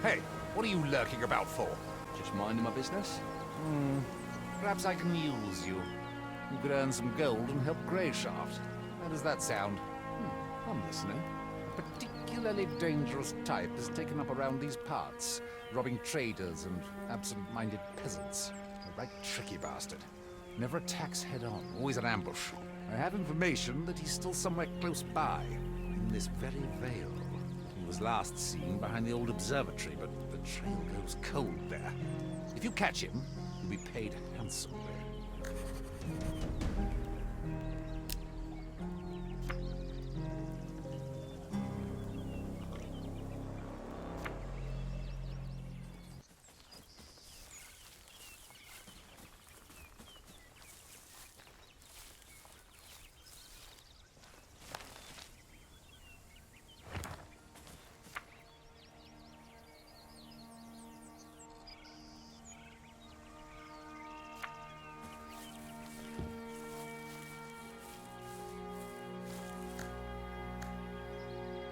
Hey, what are you lurking about for? Just minding my business. Perhaps I can use you. You could earn some gold and help Greyshaft. How does that sound? I'm listening. A particularly dangerous type is taken up around these parts, robbing traders and absent-minded peasants. A right tricky bastard. Never attacks head-on, always an ambush. I have information that he's still somewhere close by, in this very vale. He was last seen behind the old observatory, but the trail goes cold there. If you catch him, you'll be paid handsomely.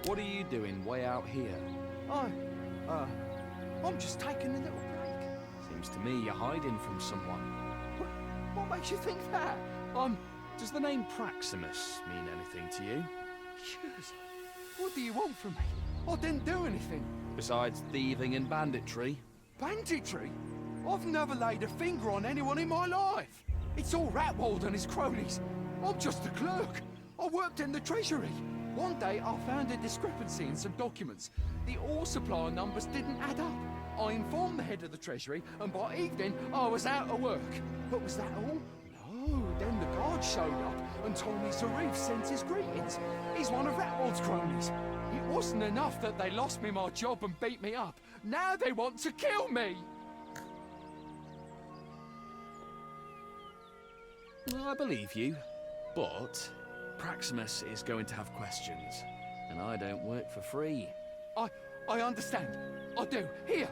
What are you doing way out here? I'm just taking a little break. Seems to me you're hiding from someone. What makes you think that? Does the name Praximus mean anything to you? Yes. What do you want from me? I didn't do anything. Besides thieving and banditry? Banditry? I've never laid a finger on anyone in my life. It's all Ratwald and his cronies. I'm just a clerk. I worked in the treasury. One day I found a discrepancy in some documents. The ore supply numbers didn't add up. I informed the head of the treasury, and by evening I was out of work. But was that all? No, then the guard showed up and told me Zarif sent his greetings. He's one of Ratwald's cronies. It wasn't enough that they lost me my job and beat me up. Now they want to kill me! I believe you, but Praximus is going to have questions, and I don't work for free. I understand. I do. Here!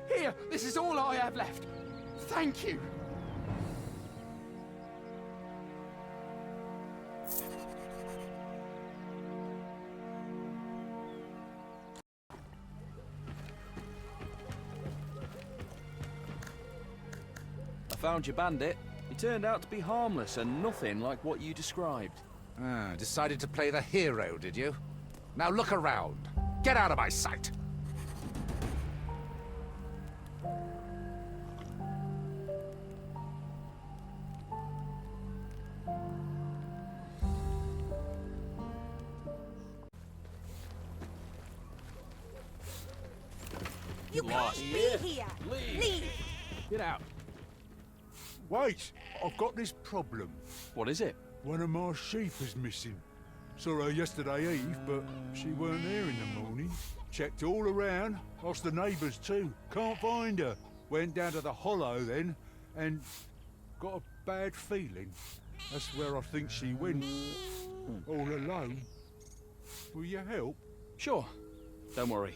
Here! This is all I have left. Thank you! I found your bandit. He turned out to be harmless and nothing like what you described. Decided to play the hero, did you? Now look around. Get out of my sight! You can't be here! Leave! Get out. Wait, I've got this problem. What is it? One of my sheep is missing. Saw her yesterday eve, but she weren't there in the morning. Checked all around, asked the neighbours too. Can't find her. Went down to the hollow then, and got a bad feeling. That's where I think she went. All alone. Will you help? Sure. Don't worry.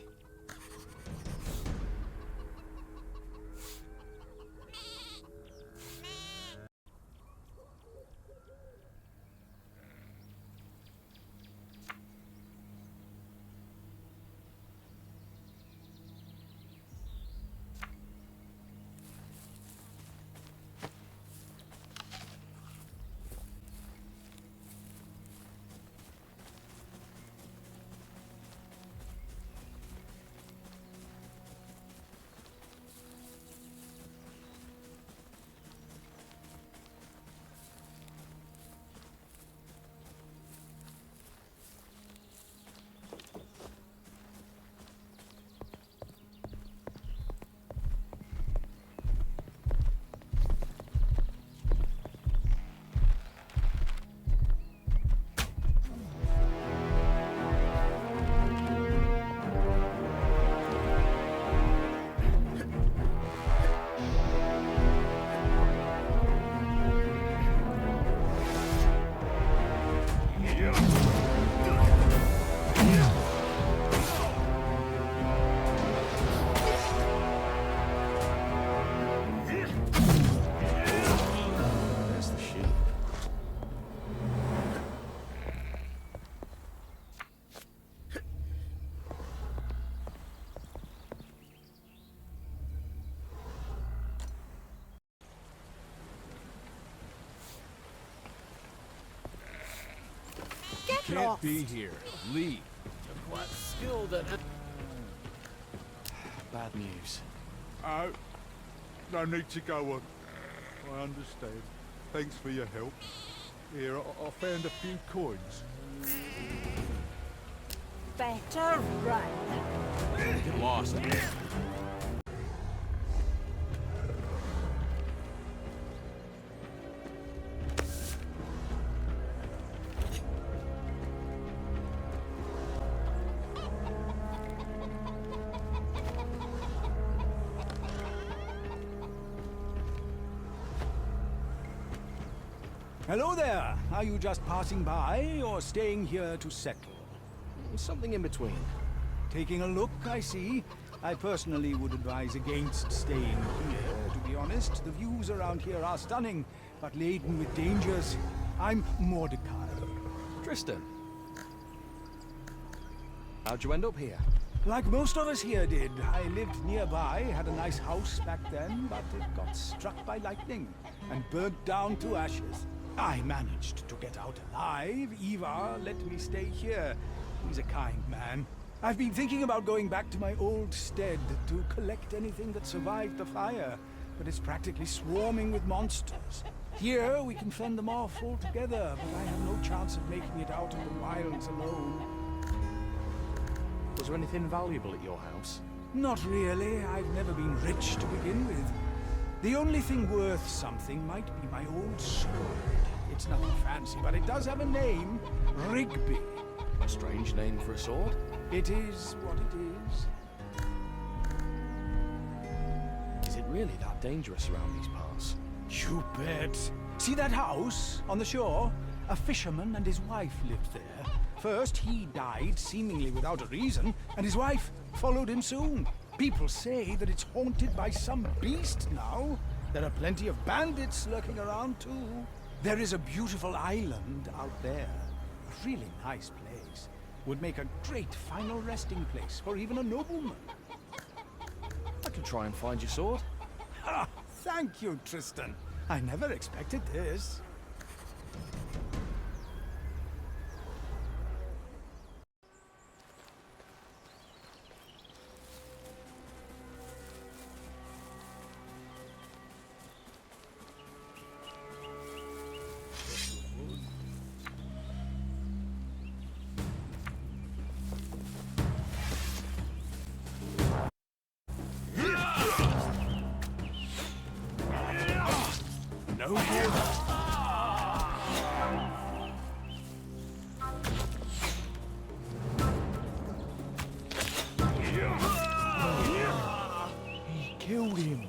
can't lost. be here. Leave. You're quite skilled at... Bad news. Oh, no need to go on. I understand. Thanks for your help. Here, I found a few coins. Better run. Get lost. Hello there. Are you just passing by or staying here to settle? Something in between. Taking a look, I see. I personally would advise against staying here, to be honest. The views around here are stunning, but laden with dangers. I'm Mordecai. Tristan. How'd you end up here? Like most of us here did. I lived nearby, had a nice house back then, but it got struck by lightning and burnt down to ashes. I managed to get out alive. Ivar let me stay here. He's a kind man. I've been thinking about going back to my old stead to collect anything that survived the fire, but it's practically swarming with monsters. Here, we can fend them off altogether, but I have no chance of making it out of the wilds alone. Was there anything valuable at your house? Not really. I've never been rich to begin with. The only thing worth something might be my old sword. It's nothing fancy, but it does have a name. Rigby. A strange name for a sword? It is what it is. Is it really that dangerous around these parts? You bet. See that house on the shore? A fisherman and his wife lived there. First, he died seemingly without a reason, and his wife followed him soon. People say that it's haunted by some beast now. There are plenty of bandits lurking around, too. There is a beautiful island out there. A really nice place. Would make a great final resting place for even a nobleman. I could try and find your sword. Ha! Thank you, Tristan. I never expected this. No good. He killed him.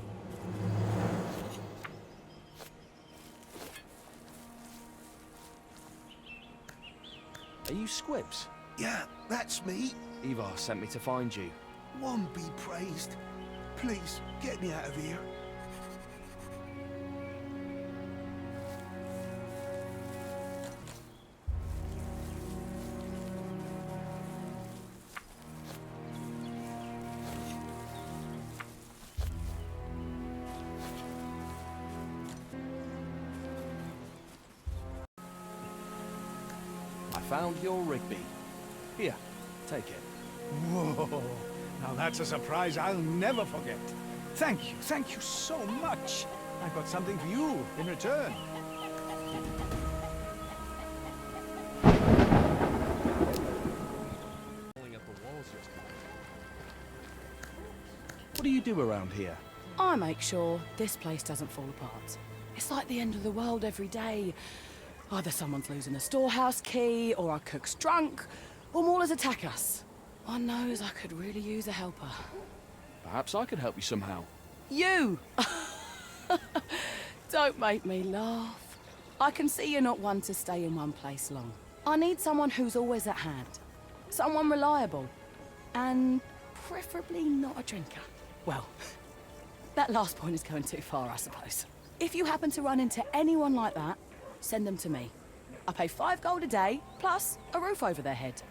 Are you Squibbs? Yeah, that's me. Ivar sent me to find you. One be praised. Please, get me out of here. I found your Rigby. Here, take it. Whoa! Now that's a surprise I'll never forget. Thank you so much. I've got something for you in return. What do you do around here? I make sure this place doesn't fall apart. It's like the end of the world every day. Either someone's losing a storehouse key, or our cook's drunk, or maulers attack us. One knows I could really use a helper. Perhaps I could help you somehow. You! Don't make me laugh. I can see you're not one to stay in one place long. I need someone who's always at hand. Someone reliable. And preferably not a drinker. Well, that last point is going too far, I suppose. If you happen to run into anyone like that, send them to me. I pay 5 gold a day, plus a roof over their head.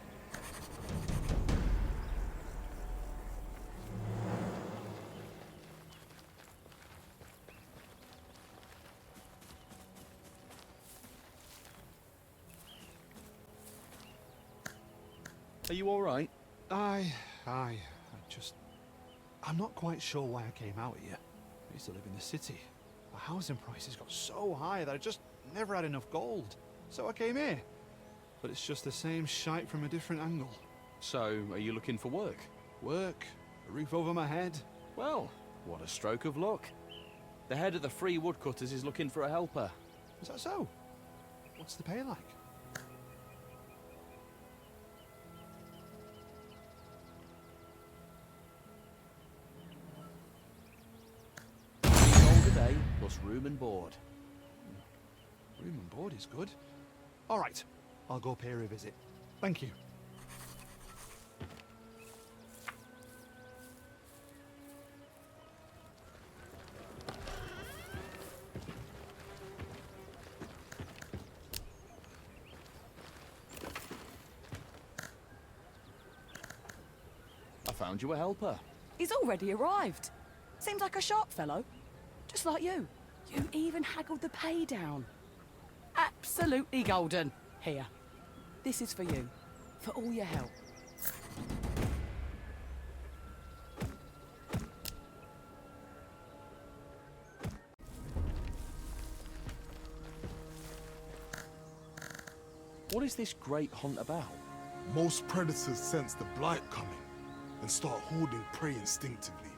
Are you alright? I'm not quite sure why I came out here. I used to live in the city. The housing prices got so high that I just never had enough gold. So I came here. But it's just the same shite from a different angle. So, are you looking for work? Work, a roof over my head. Well, what a stroke of luck. The head of the Free Woodcutters is looking for a helper. Is that so? What's the pay like? $3 a day plus room and board. Room and board is good. All right, I'll go pay her a visit. Thank you. I found you a helper. He's already arrived. Seems like a sharp fellow. Just like you. You even haggled the pay down. Absolutely golden. Here. This is for you. For all your help. What is this great hunt about? Most predators sense the blight coming and start hoarding prey instinctively.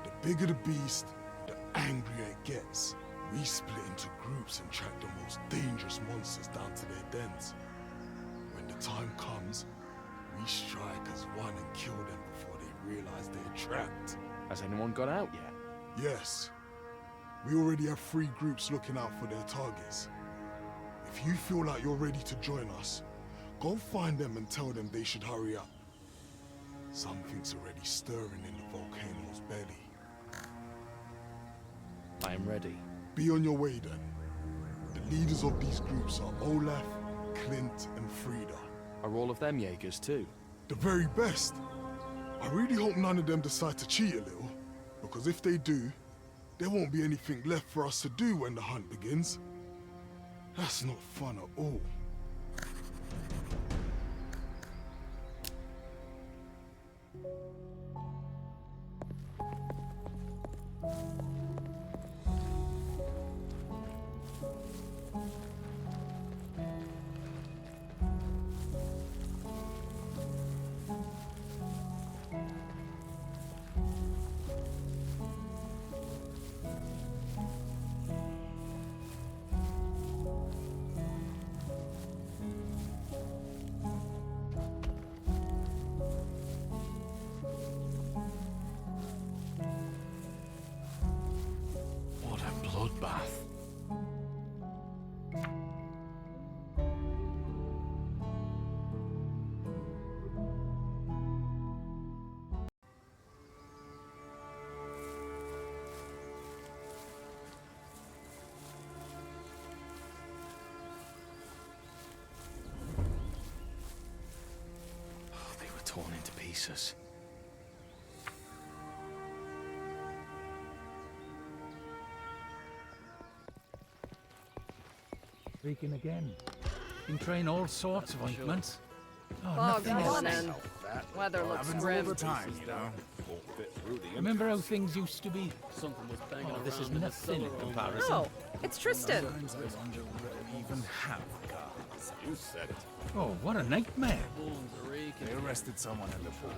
The bigger the beast, the angrier it gets. We split into groups and track the most dangerous monsters down to their dens. When the time comes, we strike as one and kill them before they realize they're trapped. Has anyone got out yet? Yes. We already have 3 groups looking out for their targets. If you feel like you're ready to join us, go find them and tell them they should hurry up. Something's already stirring in the volcano's belly. I am ready. Be on your way then. The leaders of these groups are Olaf, Clint, and Frida. Are all of them Jaegers too? The very best. I really hope none of them decide to cheat a little, because if they do, there won't be anything left for us to do when the hunt begins. That's not fun at all. What a bloodbath. They were torn into pieces. Speaking again. Been trying all sorts of ointments. Oh, Fog's nothing rolling else. in. Weather looks Happens all grim. the time, you know. Remember how things used to be? Something was banging Oh, this is nothing in comparison. Oh, it's Tristan. Even have cars. You said it. Oh, what a nightmare. They arrested someone in the pool.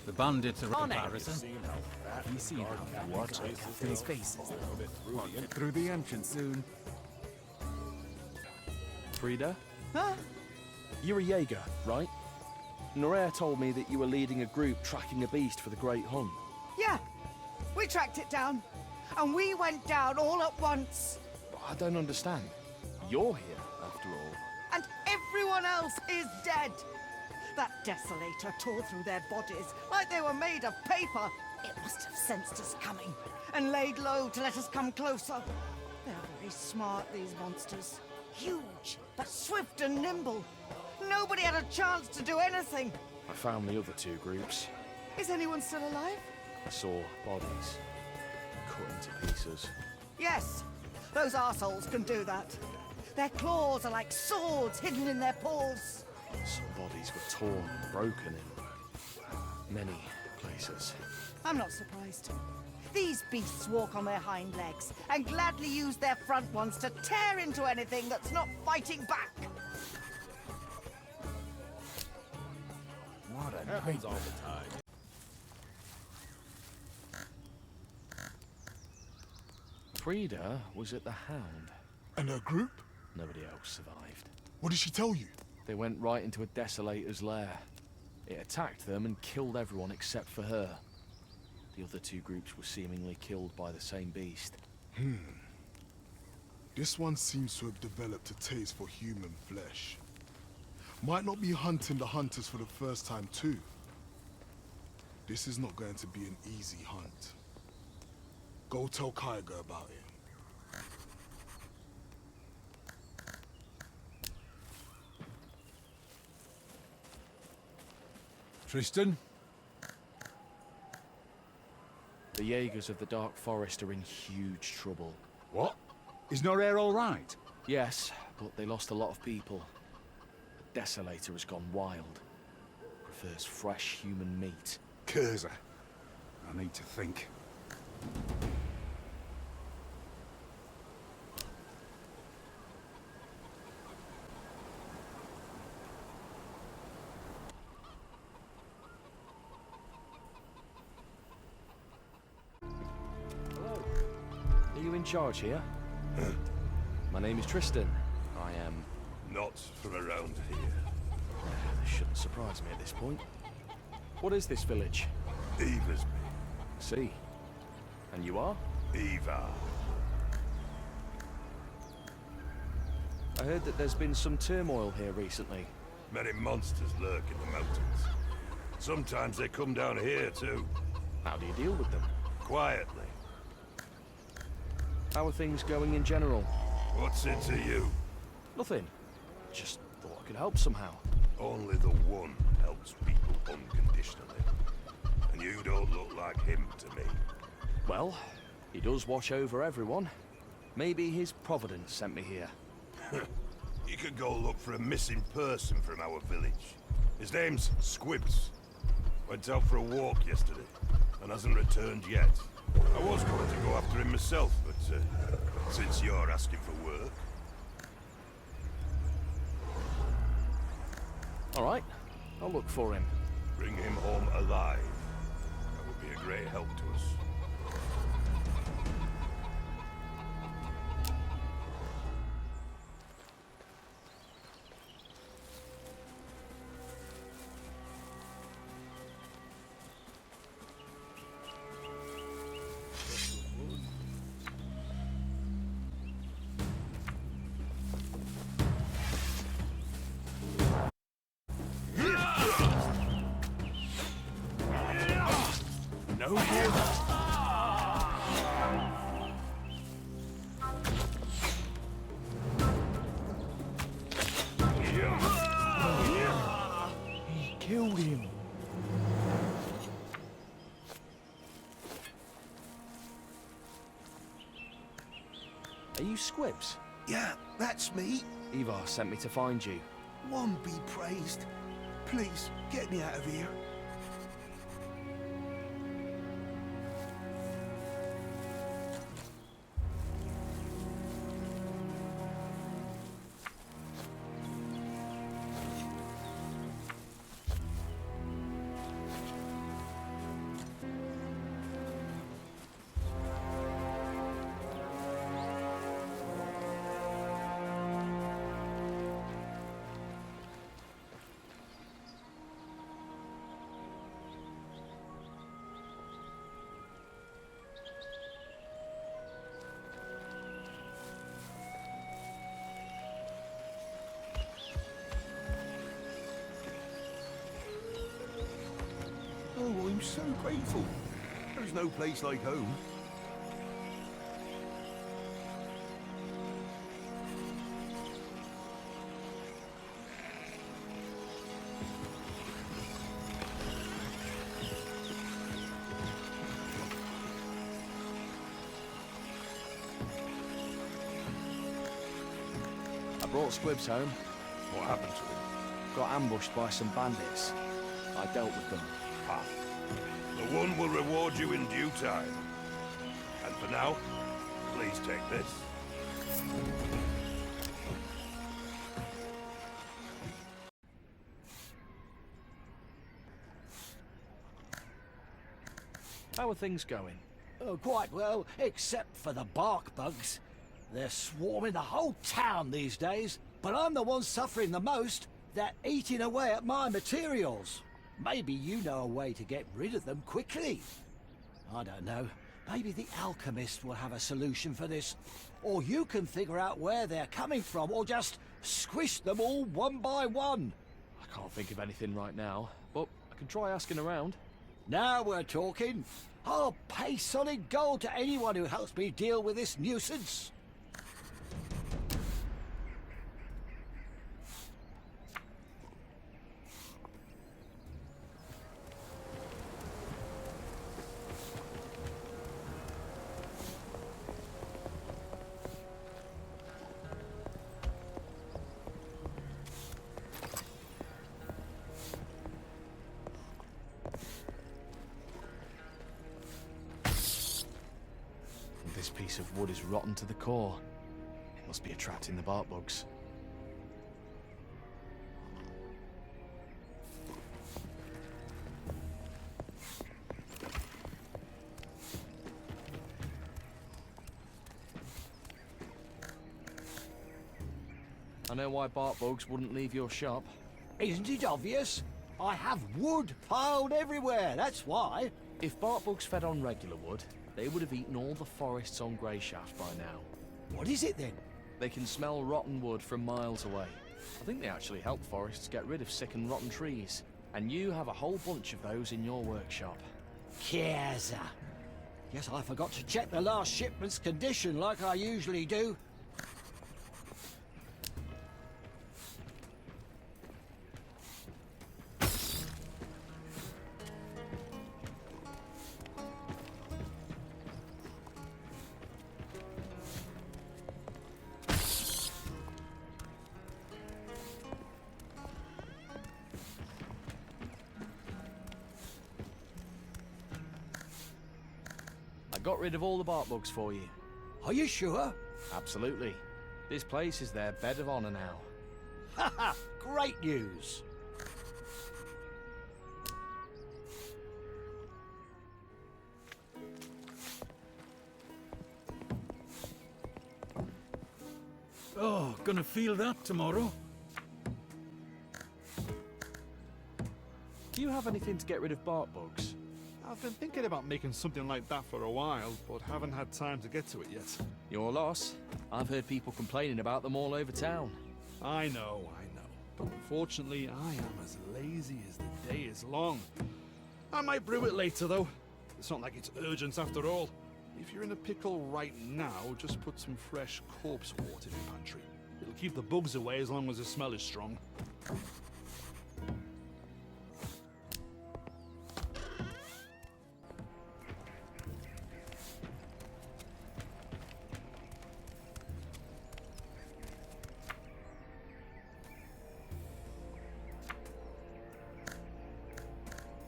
The bandits are in comparison. Have you seen how they watch Captain's faces? We'll get through the entrance soon. Frida? Huh? You're a Jaeger, right? Norea told me that you were leading a group tracking a beast for the Great Hunt. Yeah, we tracked it down. And we went down all at once. But I don't understand. You're here, after all. And everyone else is dead. That desolator tore through their bodies like they were made of paper. It must have sensed us coming and laid low to let us come closer. They're very smart, these monsters. Huge, but swift and nimble. Nobody had a chance to do anything. I found the other 2 groups. Is anyone still alive? I saw bodies cut into pieces. Yes, those arseholes can do that. Their claws are like swords hidden in their paws. Some bodies were torn and broken in many places. I'm not surprised. These beasts walk on their hind legs and gladly use their front ones to tear into anything that's not fighting back. What a Happens all the time. Frida was at the Hound. And her group? Nobody else survived. What did she tell you? They went right into a desolator's lair. It attacked them and killed everyone except for her. The other two groups were seemingly killed by the same beast. This one seems to have developed a taste for human flesh. Might not be hunting the hunters for the first time too. This is not going to be an easy hunt. Go tell Kaiga about it. Tristan? The Jaegers of the Dark Forest are in huge trouble. What? Is Norare all right? Yes, but they lost a lot of people. The Desolator has gone wild. Prefers fresh human meat. Curza. I need to think. Hello. Are you in charge here? My name is Tristan. I am... Not from around here. This shouldn't surprise me at this point. What is this village? Eva's me. See. And you are? Eva. I heard that there's been some turmoil here recently. Many monsters lurk in the mountains. Sometimes they come down here too. How do you deal with them? Quietly. How are things going in general? What's it to you? Nothing. Just thought I could help somehow. Only the one helps people unconditionally. And you don't look like him to me. Well, he does watch over everyone. Maybe his providence sent me here. You could go look for a missing person from our village. His name's Squibbs. Went out for a walk yesterday, and hasn't returned yet. I was going to go after him myself, but since you're asking for work... All right, I'll look for him. Bring him home alive. That would be a great help to us. No good. He killed him. Are you Squibbs? Yeah, that's me. Ivar sent me to find you. One be praised. Please, get me out of here. Oh, I'm so grateful. There's no place like home. I brought Squibbs home. What happened to him? got ambushed by some bandits. I dealt with them. Ah. The one will reward you in due time. And for now, please take this. How are things going? Oh, quite well, except for the bark bugs. They're swarming the whole town these days, but I'm the one suffering the most. They're eating away at my materials. Maybe you know a way to get rid of them quickly. I don't know. Maybe the alchemist will have a solution for this. Or you can figure out where they're coming from, or just squish them all one by one. I can't think of anything right now, but I can try asking around. Now we're talking. I'll pay solid gold to anyone who helps me deal with this nuisance. This piece of wood is rotten to the core. It must be attracting the bark bugs. I know why bark bugs wouldn't leave your shop. Isn't it obvious? I have wood piled everywhere, that's why. If bark bugs fed on regular wood, they would have eaten all the forests on Greyshaft by now. What is it then? They can smell rotten wood from miles away. I think they actually help forests get rid of sick and rotten trees. And you have a whole bunch of those in your workshop. Chiesa. Guess I forgot to check the last shipment's condition like I usually do. I got rid of all the bark bugs for you. Are you sure? Absolutely. This place is their bed of honor now. Haha! Great news! Oh, gonna feel that tomorrow. Do you have anything to get rid of bark bugs? I've been thinking about making something like that for a while, but haven't had time to get to it yet. Your loss. I've heard people complaining about them all over town. I know. But unfortunately, I am as lazy as the day is long. I might brew it later, though. It's not like it's urgent after all. If you're in a pickle right now, just put some fresh corpse water in your pantry. It'll keep the bugs away as long as the smell is strong.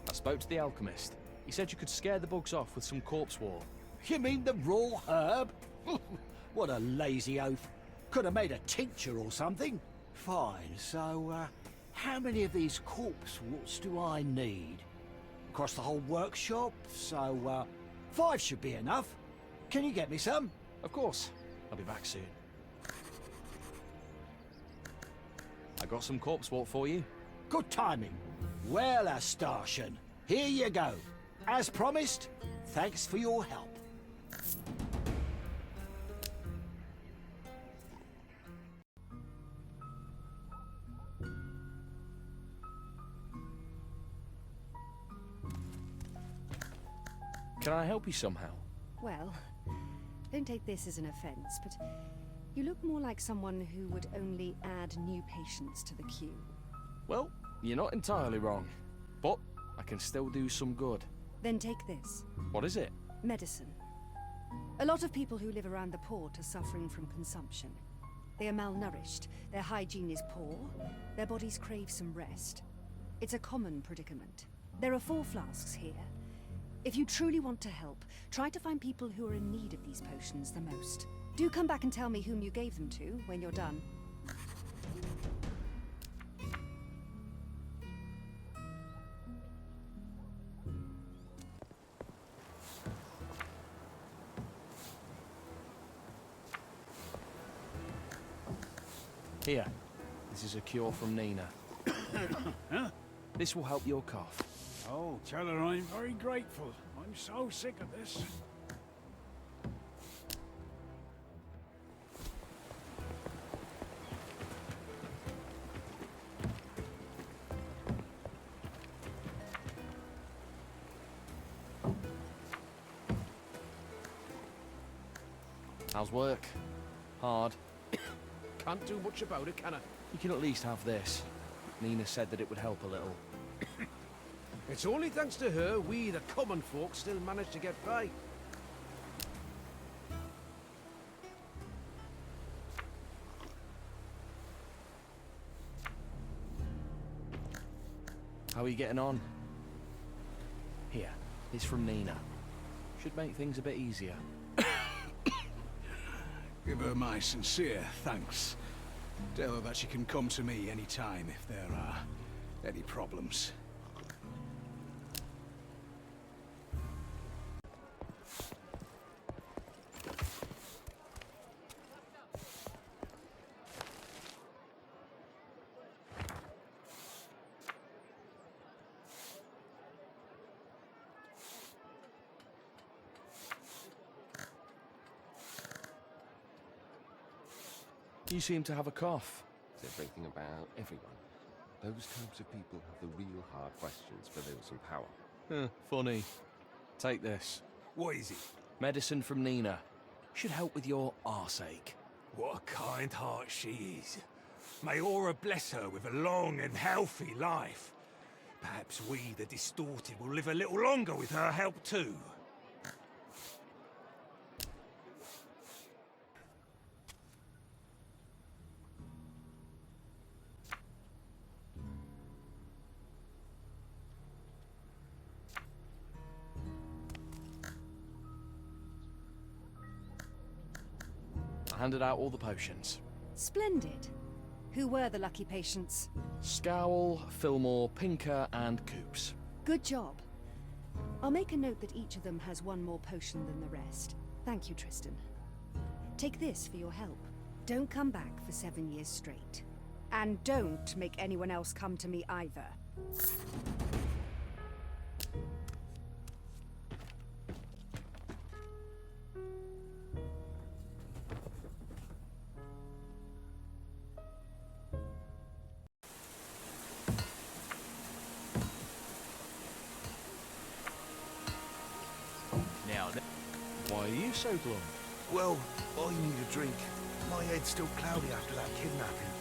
I spoke to the alchemist. He said you could scare the bugs off with some corpse wall. You mean the raw herb? What a lazy oaf. Could have made a tincture or something. Fine, so, how many of these corpse warts do I need? Across the whole workshop, so, 5 should be enough. Can you get me some? Of course. I'll be back soon. I got some corpse wart for you. Good timing. Well, Astartian, here you go. As promised, thanks for your help. Can I help you somehow? Well, don't take this as an offense, but you look more like someone who would only add new patients to the queue. Well, you're not entirely wrong, but I can still do some good. Then take this. What is it? Medicine. A lot of people who live around the port are suffering from consumption. They are malnourished, their hygiene is poor, their bodies crave some rest. It's a common predicament. There are 4 flasks here. If you truly want to help, try to find people who are in need of these potions the most. Do come back and tell me whom you gave them to when you're done. Here, this is a cure from Nina. Huh? This will help your cough. Oh, tell her I'm very grateful. I'm so sick of this. How's work? Hard. Can't do much about it, can I? You can at least have this. Nina said that it would help a little. It's only thanks to her we, the common folk, still manage to get by. How are you getting on? Here, it's from Nina. Should make things a bit easier. Give her my sincere thanks. Tell her that she can come to me any time if there are any problems. You seem to have a cough. It's everything about everyone. Those types of people have the real hard questions for those in power. Funny. Take this. What is it? Medicine from Nina. Should help with your arseache. What a kind heart she is. May Aura bless her with a long and healthy life. Perhaps we, the distorted, will live a little longer with her help too. I handed out all the potions. Splendid. Who were the lucky patients? Scowl, Fillmore, Pinker, and Coops. Good job. I'll make a note that each of them has one more potion than the rest. Thank you, Tristan. Take this for your help. Don't come back for 7 years straight. And don't make anyone else come to me either. Why are you so glum? Well, I need a drink. My head's still cloudy after that kidnapping.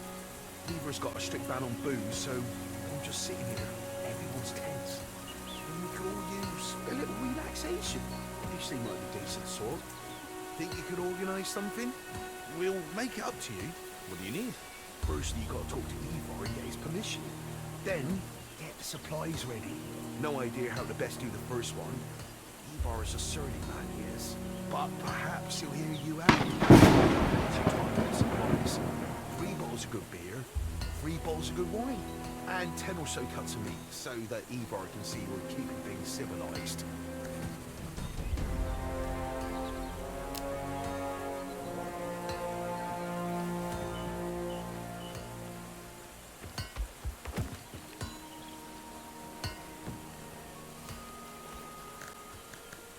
Beaver's got a strict ban on booze, so I'm just sitting here. Everyone's tense. And we could all use a little relaxation. You seem like a decent sort. Think you could organise something? We'll make it up to you. What do you need? First, you got to talk to Ivar and get his permission. Then, get the supplies ready. No idea how to best do the first one. Ivar is a surly man, yes, but perhaps he'll hear you out. 2 supplies. 3 bottles of good beer, 3 bottles of good wine, and 10 or so cuts of meat, so that Ivar can see we're keeping things civilized.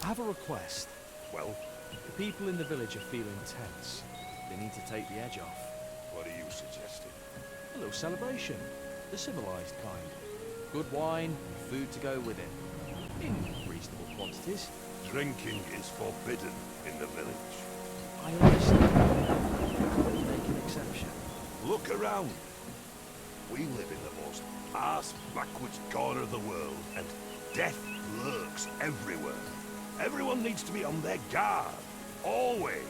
I have a request. Well? The people in the village are feeling tense. They need to take the edge off. What are you suggesting? A little celebration. The civilized kind. Good wine and food to go with it. In reasonable quantities. Drinking is forbidden in the village. I understand. We'll make an exception. Look around. We live in the most arse-backwards corner of the world, and death lurks everywhere. Everyone needs to be on their guard, always.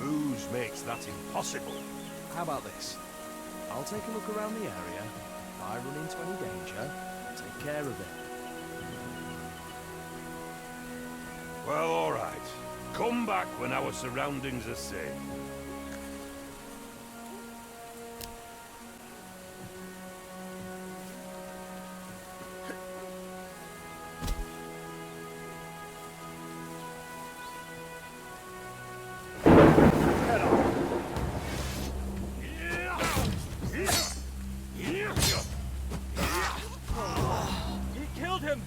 Booze makes that impossible. How about this? I'll take a look around the area. If I run into any danger, I'll take care of it. Well, all right. Come back when our surroundings are safe. He killed him!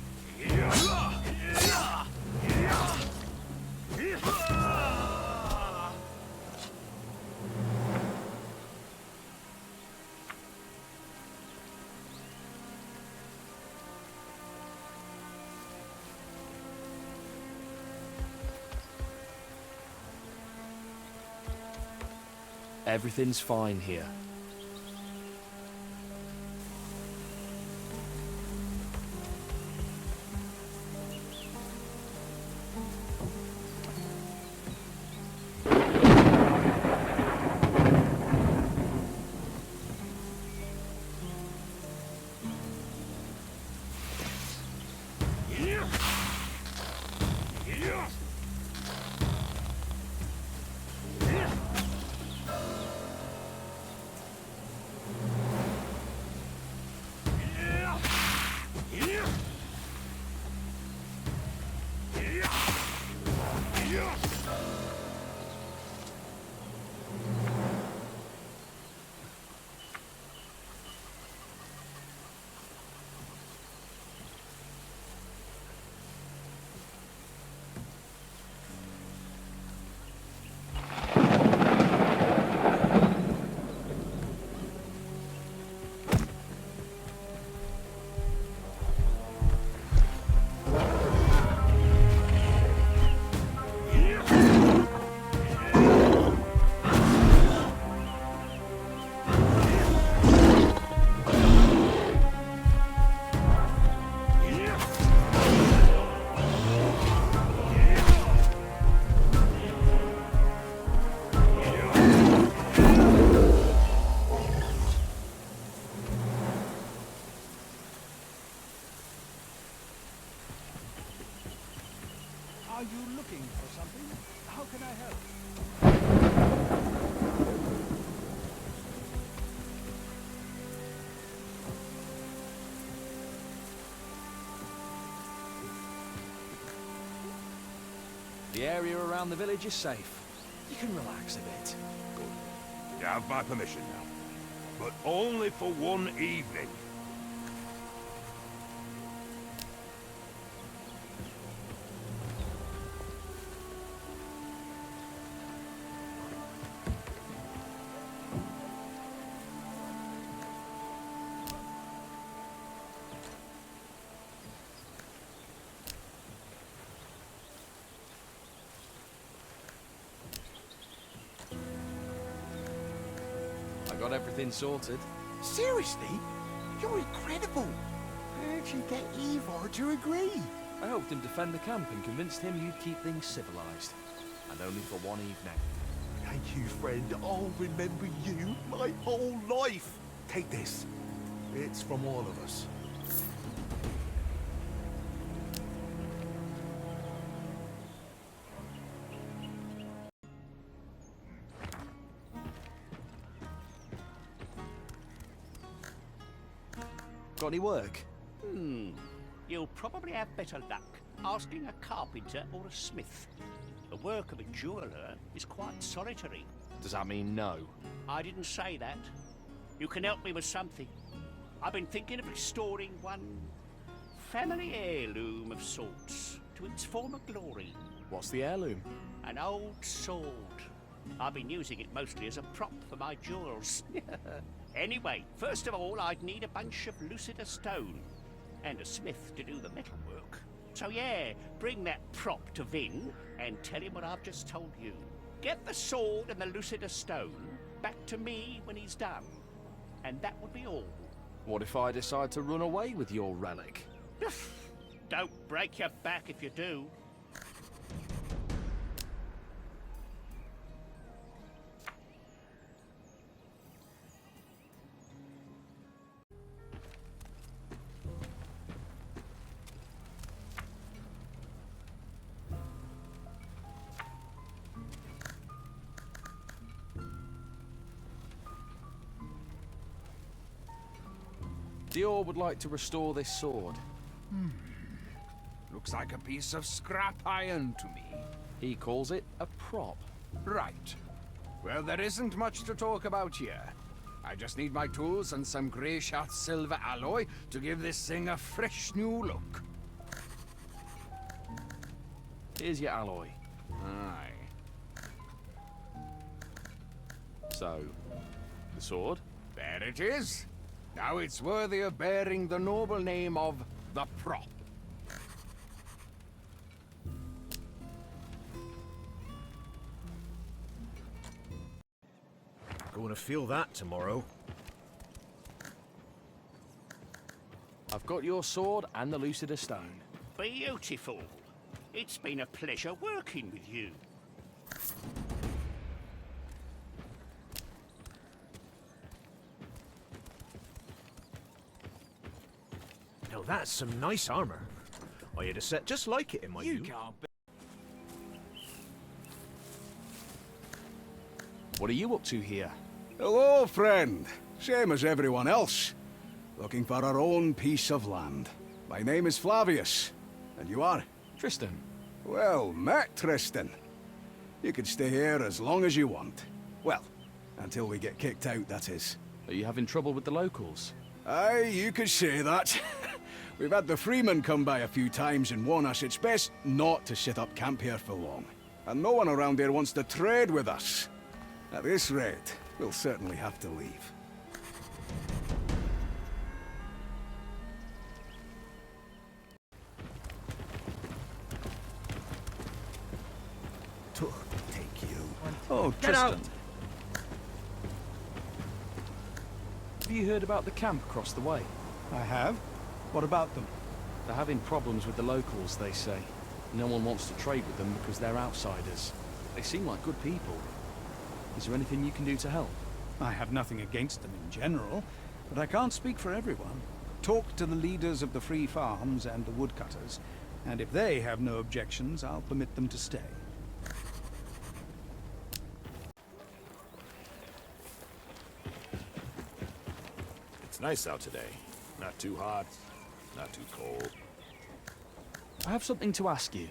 Everything's fine here. Are you looking for something? How can I help? The area around the village is safe. You can relax a bit. Good. You have my permission now. But only for one evening. I got everything sorted. Seriously? You're incredible. How'd you get Ivor to agree? I helped him defend the camp and convinced him you'd keep things civilized. And only for one evening. Thank you, friend. I'll remember you my whole life. Take this. It's from all of us. Got any work? You'll probably have better luck asking a carpenter or a smith. The work of a jeweller is quite solitary. Does that mean no? I didn't say that. You can help me with something. I've been thinking of restoring one family heirloom of sorts to its former glory. What's the heirloom? An old sword. I've been using it mostly as a prop for my jewels. Anyway, first of all, I'd need a bunch of lucida stone and a smith to do the metalwork. So yeah, bring that prop to Vin and tell him what I've just told you. Get the sword and the lucida stone back to me when he's done. And that would be all. What if I decide to run away with your relic? Don't break your back if you do. Dior would like to restore this sword. Looks like a piece of scrap iron to me. He calls it a prop. Right. Well, there isn't much to talk about here. I just need my tools and some grey shot silver alloy to give this thing a fresh new look. Here's your alloy. Aye. So, the sword? There it is. Now it's worthy of bearing the noble name of the prop. Going to feel that tomorrow. I've got your sword and the Lucida stone. Beautiful. It's been a pleasure working with you. Now that's some nice armor. I had a set just like it in my youth. What are you up to here? Hello, friend. Same as everyone else. Looking for our own piece of land. My name is Flavius. And you are? Tristan. Well met, Tristan. You can stay here as long as you want. Well, until we get kicked out, that is. Are you having trouble with the locals? Aye, you could say that. We've had the freemen come by a few times and warn us it's best not to set up camp here for long. And no one around here wants to trade with us. At this rate, we'll certainly have to leave. Take you. Oh, Get Tristan. out! Have you heard about the camp across the way? I have. What about them? They're having problems with the locals, they say. No one wants to trade with them because they're outsiders. They seem like good people. Is there anything you can do to help? I have nothing against them in general, but I can't speak for everyone. Talk to the leaders of the free farms and the woodcutters, and if they have no objections, I'll permit them to stay. It's nice out today. Not too hot, not too cold. I have something to ask you.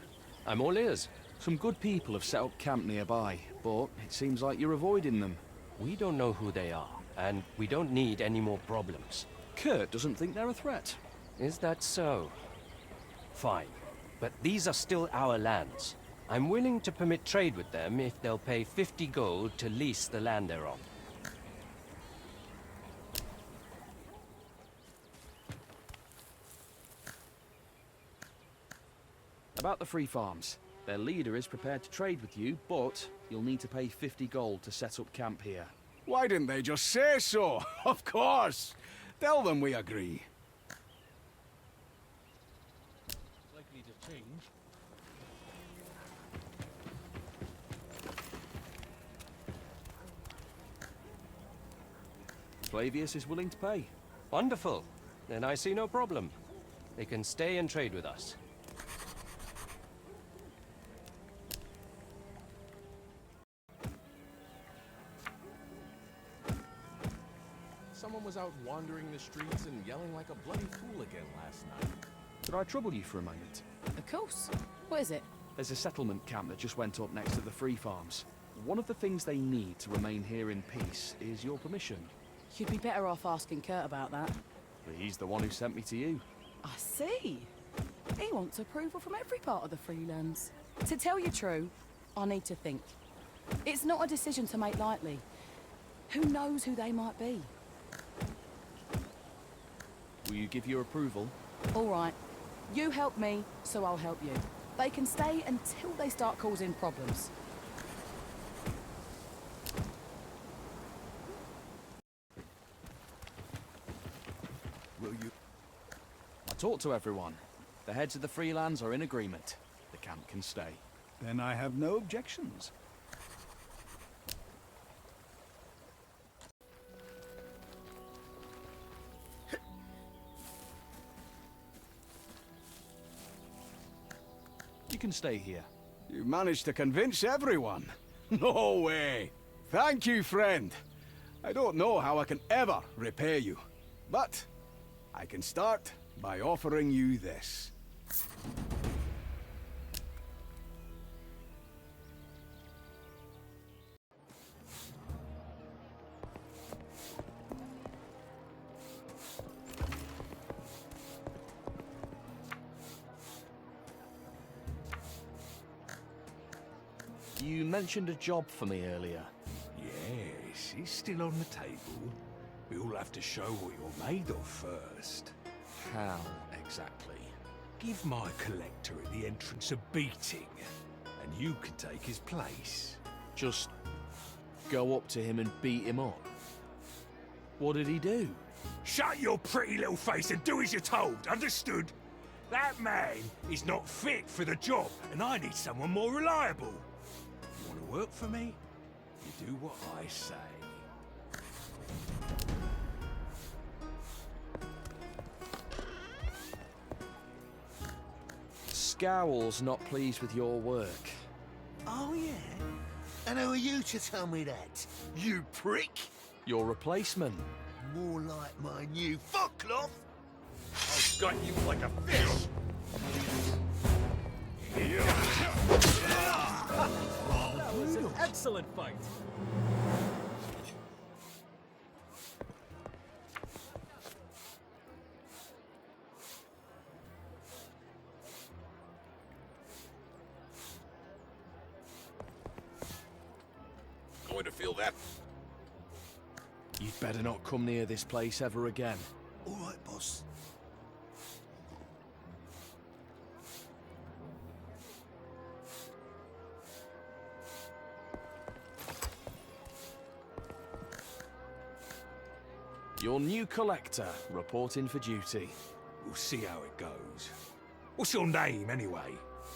I'm all ears. Some good people have set up camp nearby, but it seems like you're avoiding them. We don't know who they are, and we don't need any more problems. Kurt doesn't think they're a threat. Is that so? Fine. But these are still our lands. I'm willing to permit trade with them if they'll pay 50 gold to lease the land they're on. About the free farms. Their leader is prepared to trade with you, but you'll need to pay 50 gold to set up camp here. Why didn't they just say so? Of course! Tell them we agree. Likely to change. Flavius is willing to pay. Wonderful. Then I see no problem. They can stay and trade with us. Someone was out wandering the streets and yelling like a bloody fool again last night. Could I trouble you for a moment? Of course. What is it? There's a settlement camp that just went up next to the free farms. One of the things they need to remain here in peace is your permission. You'd be better off asking Kurt about that. But he's the one who sent me to you. I see. He wants approval from every part of the Freelands. To tell you true, I need to think. It's not a decision to make lightly. Who knows who they might be? Will you give your approval? All right. You help me, so I'll help you. They can stay until they start causing problems. Will you? I talked to everyone. The heads of the Freelands are in agreement. The camp can stay. Then I have no objections. You can stay here. You managed to convince everyone. No way. Thank you, friend. I don't know how I can ever repay you. But I can start by offering you this. You mentioned a job for me earlier. Yes, it's still on the table. We all have to show what you're made of first. How exactly? Give my collector at the entrance a beating, and you can take his place. Just go up to him and beat him up? What did he do? Shut your pretty little face and do as you're told, understood? That man is not fit for the job, and I need someone more reliable. You want to work for me? You do what I say. Scowl's not pleased with your work. Oh, yeah? And who are you to tell me that, you prick? Your replacement. More like my new fuckcloth. I'll gut you like a fish! That was an excellent fight. Going to feel that? You'd better not come near this place ever again. All right, boss. Your new collector, reporting for duty. We'll see how it goes. What's your name, anyway?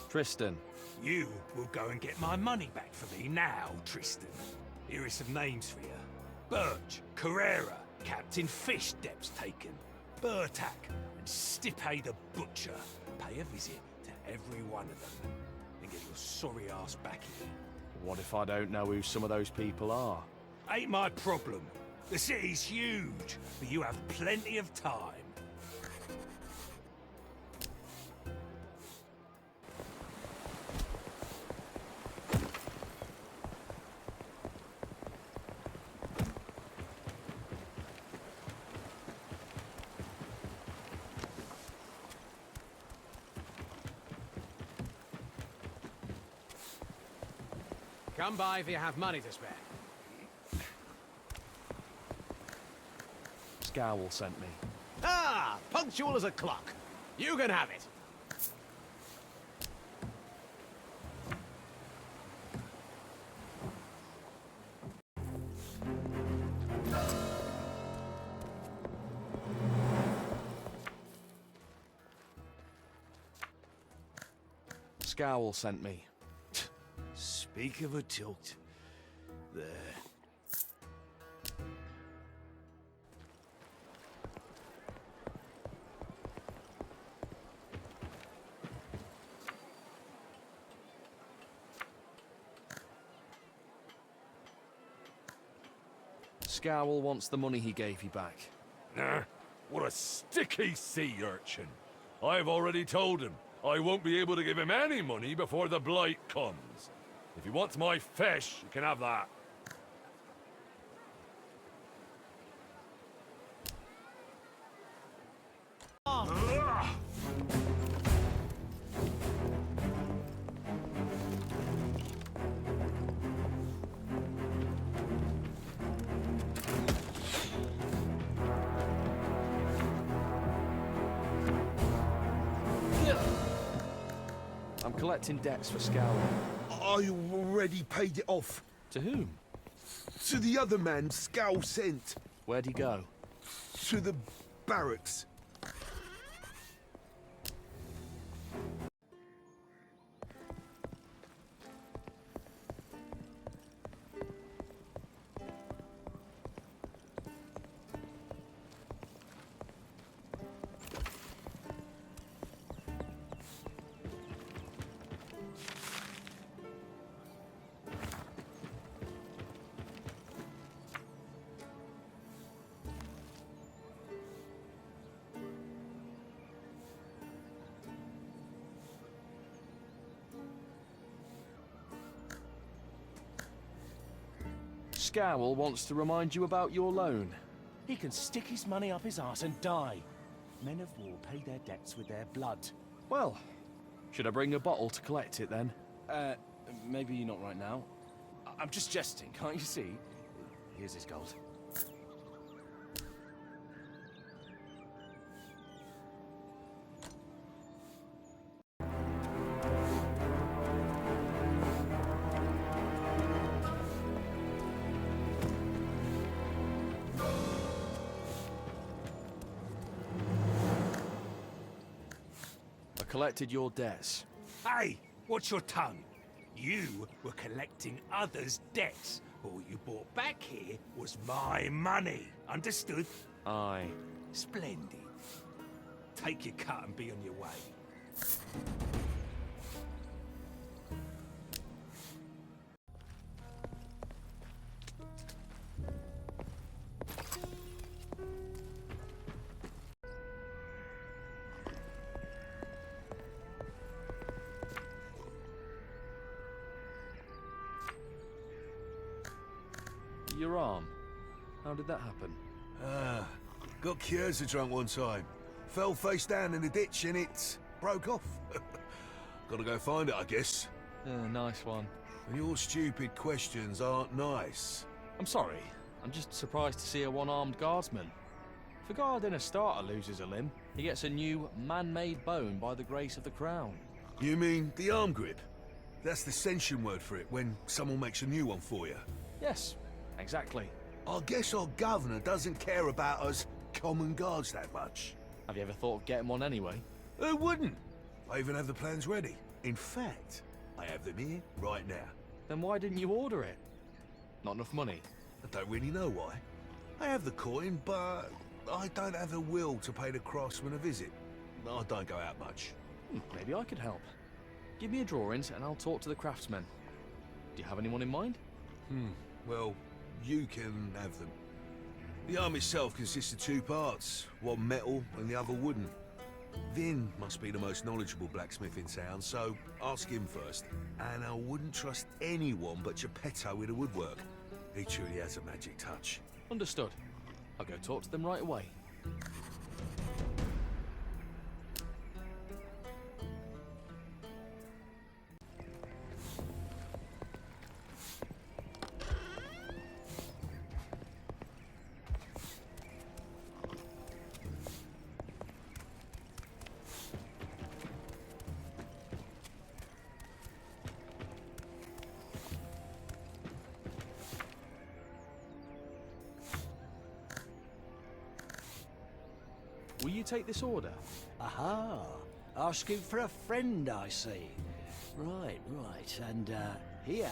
Tristan. You will go and get my money back for me now, Tristan. Here are some names for you. Birch, Carrera, Captain Fish Depth's taken, Burtak, and Stipe the Butcher. Pay a visit to every one of them, and get your sorry ass back here. What if I don't know who some of those people are? Ain't my problem. The city's huge, but you have plenty of time. Come by if you have money to spare. Scowl sent me. Ah! Punctual as a clock. You can have it. Scowl sent me. Speak of a tilt. There. Scowl wants the money he gave you back. Nah, what a sticky sea urchin. I've already told him I won't be able to give him any money before the blight comes. If he wants my fish, you can have that. I'm collecting debts for Scowl. I already paid it off. To whom? To the other man Scowl sent. Where'd he go? To the barracks. Scowl wants to remind you about your loan. He can stick his money up his arse and die. Men of war pay their debts with their blood. Well, should I bring a bottle to collect it then? Maybe not right now. I'm just jesting, can't you see? Here's his gold. Collected your debts. Hey, watch your tongue. You were collecting others' debts. All you brought back here was my money. Understood? Aye. Splendid. Take your cut and be on your way. Your arm. How did that happen? Got cured a drunk one time. Fell face down in the ditch and it broke off. Gotta go find it, I guess. Nice one. Your stupid questions aren't nice. I'm sorry. I'm just surprised to see a one-armed guardsman. If a guard in a starter loses a limb, he gets a new man-made bone by the grace of the crown. You mean the arm grip? That's the Sentian word for it, when someone makes a new one for you. Yes, exactly. I guess our governor doesn't care about us common guards that much. Have you ever thought of getting one anyway? Who wouldn't? I even have the plans ready. In fact, I have them here right now. Then why didn't you order it? Not enough money? I don't really know why. I have the coin, but I don't have the will to pay the craftsman a visit. I don't go out much. Maybe I could help. Give me your drawings and I'll talk to the craftsmen. Do you have anyone in mind? Well, you can have them. The arm itself consists of two parts, one metal and the other wooden. Vin must be the most knowledgeable blacksmith in town, so ask him first. And I wouldn't trust anyone but Geppetto with the woodwork. He truly has a magic touch. Understood. I'll go talk to them right away. Will you take this order? Aha! Asking for a friend, I see. Right, right. And, here.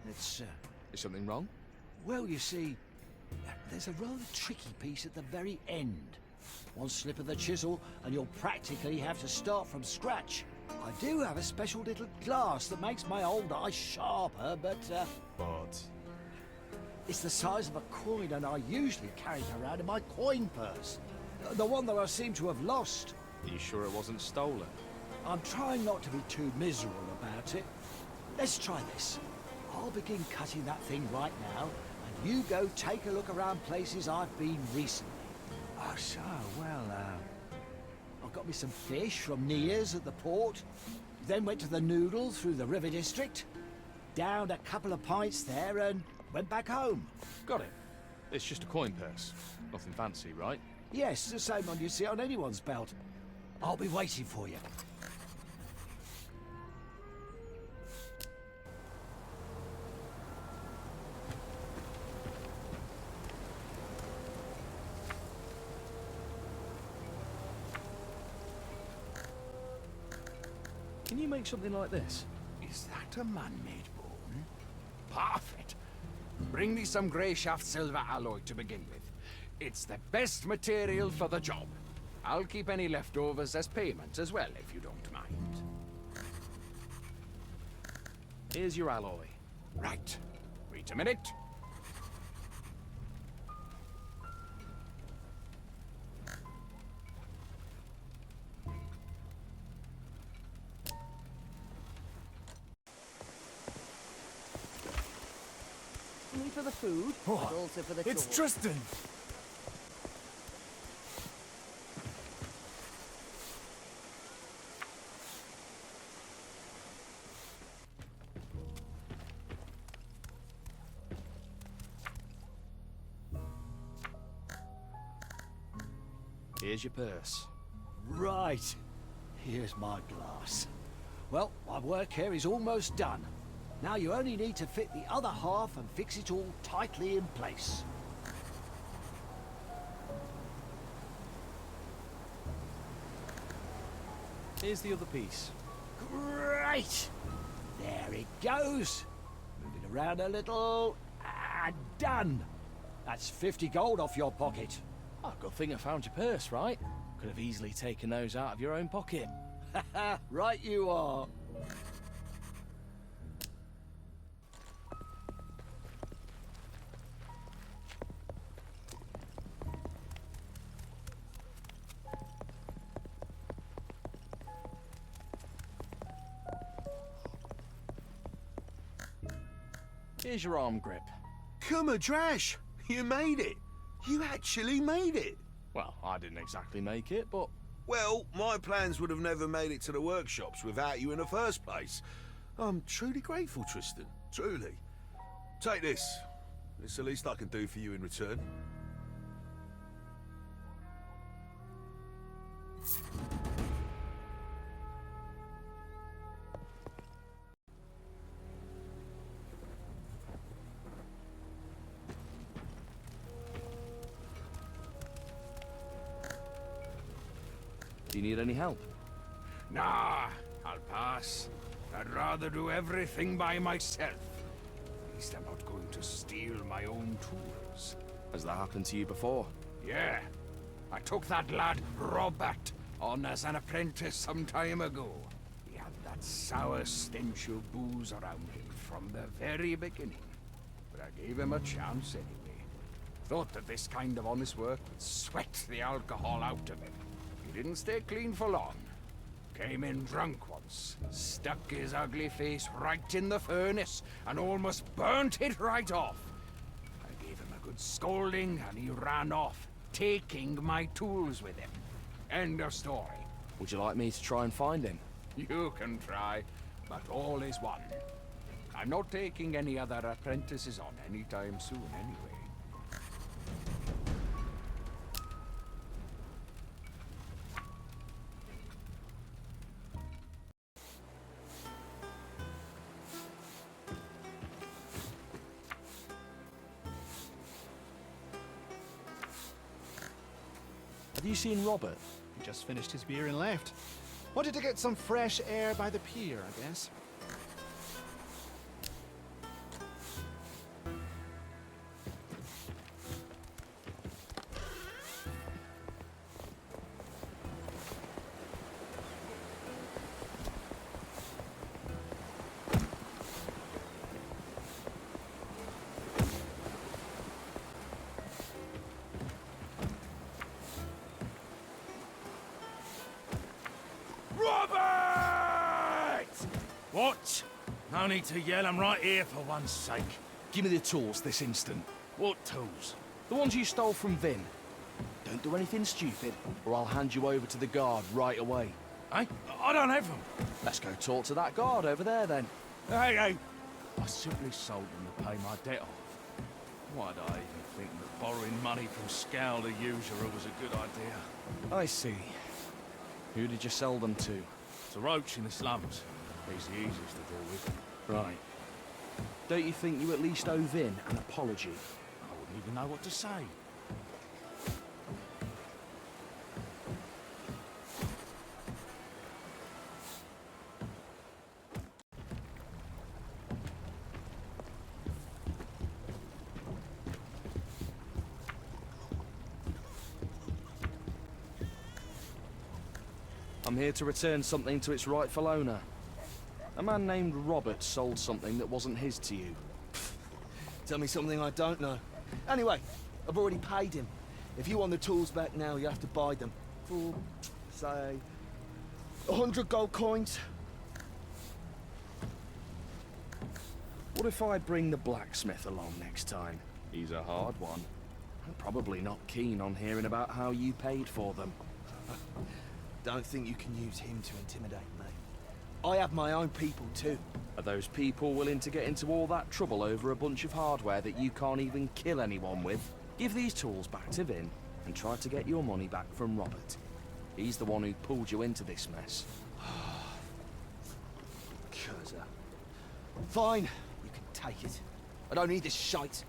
Let's, Is something wrong? Well, you see, there's a rather tricky piece at the very end. One slip of the chisel, and you'll practically have to start from scratch. I do have a special little glass that makes my old eye sharper, but... It's the size of a coin, and I usually carry it around in my coin purse. The one that I seem to have lost. Are you sure it wasn't stolen? I'm trying not to be too miserable about it. Let's try this. I'll begin cutting that thing right now, and you go take a look around places I've been recently. Oh, so, well, I got me some fish from Nia's at the port, then went to the Noodle through the river district, downed a couple of pints there, and went back home. Got it. It's just a coin purse. Nothing fancy, right? Yes, the same one you see on anyone's belt. I'll be waiting for you. Can you make something like this? Is that a man-made bone? Perfect. Bring me some grey shaft silver alloy to begin with. It's the best material for the job. I'll keep any leftovers as payment as well, if you don't mind. Here's your alloy. Right. Wait a minute. for the food, but also for the It's chores. Tristan! Here's your purse. Right. Here's my glass. Well, my work here is almost done. Now you only need to fit the other half and fix it all tightly in place. Here's the other piece. Great! There it goes. Move it around a little. And done. That's 50 gold off your pocket. Oh, good thing I found your purse, right? Could have easily taken those out of your own pocket. Right you are. Here's your arm grip. Come on, Trash! You made it! You actually made it! Well, I didn't exactly make it, but... Well, my plans would have never made it to the workshops without you in the first place. I'm truly grateful, Tristan. Truly. Take this. It's the least I can do for you in return. Do you need any help? Nah, I'll pass. I'd rather do everything by myself. At least I'm not going to steal my own tools. Has that happened to you before? Yeah. I took that lad, Robert, on as an apprentice some time ago. He had that sour stench of booze around him from the very beginning. But I gave him a chance anyway. Thought that this kind of honest work would sweat the alcohol out of him. He didn't stay clean for long. Came in drunk once, stuck his ugly face right in the furnace, and almost burnt it right off. I gave him a good scolding, and he ran off, taking my tools with him. End of story. Would you like me to try and find him? You can try, but all is one. I'm not taking any other apprentices on anytime soon, anyway. Have you seen Robert? He just finished his beer and left. Wanted to get some fresh air by the pier, I guess. What? No need to yell, I'm right here for one's sake. Give me the tools this instant. What tools? The ones you stole from Vin. Don't do anything stupid, or I'll hand you over to the guard right away. I don't have them. Let's go talk to that guard over there, then. Hey! I simply sold them to pay my debt off. Why'd I even think that borrowing money from Scoundrel the usurer was a good idea? I see. Who did you sell them to? It's a roach in the slums. He's the easiest to deal with. Right. Don't you think you at least owe Vin an apology? I wouldn't even know what to say. I'm here to return something to its rightful owner. A man named Robert sold something that wasn't his to you. Tell me something I don't know. Anyway, I've already paid him. If you want the tools back now, you have to buy them. For, say, 100 gold coins. What if I bring the blacksmith along next time? He's a hard one. And probably not keen on hearing about how you paid for them. Don't think you can use him to intimidate me. I have my own people too. Are those people willing to get into all that trouble over a bunch of hardware that you can't even kill anyone with? Give these tools back to Vin and try to get your money back from Robert. He's the one who pulled you into this mess. Curser. Fine, you can take it. I don't need this shite.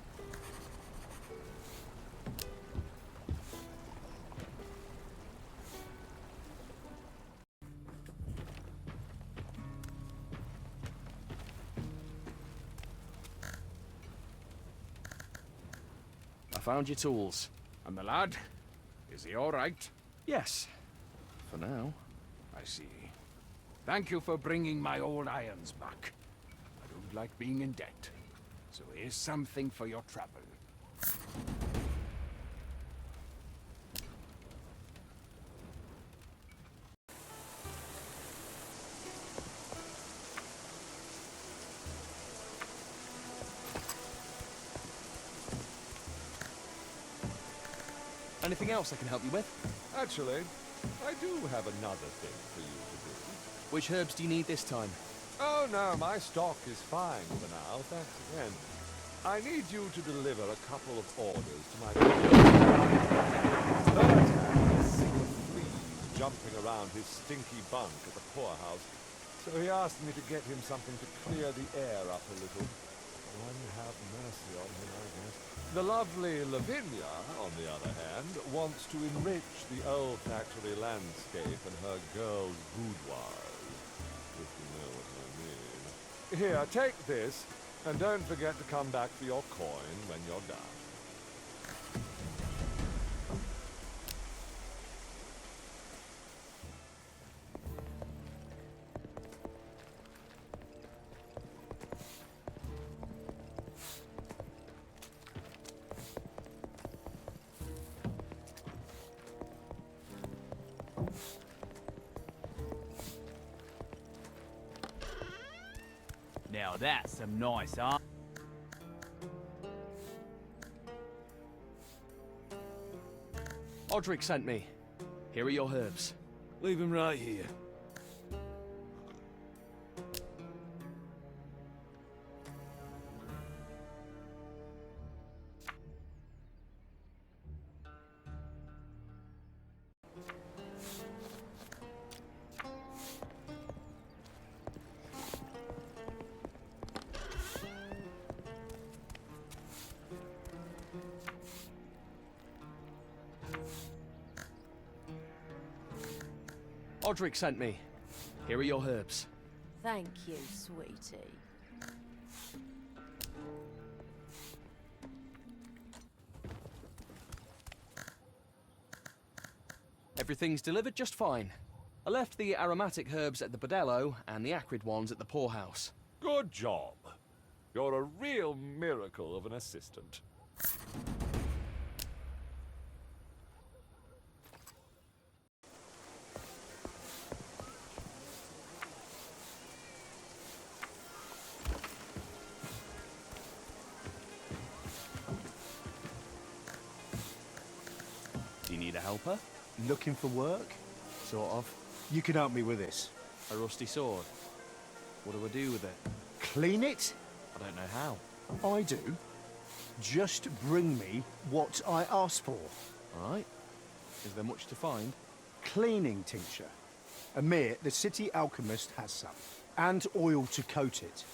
I found your tools. And the lad? Is he all right? Yes. For now. I see. Thank you for bringing my old irons back. I don't like being in debt. So here's something for your trouble. Anything else I can help you with? Actually, I do have another thing for you to do. Which herbs do you need this time? Oh no, my stock is fine for now, thanks again. I need you to deliver a couple of orders to my... Birch has a sick of fleas jumping around his stinky bunk at the poorhouse, so he asked me to get him something to clear the air up a little. One have mercy on him, I guess. The lovely Lavinia, on the other hand, wants to enrich the olfactory landscape in her girl's boudoirs, if you know what I mean. Here, take this, and don't forget to come back for your coin when you're done. Now that's some nice art. Odric sent me. Here are your herbs. Leave him right here. Odric sent me. Here are your herbs. Thank you, sweetie. Everything's delivered just fine. I left the aromatic herbs at the bordello and the acrid ones at the poorhouse. Good job. You're a real miracle of an assistant. Do you need a helper? Looking for work? Sort of. You can help me with this. A rusty sword. What do I do with it? Clean it? I don't know how. I do. Just bring me what I asked for. Alright. Is there much to find? Cleaning tincture. Amir, the city alchemist, has some. And oil to coat it.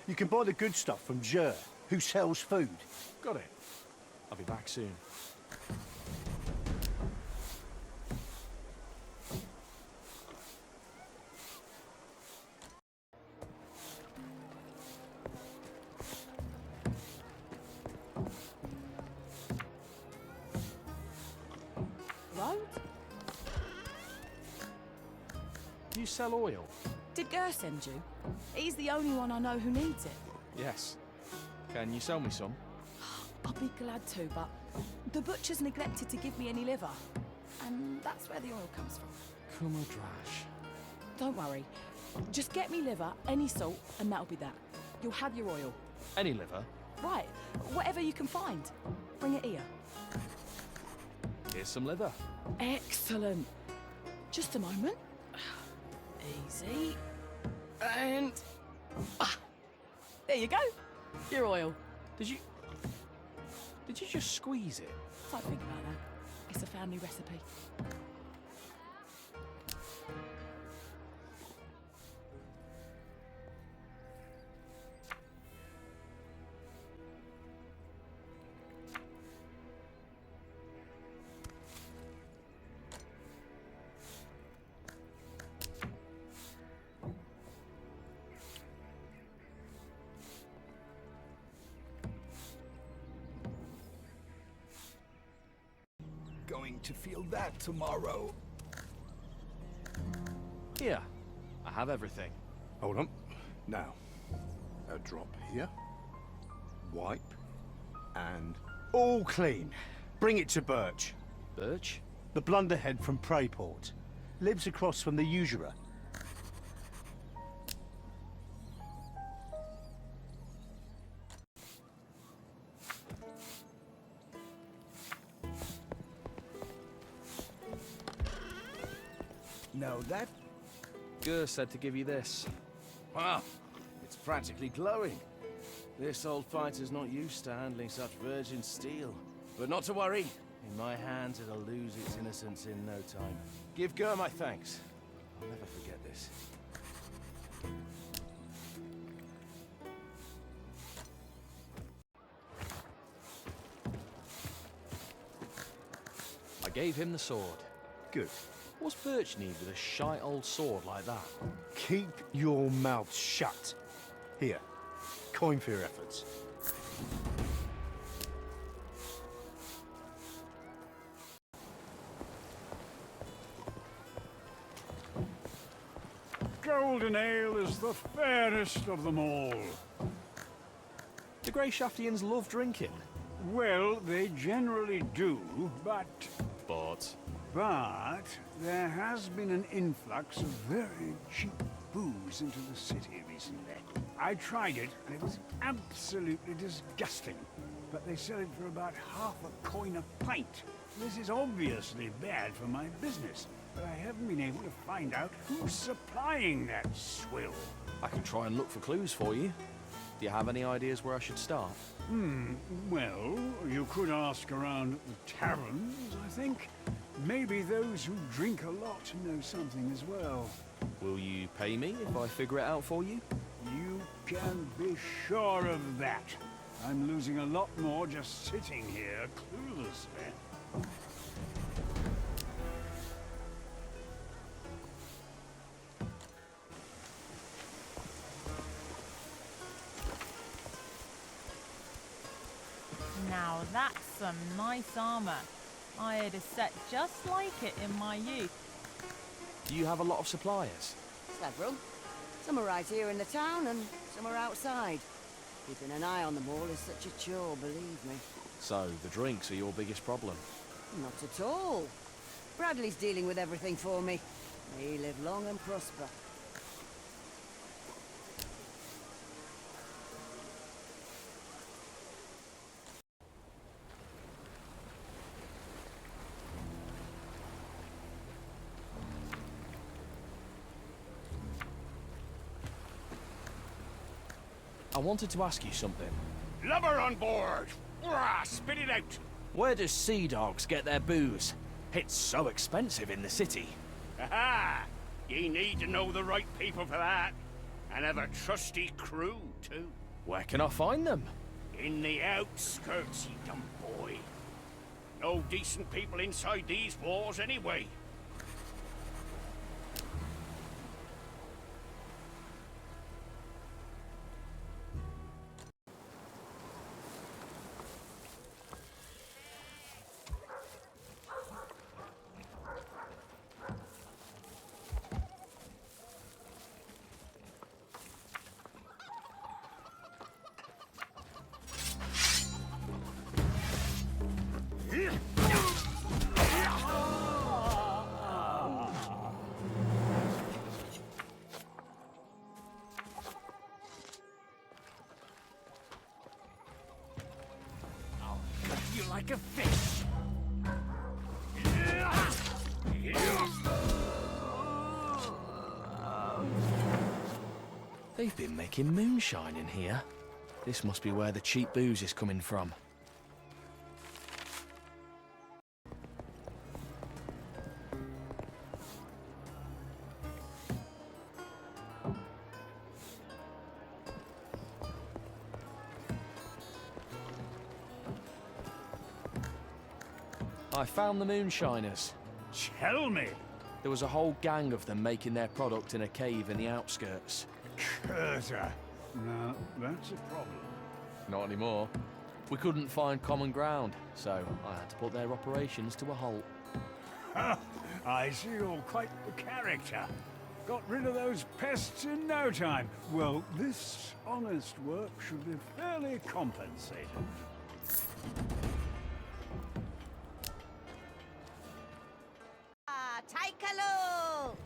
You can buy the good stuff from Jer, who sells food. Got it. I'll be back soon. You sell oil? Did Gur send you? He's the only one I know who needs it. Yes. Can you sell me some? I'll be glad to, but the butcher's neglected to give me any liver. And that's where the oil comes from. Kumadrash. Don't worry. Just get me liver, any salt, and that'll be that. You'll have your oil. Any liver? Right, whatever you can find. Bring it here. Here's some liver. Excellent. Just a moment. Easy. And... there you go. Your oil. Did you just squeeze it? Don't think about that. It's a family recipe. Going to feel that tomorrow. Here. I have everything. Hold on. Now, a drop here. Wipe. And all clean. Bring it to Birch. Birch? The blunderhead from Preyport. Lives across from the usurer. Now that... Gur said to give you this. Wow, it's practically glowing. This old fighter's not used to handling such virgin steel. But not to worry. In my hands, it'll lose its innocence in no time. Give Gur my thanks. I'll never forget this. I gave him the sword. Good. What's Birch need with a shite old sword like that? Keep your mouth shut. Here. Coin for your efforts. Golden ale is the fairest of them all. The Grey Shaftians love drinking. Well, they generally do, but But there has been an influx of very cheap booze into the city recently. I tried it, and it was absolutely disgusting. But they sell it for about half a coin a pint. This is obviously bad for my business, but I haven't been able to find out who's supplying that swill. I can try and look for clues for you. Do you have any ideas where I should start? Well, you could ask around at the taverns, I think. Maybe those who drink a lot know something as well. Will you pay me if I figure it out for you? You can be sure of that. I'm losing a lot more just sitting here cluelessly. Now that's some nice armor. I had a set just like it in my youth. Do you have a lot of suppliers? Several. Some are right here in the town and some are outside. Keeping an eye on them all is such a chore, believe me. So, the drinks are your biggest problem? Not at all. Bradley's dealing with everything for me. May he live long and prosper. I wanted to ask you something. Lubber on board! Rah, spit it out! Where does sea dogs get their booze? It's so expensive in the city. Aha! Ye need to know the right people for that. And have a trusty crew, too. Where can I find them? In the outskirts, ye dumb boy. No decent people inside these walls, anyway. like a fish. They've been making moonshine in here. This must be where the cheap booze is coming from. I found the moonshiners. Tell me. There was a whole gang of them making their product in a cave in the outskirts. Curter. Now, that's a problem. Not anymore. We couldn't find common ground, so I had to put their operations to a halt. I see you're quite the character. Got rid of those pests in no time. Well, this honest work should be fairly compensated. Take a look!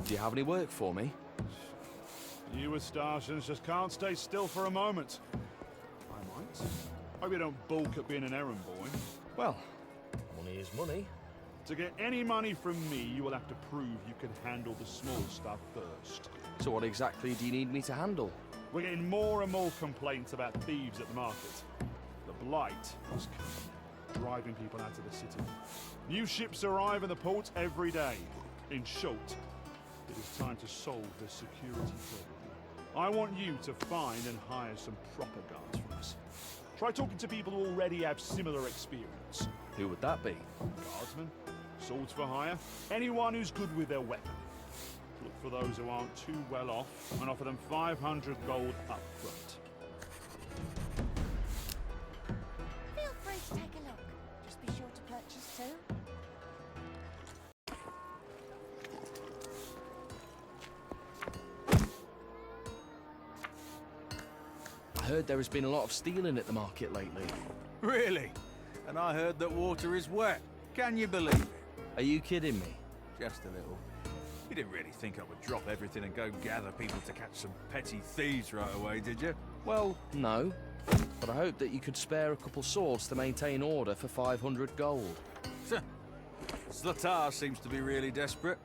Do you have any work for me? You Astartians just can't stay still for a moment. I might. Hope you don't balk at being an errand boy. Well, money is money. To get any money from me, you will have to prove you can handle the small stuff first. So what exactly do you need me to handle? We're getting more and more complaints about thieves at the market. The Blight is driving people out of the city. New ships arrive in the port every day. In short, it is time to solve the security problem. I want you to find and hire some proper guards for us. Try talking to people who already have similar experience. Who would that be? Guardsmen, swords for hire, anyone who's good with their weapon. Look for those who aren't too well off and offer them 500 gold up front. Feel free to take a look. Just be sure to purchase too. I heard there has been a lot of stealing at the market lately. Really? And I heard that water is wet. Can you believe it? Are you kidding me? Just a little. You didn't really think I would drop everything and go gather people to catch some petty thieves right away, did you? Well, no. But I hope that you could spare a couple swords to maintain order for 500 gold. Zlatar seems to be really desperate.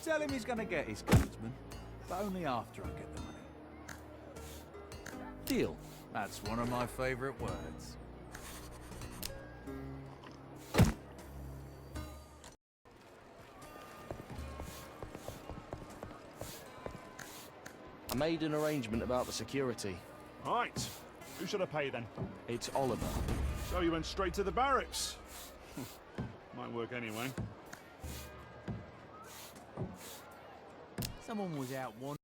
Tell him he's gonna get his guardsmen, but only after I get the money. Deal. That's one of my favorite words. I made an arrangement about the security. Right. Who should I pay then? It's Oliver. So you went straight to the barracks. Might work anyway. Someone was out one.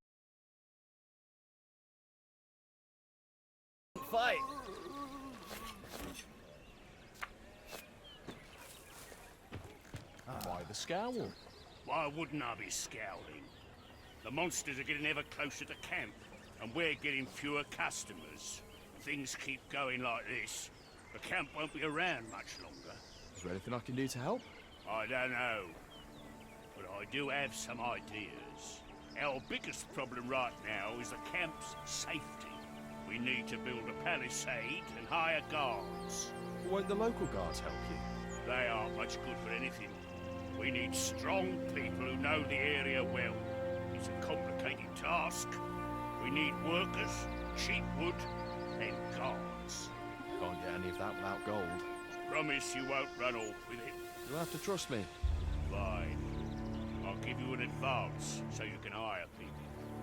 Fight! Why the scowl? Why wouldn't I be scowling? The monsters are getting ever closer to camp, and we're getting fewer customers. If things keep going like this, the camp won't be around much longer. Is there anything I can do to help? I don't know, but I do have some ideas. Our biggest problem right now is the camp's safety. We need to build a palisade and hire guards. Won't the local guards help you? They aren't much good for anything. We need strong people who know the area well. It's a complicated task. We need workers, cheap wood, and guards. Can't get any of that without gold. Promise you won't run off with it. You'll have to trust me. Fine. I'll give you an advance so you can hire people.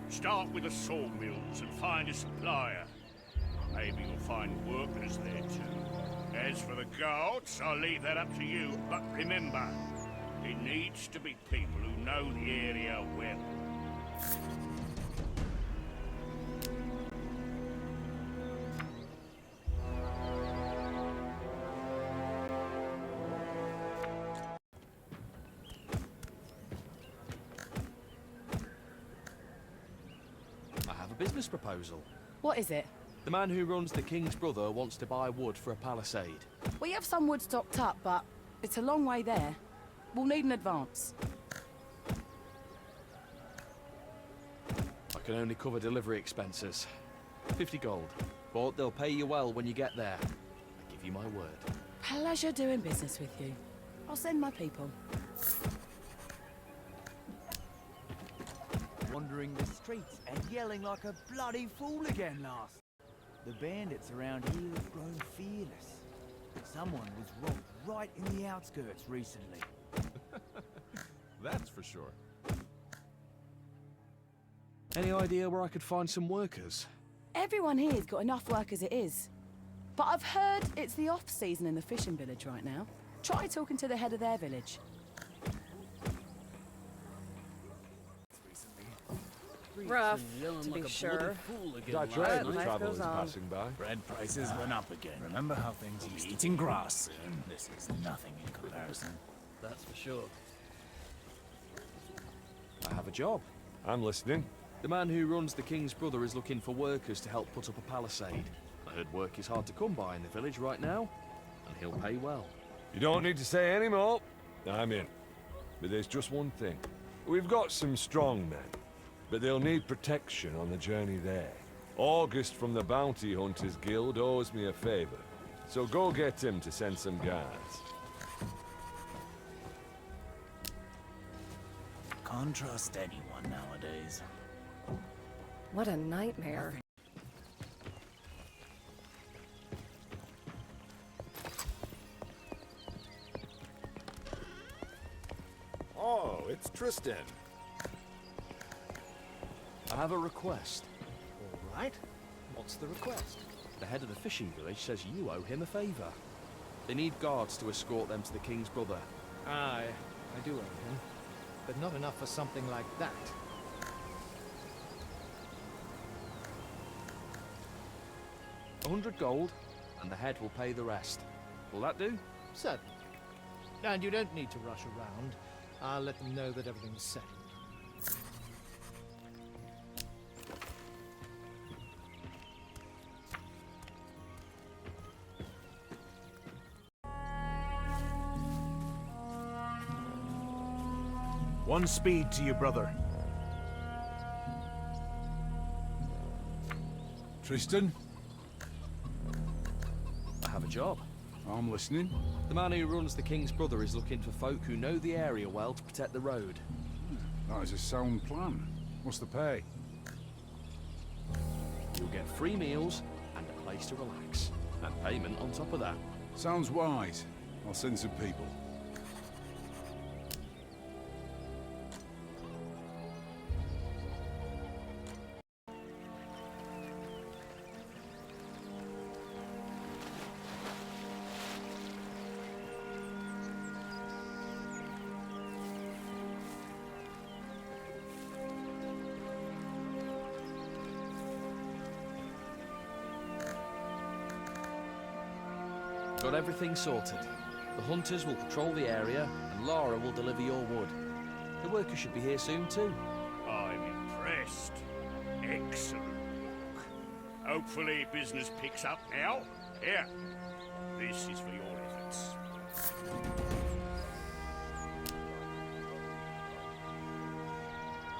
Start with the sawmills and find a supplier. Maybe you'll find workers there too. As for the guards, I'll leave that up to you. But remember, it needs to be people who know the area well. I have a business proposal. What is it? The man who runs the King's Brother wants to buy wood for a palisade. We have some wood stocked up, but it's a long way there. We'll need an advance. can only cover delivery expenses. 50 gold. But they'll pay you well when you get there. I give you my word. Pleasure doing business with you. I'll send my people. Wandering the streets and yelling like a bloody fool again last. The bandits around here have grown fearless. Someone was robbed right in the outskirts recently. That's for sure. Any idea where I could find some workers? Everyone here's got enough work as it is. But I've heard it's the off-season in the fishing village right now. Try talking to the head of their village. Rough, to be sure. I dread the travellers passing by. Bread prices went up again. Remember how things used to be? Eating grass soon. This is nothing in comparison. That's for sure. I have a job. I'm listening. The man who runs the King's Brother is looking for workers to help put up a palisade. I heard work is hard to come by in the village right now, and he'll pay well. You don't need to say any more. I'm in. But there's just one thing. We've got some strong men, but they'll need protection on the journey there. August from the Bounty Hunters Guild owes me a favor, so go get him to send some guards. Can't trust anyone nowadays. What a nightmare. Oh, it's Tristan. I have a request. All right. What's the request? The head of the fishing village says you owe him a favor. They need guards to escort them to the King's Brother. Aye, I do owe him. But not enough for something like that. 100 gold, and the head will pay the rest. Will that do? Certainly. And you don't need to rush around. I'll let them know that everything's settled. One speed to you, brother. Tristan? I have a job. I'm listening. The man who runs the King's Brother is looking for folk who know the area well to protect the road. That is a sound plan. What's the pay? You'll get free meals and a place to relax. And payment on top of that. Sounds wise. I'll send some people. Got everything sorted. The hunters will patrol the area, and Lara will deliver your wood. The workers should be here soon too. I'm impressed. Excellent work. Hopefully business picks up now. Here, this is for your efforts.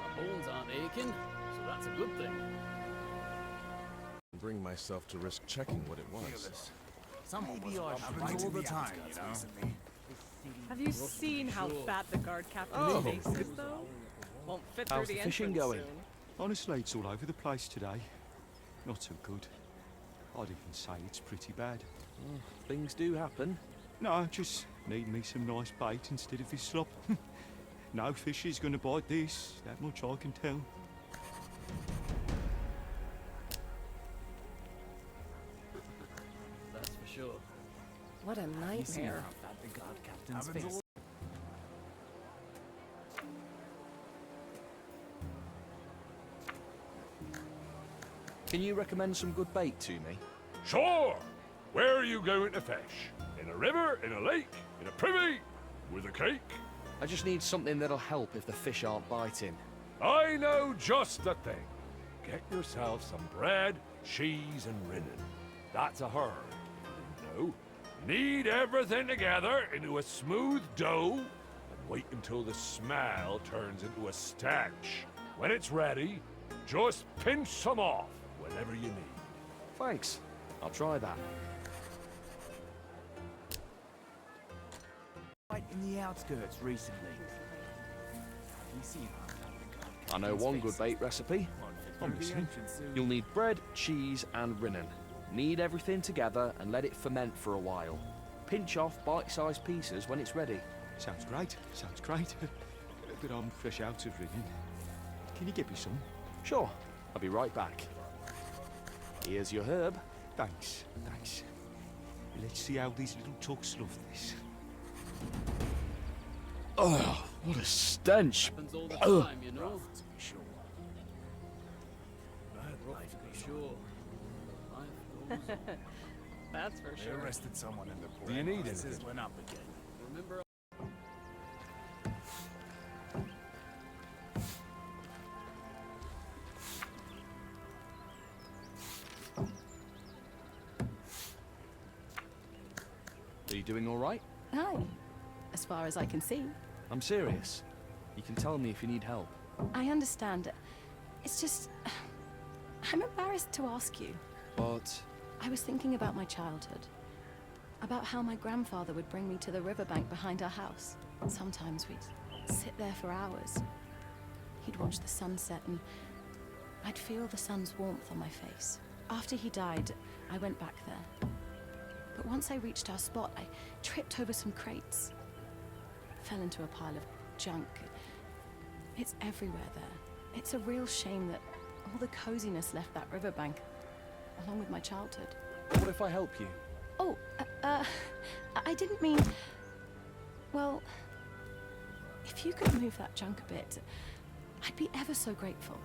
My bones aren't aching, so that's a good thing. Bring myself to risk checking what it was. Maybe I should Happens all the time, you know. Have you seen how fat the guard captain's face is, though? Won't fit How's through the the fishing entrance going? soon. Honestly, it's all over the place today. Not too good. I'd even say it's pretty bad. Things do happen. No, just need me some nice bait instead of this slop. No fish is gonna bite this, that much I can tell. That's for sure. What a nightmare. The guard captain's face. Can you recommend some good bait to me? Sure! Where are you going to fish? In a river? In a lake? In a privy? With a cake? I just need something that'll help if the fish aren't biting. I know just the thing. Get yourself some bread, cheese, and rennet. That's a herd. No. Knead everything together into a smooth dough and wait until the smell turns into a stench. When it's ready, Just pinch some off whenever you need. Thanks. I'll try that. Right in the outskirts recently. I know one good bait recipe. Obviously. You'll need bread, cheese, and rennet. Knead everything together and let it ferment for a while. Pinch off bite-sized pieces when it's ready. Sounds great. Sounds great. But I'm fresh out of reading. Can you get me some? Sure. I'll be right back. Here's your herb. Thanks. Thanks. Let's see how these little tucks love this. Oh, what a stench. Happens all the Ugh. time, you know. Sure. Sure. That's for They sure. arrested someone in the port. Do you need Prices anything? went up again. Remember. Are you doing all right? Hi. As far as I can see. I'm serious. You can tell me if you need help. I understand. It's just... I'm embarrassed to ask you. But I was thinking about my childhood. About how my grandfather would bring me to the riverbank behind our house. Sometimes we'd sit there for hours. He'd watch the sunset and I'd feel the sun's warmth on my face. After he died, I went back there. But once I reached our spot, I tripped over some crates. Fell into a pile of junk. It's everywhere there. It's a real shame that all the coziness left that riverbank, along with my childhood. what if I help you? Oh, I didn't mean... Well, if you could move that junk a bit, I'd be ever so grateful.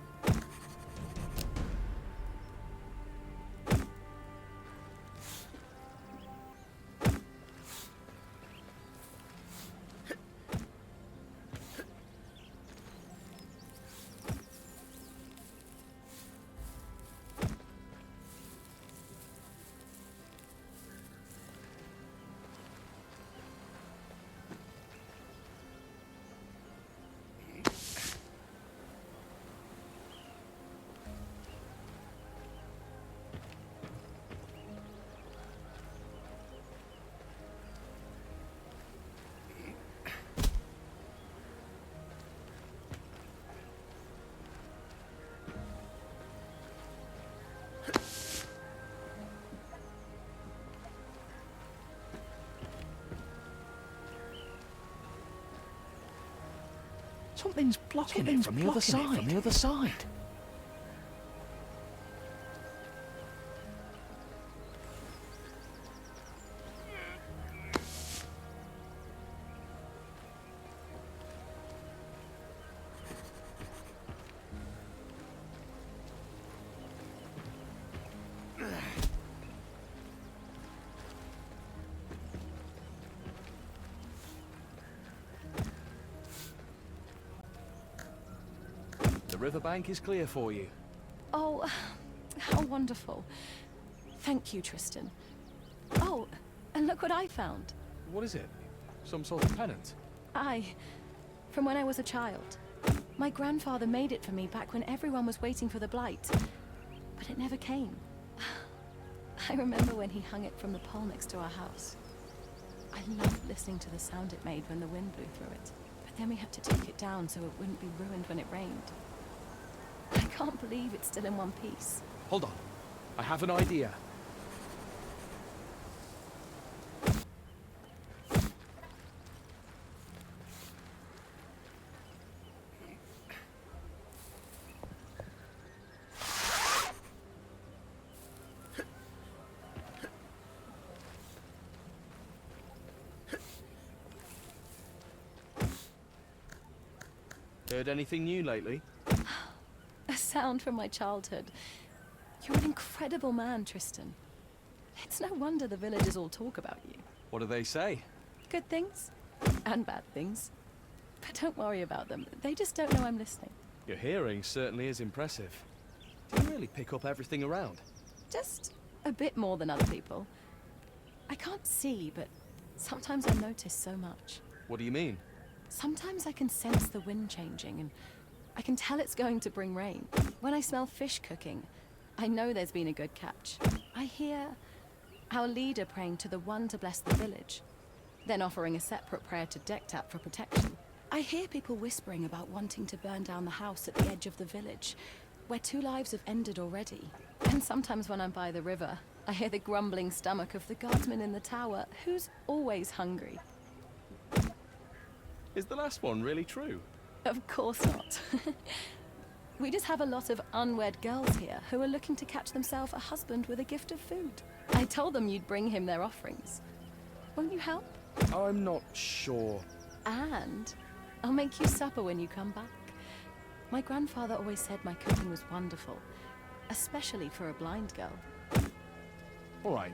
Something's blocking it from the other side. The riverbank is clear for you. Oh, how wonderful. Thank you, Tristan. Oh, and look what I found. What is it? Some sort of pennant? From when I was a child. My grandfather made it for me back when everyone was waiting for the blight. But it never came. I remember when he hung it from the pole next to our house. I loved listening to the sound it made when the wind blew through it. But then we had to take it down so it wouldn't be ruined when it rained. I can't believe it's still in one piece. Hold on. I have an idea. Heard anything new lately? A sound from my childhood. You're an incredible man, Tristan. It's no wonder the villagers all talk about you. What do they say? Good things and bad things. But don't worry about them. They just don't know I'm listening. Your hearing certainly is impressive. Do you really pick up everything around? Just a bit more than other people. I can't see, but sometimes I notice so much. What do you mean? Sometimes I can sense the wind changing, and I can tell it's going to bring rain. When I smell fish cooking, I know there's been a good catch. I hear our leader praying to the one to bless the village, then offering a separate prayer to Dektap for protection. I hear people whispering about wanting to burn down the house at the edge of the village, where 2 lives have ended already. And sometimes when I'm by the river, I hear the grumbling stomach of the guardsman in the tower, who's always hungry. Is the last one really true? Of course not. We just have a lot of unwed girls here who are looking to catch themselves a husband with a gift of food. I told them you'd bring him their offerings. Won't you help? I'm not sure. And I'll make you supper when you come back. My grandfather always said my cooking was wonderful, especially for a blind girl. All right,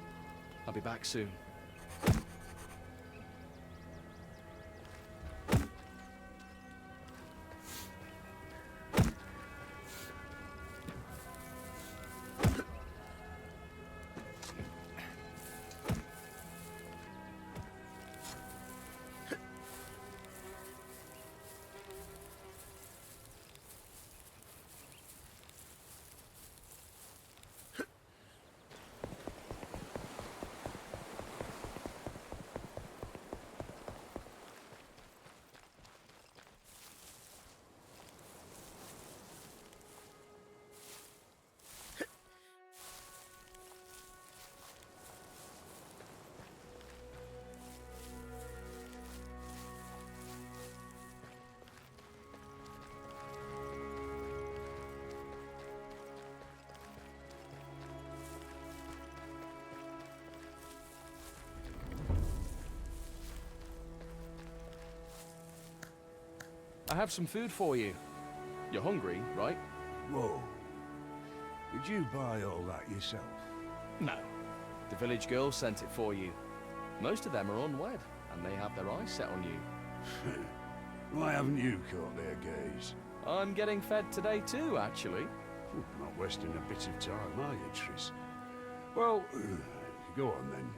I'll be back soon. I have some food for you. You're hungry, right? Whoa. Did you buy all that yourself? No. The village girl sent it for you. Most of them are unwed, and they have their eyes set on you. Why haven't you caught their gaze? I'm getting fed today too, actually. Not wasting a bit of time, are you, Triss? Well, go on then.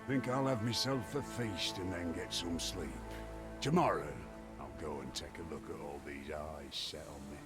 Think I'll have myself a feast and then get some sleep. Tomorrow, I'll go and take a look at all these eyes set on me.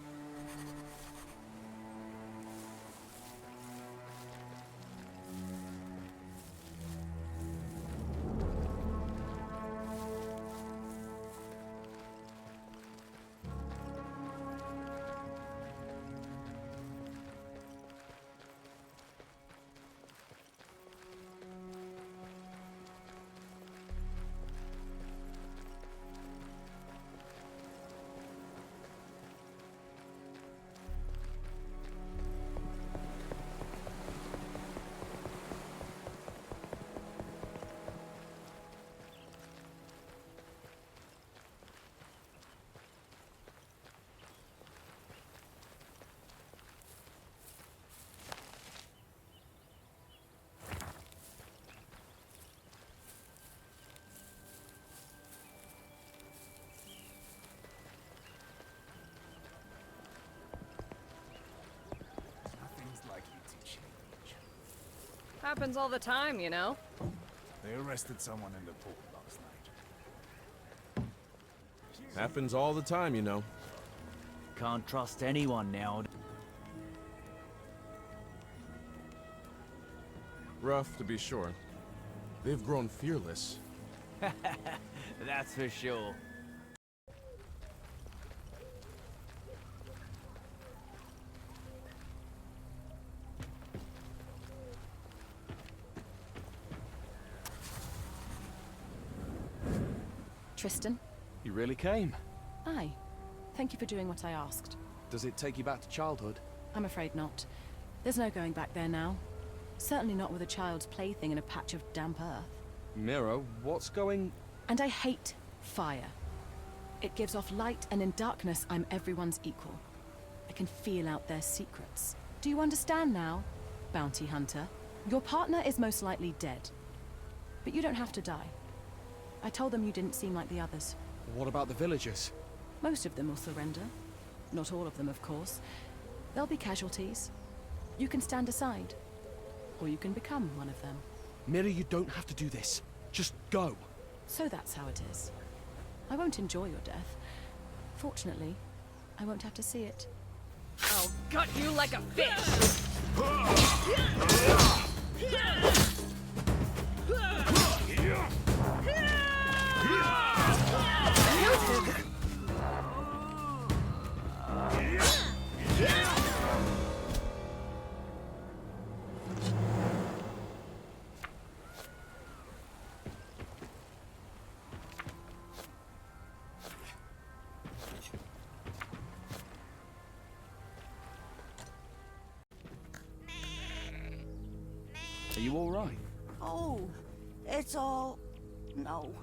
Happens all the time, you know? They arrested someone in the port last night. Happens all the time, you know. Can't trust anyone now. Rough, to be sure. They've grown fearless. That's for sure. Tristan? You really came? Aye. Thank you for doing what I asked. Does it take you back to childhood? I'm afraid not. There's no going back there now. Certainly not with a child's plaything in a patch of damp earth. Miro, what's going... And I hate fire. It gives off light, and in darkness, I'm everyone's equal. I can feel out their secrets. Do you understand now, bounty hunter? Your partner is most likely dead. But you don't have to die. I told them you didn't seem like the others. What about the villagers? Most of them will surrender. Not all of them, of course. There'll be casualties. You can stand aside. Or you can become one of them. Mira, you don't have to do this. Just go. So that's how it is. I won't enjoy your death. Fortunately, I won't have to see it. I'll gut you like a fish! Are you all right? Oh, it's all... No,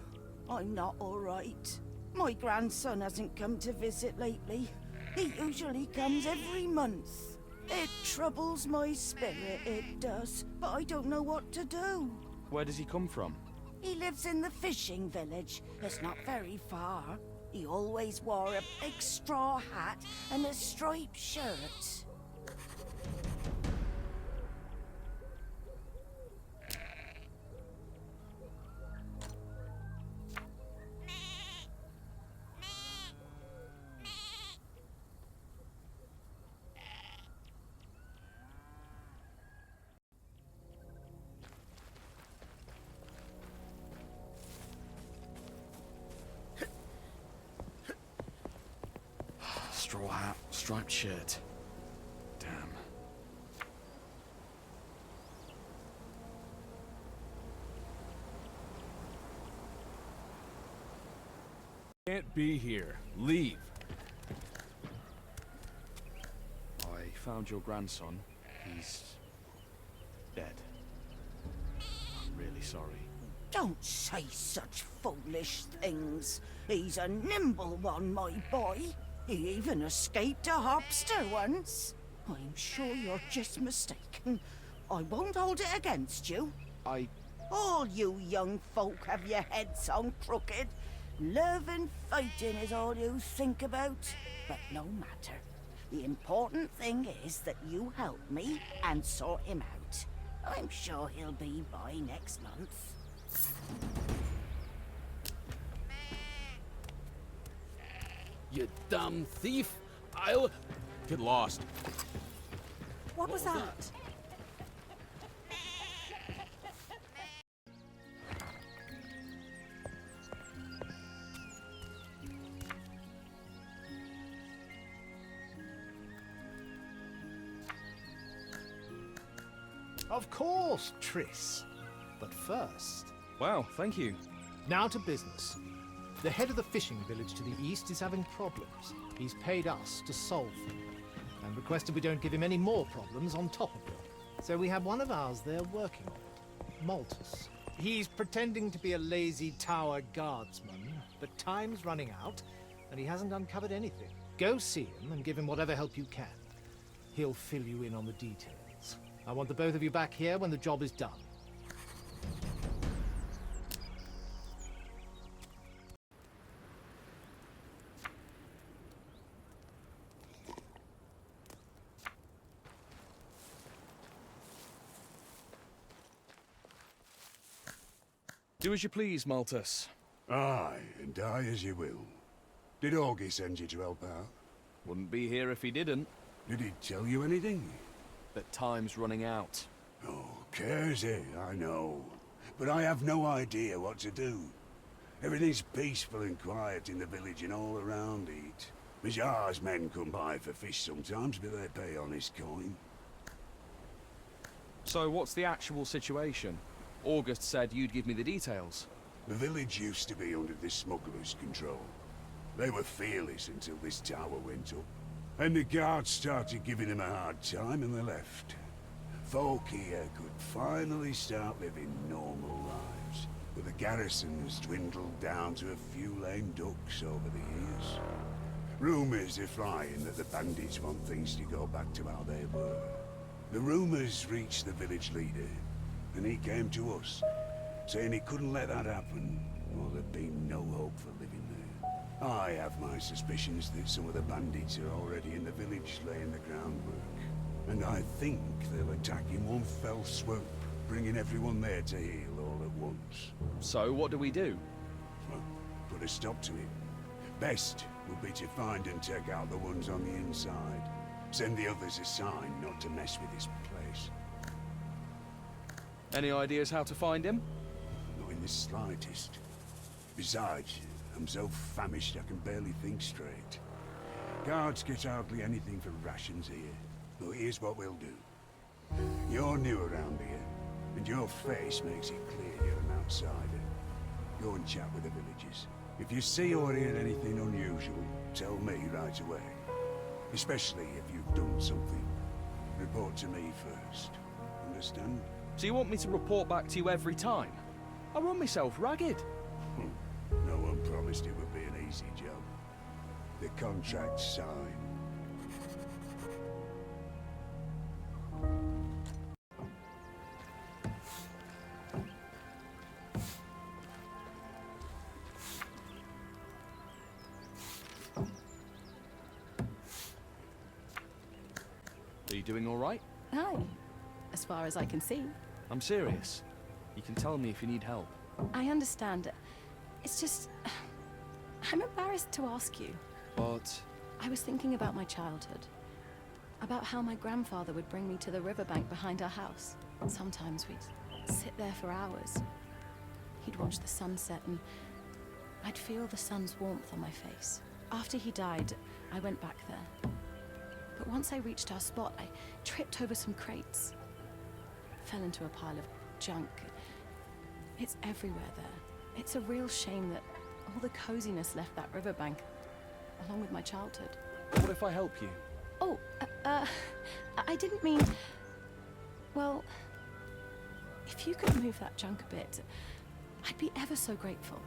I'm not all right. My grandson hasn't come to visit lately. He usually comes every month. It troubles my spirit, it does, but I don't know what to do. Where does he come from? He lives in the fishing village. It's not very far. He always wore a big straw hat and a striped shirt. Straw hat, striped shirt. Damn. Can't be here. Leave. I found your grandson. He's dead. I'm really sorry. Don't say such foolish things. He's a nimble one, my boy. He even escaped a hobster once. I'm sure you're just mistaken. I won't hold it against you. All you young folk have your heads on crooked. Love and fighting is all you think about. But no matter. The important thing is that you help me and sort him out. I'm sure he'll be by next month. You dumb thief! I'll... Get lost. What was that? Of course, Triss. But first... Wow, thank you. Now to business. The head of the fishing village to the east is having problems. He's paid us to solve them, and requested we don't give him any more problems on top of them. So we have one of ours there working on it, Maltus. He's pretending to be a lazy tower guardsman, but time's running out, and he hasn't uncovered anything. Go see him and give him whatever help you can. He'll fill you in on the details. I want the both of you back here when the job is done. Do as you please, Maltus. Aye, and die as you will. Did Augie send you to help out? Wouldn't be here if he didn't. Did he tell you anything? That time's running out. Oh, cares it, I know. But I have no idea what to do. Everything's peaceful and quiet in the village and all around it. Mijar's men come by for fish sometimes, but they pay honest coin. So what's the actual situation? August said you'd give me the details. The village used to be under the smugglers' control. They were fearless until this tower went up. And the guards started giving them a hard time and they left. Folk here could finally start living normal lives. But the garrison has dwindled down to a few lame ducks over the years. Rumours are flying that the bandits want things to go back to how they were. The rumours reached the village leader, and he came to us, saying he couldn't let that happen, or there'd be no hope for living there. I have my suspicions that some of the bandits are already in the village laying the groundwork, and I think they'll attack in one fell swoop, bringing everyone there to heal all at once. So what do we do? Well, put a stop to it. Best will be to find and take out the ones on the inside. Send the others a sign not to mess with this place. Any ideas how to find him? Not in the slightest. Besides, I'm so famished I can barely think straight. Guards get hardly anything for rations here. But here's what we'll do. You're new around here, and your face makes it clear you're an outsider. Go and chat with the villagers. If you see or hear anything unusual, tell me right away. Especially if you've done something. Report to me first. Understand? So you want me to report back to you every time? I run myself ragged. No one promised it would be an easy job. The contract's signed. Are you doing all right? Aye, as far as I can see. I'm serious. You can tell me if you need help. I understand. It's just... I'm embarrassed to ask you. But... I was thinking about my childhood. About how my grandfather would bring me to the riverbank behind our house. Sometimes we'd sit there for hours. He'd watch the sunset and I'd feel the sun's warmth on my face. After he died, I went back there. But once I reached our spot, I tripped over some crates. Fell into a pile of junk. It's everywhere there. It's a real shame that all the coziness left that riverbank, along with my childhood. What if I help you? Oh, I didn't mean... Well, if you could move that junk a bit, I'd be ever so grateful.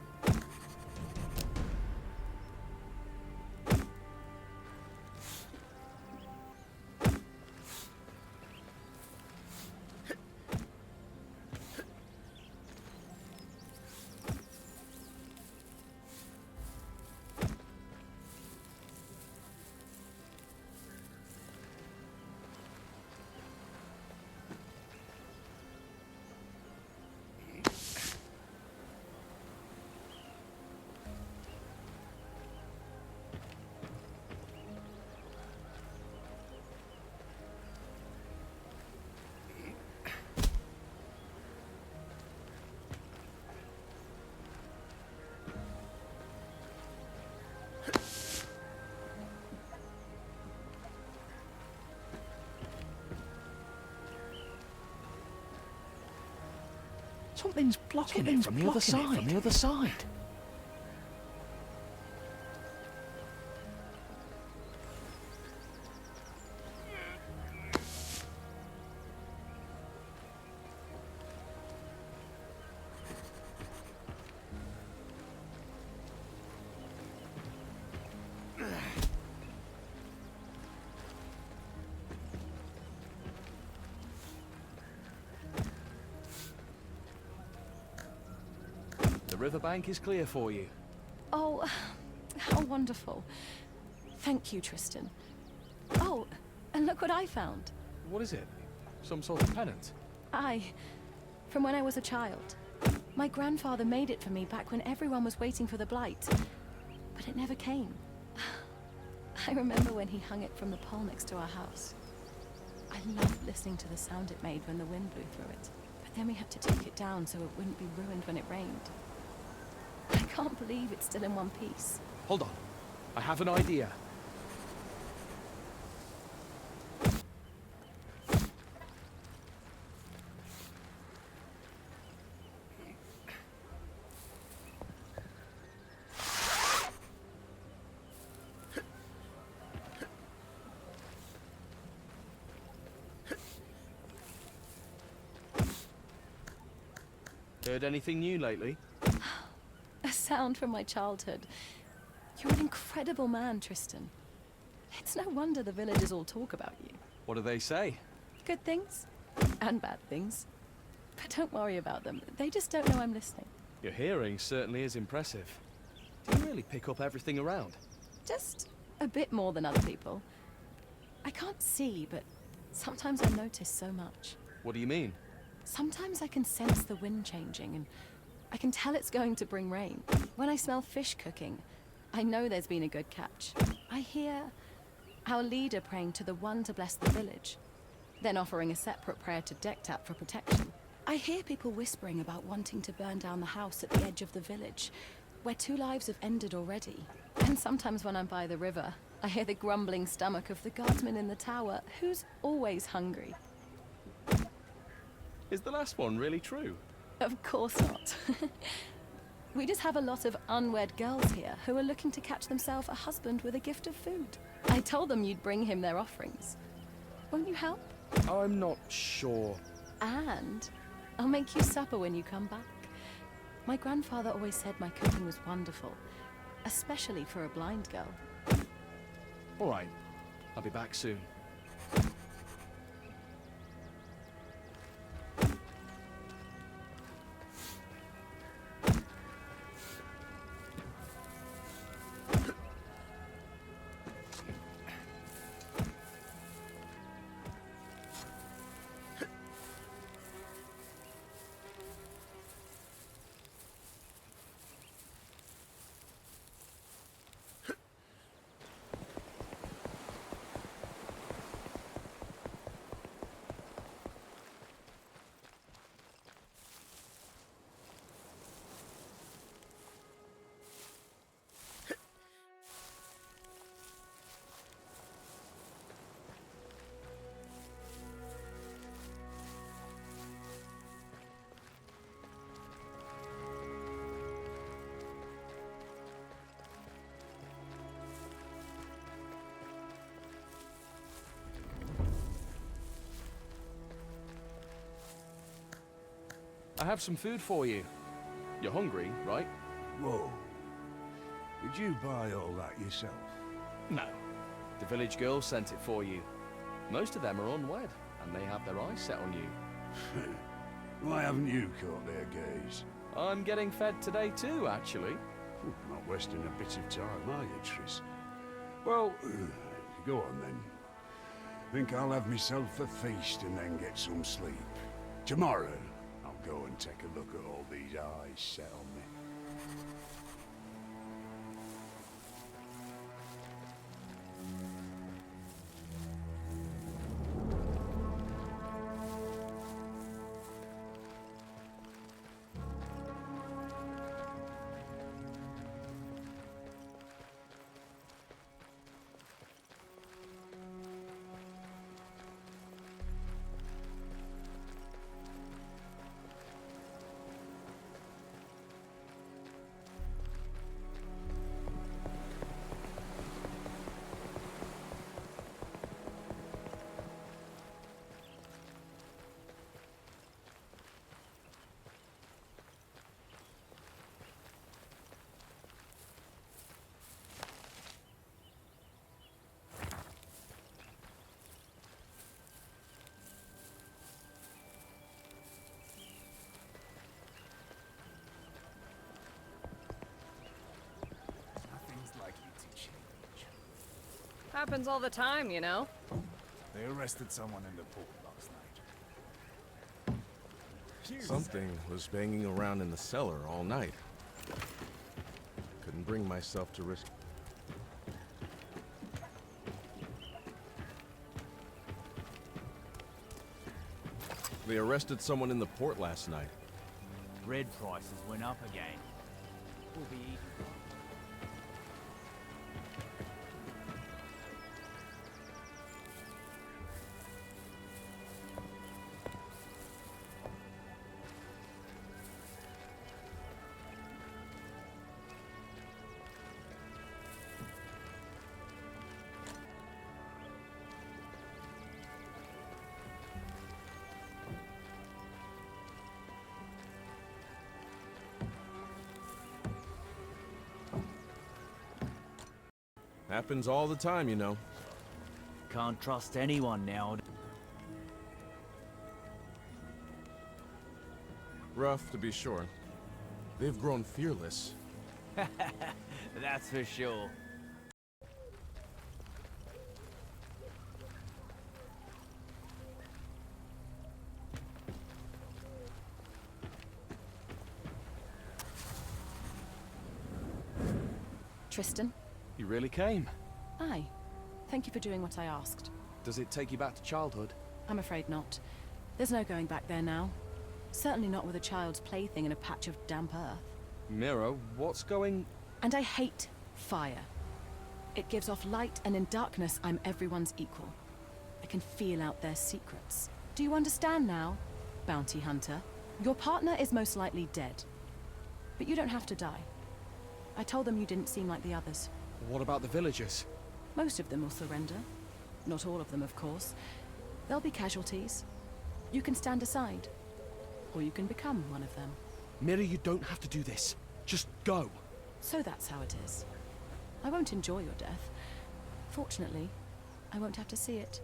Something's blocking it from the other side. The riverbank is clear for you. Oh, how wonderful. Thank you, Tristan. Oh, and look what I found. What is it? Some sort of pennant? Aye, from when I was a child. My grandfather made it for me back when everyone was waiting for the blight. But it never came. I remember when he hung it from the pole next to our house. I loved listening to the sound it made when the wind blew through it. But then we had to take it down so it wouldn't be ruined when it rained. I can't believe it's still in one piece. Hold on. I have an idea. Heard anything new lately? A sound from my childhood. You're an incredible man, Tristan. It's no wonder the villagers all talk about you. What do they say? Good things and bad things. But don't worry about them. They just don't know I'm listening. Your hearing certainly is impressive. Do you really pick up everything around? Just a bit more than other people. I can't see, but sometimes I notice so much. What do you mean? Sometimes I can sense the wind changing, and I can tell it's going to bring rain. When I smell fish cooking, I know there's been a good catch. I hear our leader praying to the One to bless the village, then offering a separate prayer to Dektap for protection. I hear people whispering about wanting to burn down the house at the edge of the village, where 2 lives have ended already. And sometimes when I'm by the river, I hear the grumbling stomach of the guardsman in the tower, who's always hungry. Is the last one really true? Of course not. We just have a lot of unwed girls here who are looking to catch themselves a husband with a gift of food. I told them you'd bring him their offerings. Won't you help? I'm not sure. And I'll make you supper when you come back. My grandfather always said my cooking was wonderful, especially for a blind girl. All right, I'll be back soon. I have some food for you. You're hungry, right? Whoa. Did you buy all that yourself? No. The village girl sent it for you. Most of them are unwed, and they have their eyes set on you. Why haven't you caught their gaze? I'm getting fed today too, actually. Not wasting a bit of time, are you, Triss? Well, go on then. Think I'll have myself a feast and then get some sleep. Tomorrow, I'll go and take a look at all these eyes set on me. Happens all the time, you know? They arrested someone in the port last night. Something was banging around in the cellar all night. Couldn't bring myself to risk. They arrested someone in the port last night. Bread prices went up again. We'll be eating. Happens all the time, you know. Can't trust anyone now. Rough, to be sure. They've grown fearless. That's for sure. Tristan. You really came? Aye. Thank you for doing what I asked. Does it take you back to childhood? I'm afraid not. There's no going back there now. Certainly not with a child's plaything in a patch of damp earth. Mira, what's going... And I hate fire. It gives off light, and in darkness, I'm everyone's equal. I can feel out their secrets. Do you understand now, bounty hunter? Your partner is most likely dead. But you don't have to die. I told them you didn't seem like the others. What about the villagers? Most of them will surrender. Not all of them, of course. There'll be casualties. You can stand aside. Or you can become one of them. Mira, you don't have to do this. Just go. So that's how it is. I won't enjoy your death. Fortunately, I won't have to see it.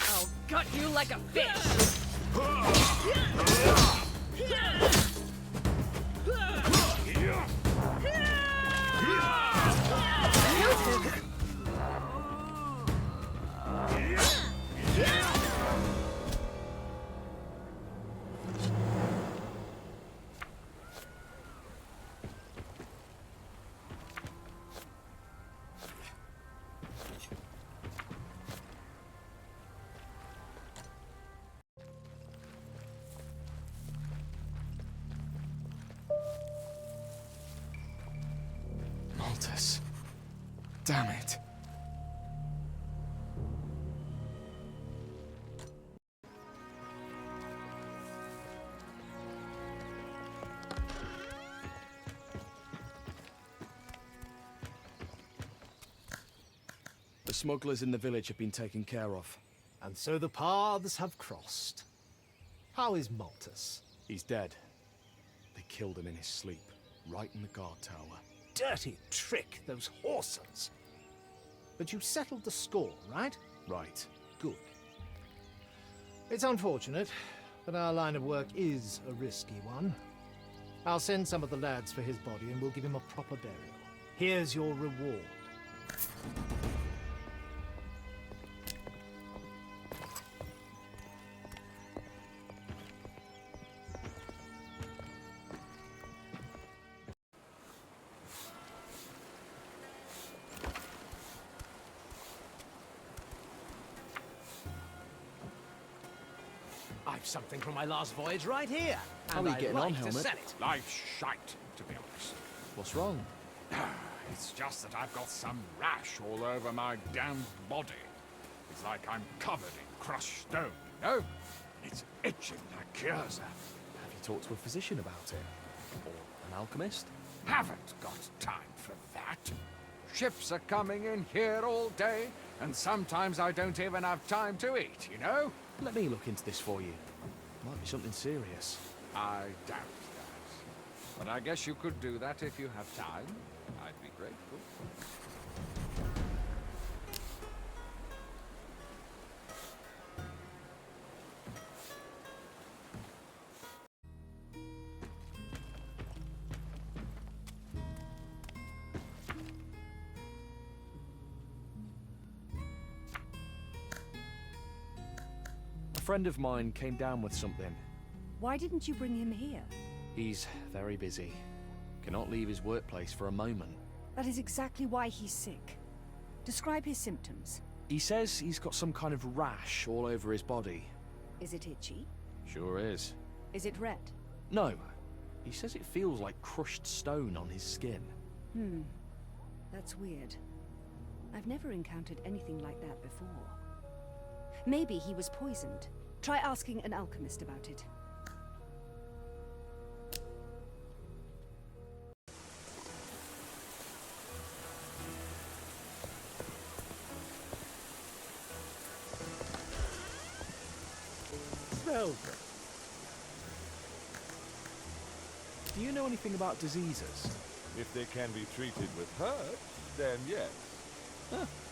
I'll gut you like a fish! Damn it. The smugglers in the village have been taken care of. And so the paths have crossed. How is Maltus? He's dead. They killed him in his sleep, right in the guard tower. Dirty trick, those Horsons. But you settled the score, right? Right. Good. It's unfortunate, but our line of work is a risky one. I'll send some of the lads for his body and we'll give him a proper burial. Here's your reward. I've something from my last voyage right here. How are you getting on, Helmet? Life's shite, to be honest. What's wrong? It's just that I've got some rash all over my damned body. It's like I'm covered in crushed stone, you know? It's itching like Curza. Have you talked to a physician about it? Or an alchemist? Haven't got time for that. Ships are coming in here all day, and sometimes I don't even have time to eat, you know? Let me look into this for you. Might be something serious. I doubt that. But I guess you could do that if you have time. I'd be grateful. A friend of mine came down with something. Why didn't you bring him here? He's very busy. Cannot leave his workplace for a moment. That is exactly why he's sick. Describe his symptoms. He says he's got some kind of rash all over his body. Is it itchy? Sure is. Is it red? No. He says it feels like crushed stone on his skin. That's weird. I've never encountered anything like that before. Maybe he was poisoned. Try asking an alchemist about it. Smell good. Do you know anything about diseases? If they can be treated with herbs, then yes.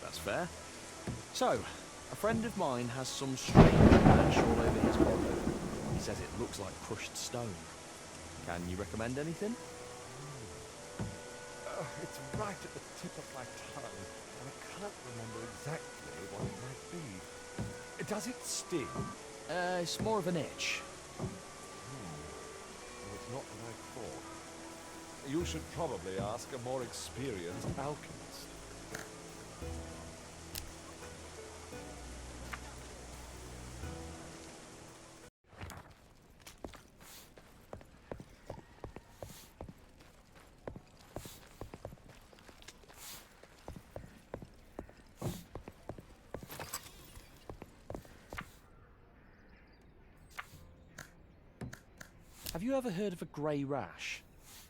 That's fair. So, a friend of mine has some strange rash all over his body. He says it looks like crushed stone. Can you recommend anything? It's right at the tip of my tongue, and I can't remember exactly what it might be. Does it sting? It's more of an itch. Well, it's not what I thought. you should probably ask a more experienced alchemist. Have you ever heard of a grey rash?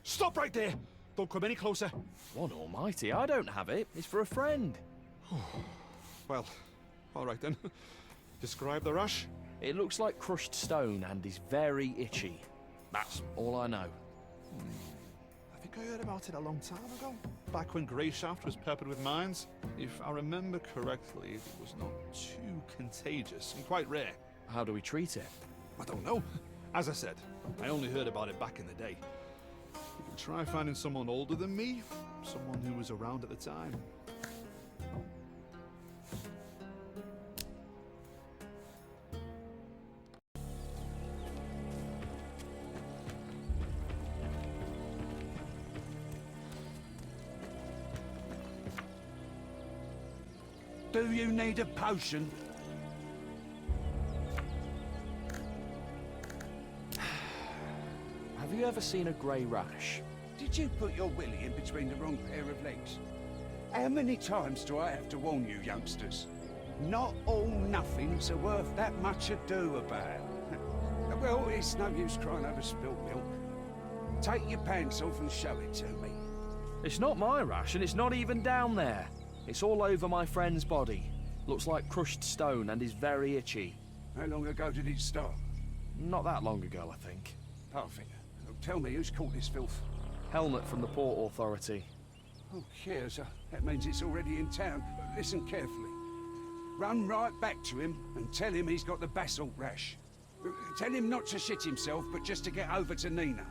Stop right there! Don't come any closer. One almighty, I don't have it. It's for a friend. Well, all right then. Describe the rash. It looks like crushed stone and is very itchy. That's all I know. I think I heard about it a long time ago. Back when Greyshaft was peppered with mines. If I remember correctly, it was not too contagious and quite rare. How do we treat it? I don't know. As I said, I only heard about it back in the day. You can try finding someone older than me, someone who was around at the time. Do you need a potion? Have you ever seen a grey rash? Did you put your willy in between the wrong pair of legs? How many times do I have to warn you, youngsters? Not all nothings are worth that much ado about. Well, it's no use crying over spilt milk. Take your pants off and show it to me. It's not my rash, and it's not even down there. It's all over my friend's body. Looks like crushed stone and is very itchy. How long ago did it start? Not that long ago, I think. Perfect. Tell me who's caught this filth. Helmet from the Port Authority. Oh, cheers. That means it's already in town. Listen carefully. Run right back to him and tell him he's got the basalt rash. Tell him not to shit himself, but just to get over to Nina.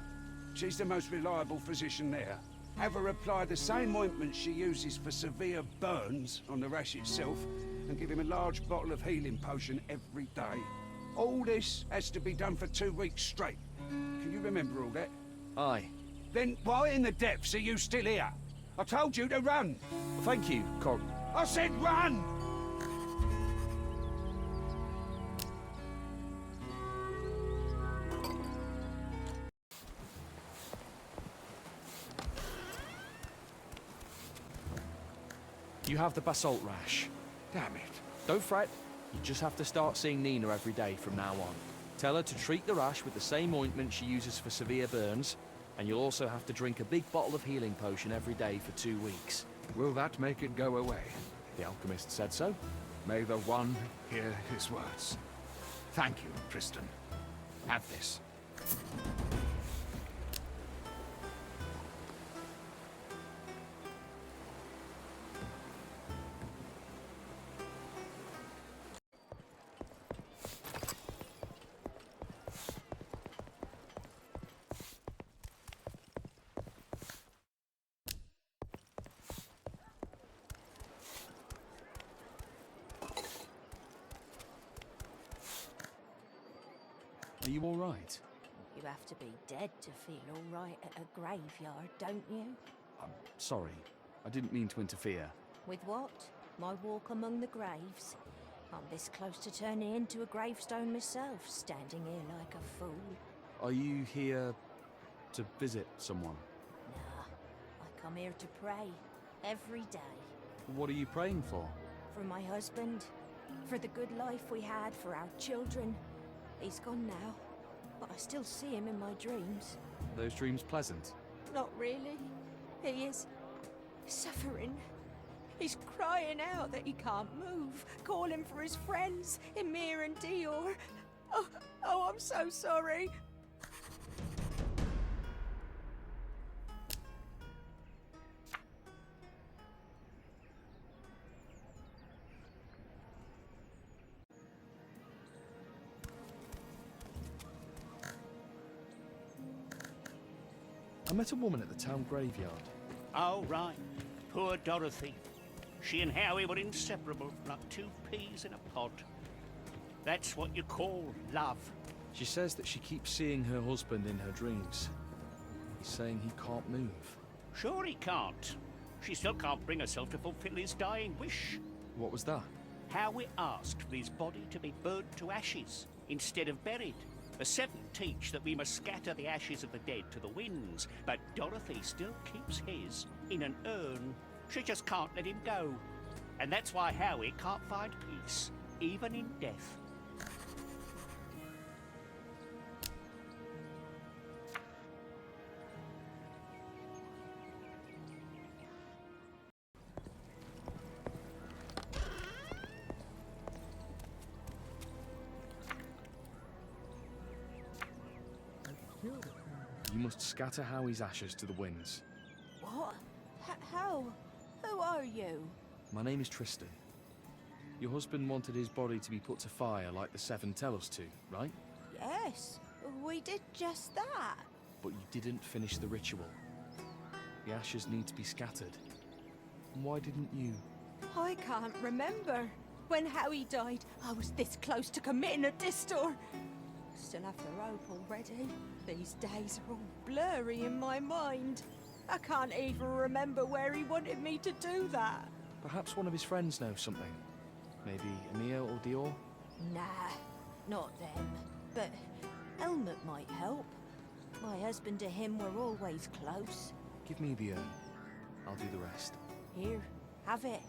She's the most reliable physician there. Have her apply the same ointment she uses for severe burns on the rash itself, and give him a large bottle of healing potion every day. All this has to be done for 2 weeks straight. Can you remember all that? Aye. Then why in the depths are you still here? I told you to run! Thank you, Cor... I said run! You have the basalt rash. Damn it. Don't fret. You just have to start seeing Nina every day from now on. Tell her to treat the rash with the same ointment she uses for severe burns, and you'll also have to drink a big bottle of healing potion every day for 2 weeks. Will that make it go away? The alchemist said so. May the one hear his words. Thank you, Tristan. Have this. Are you all right? You have to be dead to feel all right at a graveyard, don't you? I'm sorry. I didn't mean to interfere. With what? My walk among the graves? I'm this close to turning into a gravestone myself, standing here like a fool. Are you here to visit someone? Nah, I come here to pray. Every day. What are you praying for? For my husband. For the good life we had, for our children. He's gone now, but I still see him in my dreams. Are those dreams pleasant? Not really. He is suffering. He's crying out that he can't move, calling for his friends, Emir and Dior. Oh, I'm so sorry. I met a woman at the town graveyard. Oh, right. Poor Dorothy. She and Howie were inseparable, like 2 peas in a pod. That's what you call love. She says that she keeps seeing her husband in her dreams. He's saying he can't move. Sure he can't. She still can't bring herself to fulfill his dying wish. What was that? Howie asked for his body to be burnt to ashes instead of buried. The Seven teach that we must scatter the ashes of the dead to the winds, but Dorothy still keeps his in an urn. She just can't let him go. And that's why Howie can't find peace, even in death. You must scatter Howie's ashes to the winds. What? How? Who are you? My name is Tristan. Your husband wanted his body to be put to fire like the Seven tell us to, right? Yes, we did just that. But you didn't finish the ritual. The ashes need to be scattered. And why didn't you? I can't remember. When Howie died, I was this close to committing a distor. Still have the rope already. These days are all blurry in my mind. I can't even remember where he wanted me to do that. Perhaps one of his friends knows something. Maybe Amir or Dior? Nah, not them. But Ailment might help. My husband and him were always close. Give me the urn. I'll do the rest. Here, have it.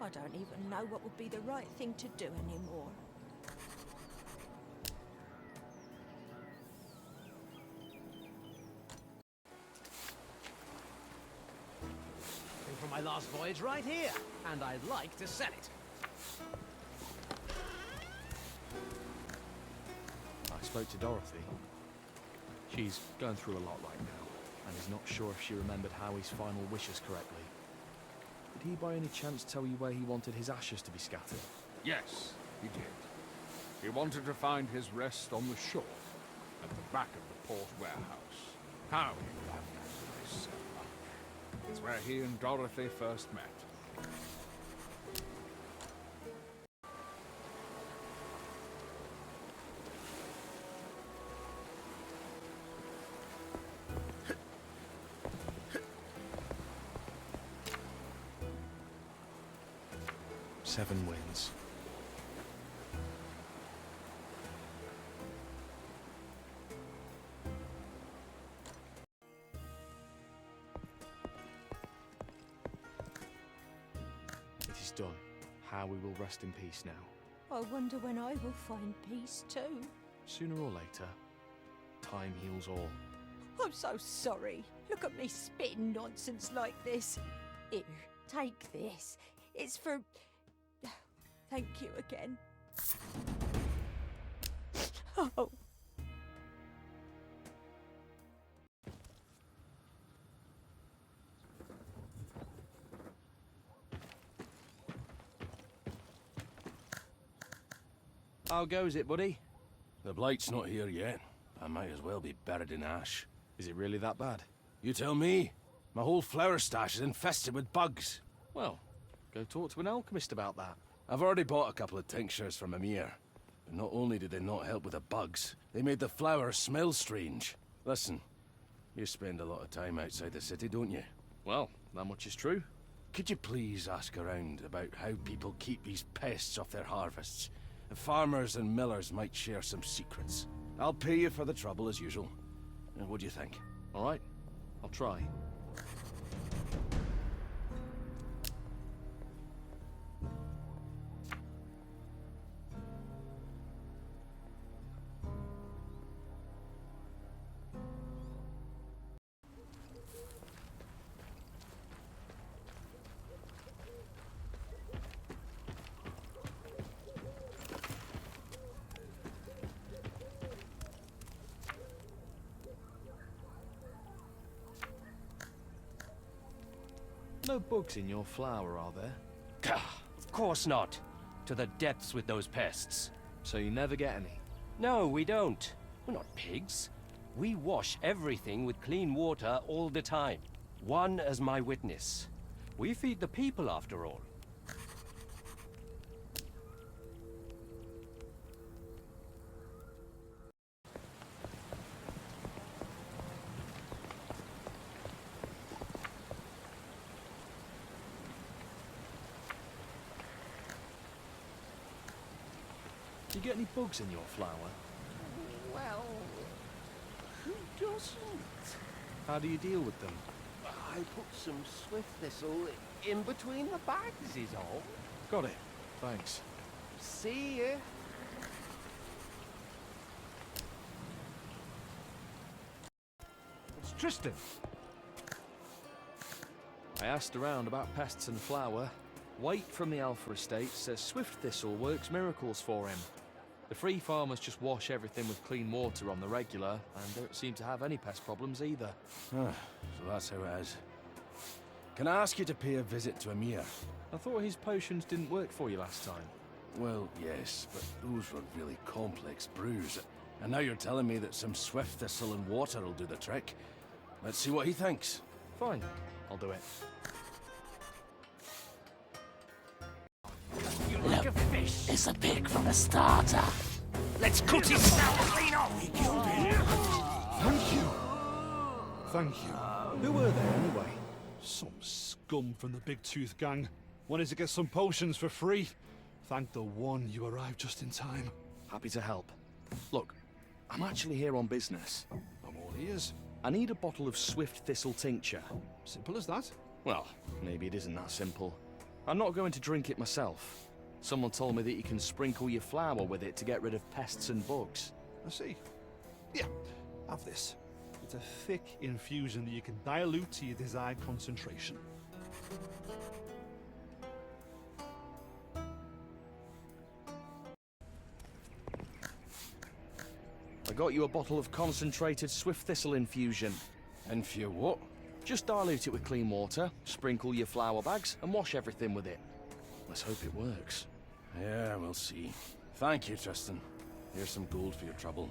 I don't even know what would be the right thing to do anymore. From my last voyage right here, and I'd like to sell it. I spoke to Dorothy. She's going through a lot right now, and is not sure if she remembered Howie's final wishes correctly. Did he by any chance tell you where he wanted his ashes to be scattered? Yes, he did. He wanted to find his rest on the shore, at the back of the port warehouse. Howie loved that place so much. It's where he and Dorothy first met. Seven wins. It is done. Howie will rest in peace now. I wonder when I will find peace too. Sooner or later, time heals all. I'm so sorry. Look at me spitting nonsense like this. Here, take this. It's for... Thank you again. Oh. How goes it, buddy? The blight's not here yet. I might as well be buried in ash. Is it really that bad? You tell me. My whole flower stash is infested with bugs. Well, go talk to an alchemist about that. I've already bought a couple of tinctures from Amir. But not only did they not help with the bugs, they made the flowers smell strange. Listen, you spend a lot of time outside the city, don't you? Well, that much is true. Could you please ask around about how people keep these pests off their harvests? The farmers and millers might share some secrets. I'll pay you for the trouble as usual. What do you think? All right, I'll try. No bugs in your flour, are there? Of course not. To the depths with those pests. So you never get any? No, we don't. We're not pigs. We wash everything with clean water all the time. One as my witness. We feed the people after all. Do you get any bugs in your flour? Well, who doesn't? How do you deal with them? I put some swift thistle in between the bags is all. Got it. Thanks. See ya. It's Tristan. I asked around about pests and flour. Waite from the Alpha Estate says swift thistle works miracles for him. The free farmers just wash everything with clean water on the regular and don't seem to have any pest problems either. So that's how it is. Can I ask you to pay a visit to Emir? I thought his potions didn't work for you last time. Well, yes, but those were really complex brews. And now you're telling me that some swift thistle and water will do the trick. Let's see what he thinks. Fine, I'll do it. You like a fish? It's a pig from a starter. Let's cut his snout clean off! Thank you. Thank you. Who were they anyway? Some scum from the Big Tooth Gang. Wanted to get some potions for free. Thank the one you arrived just in time. Happy to help. Look, I'm actually here on business. I'm all ears. I need a bottle of swift thistle tincture. Simple as that? Well, maybe it isn't that simple. I'm not going to drink it myself. Someone told me that you can sprinkle your flour with it to get rid of pests and bugs. I see. Yeah, have this. It's a thick infusion that you can dilute to your desired concentration. I got you a bottle of concentrated swift thistle infusion. And for your what? Just dilute it with clean water, sprinkle your flour bags, and wash everything with it. Let's hope it works. Yeah, we'll see. Thank you, Tristan. Here's some gold for your trouble.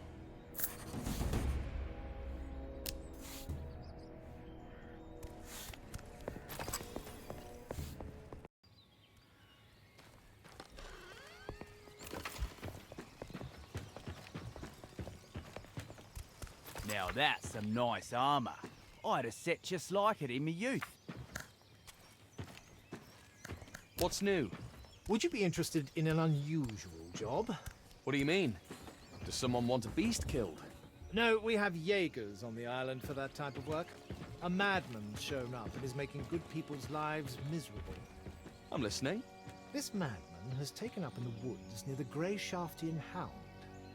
Now that's some nice armour. I'd have set just like it in my youth. What's new? Would you be interested in an unusual job? What do you mean? Does someone want a beast killed? No, we have Jaegers on the island for that type of work. A madman's shown up and is making good people's lives miserable. I'm listening. This madman has taken up in the woods near the Grey Shaftian Hound.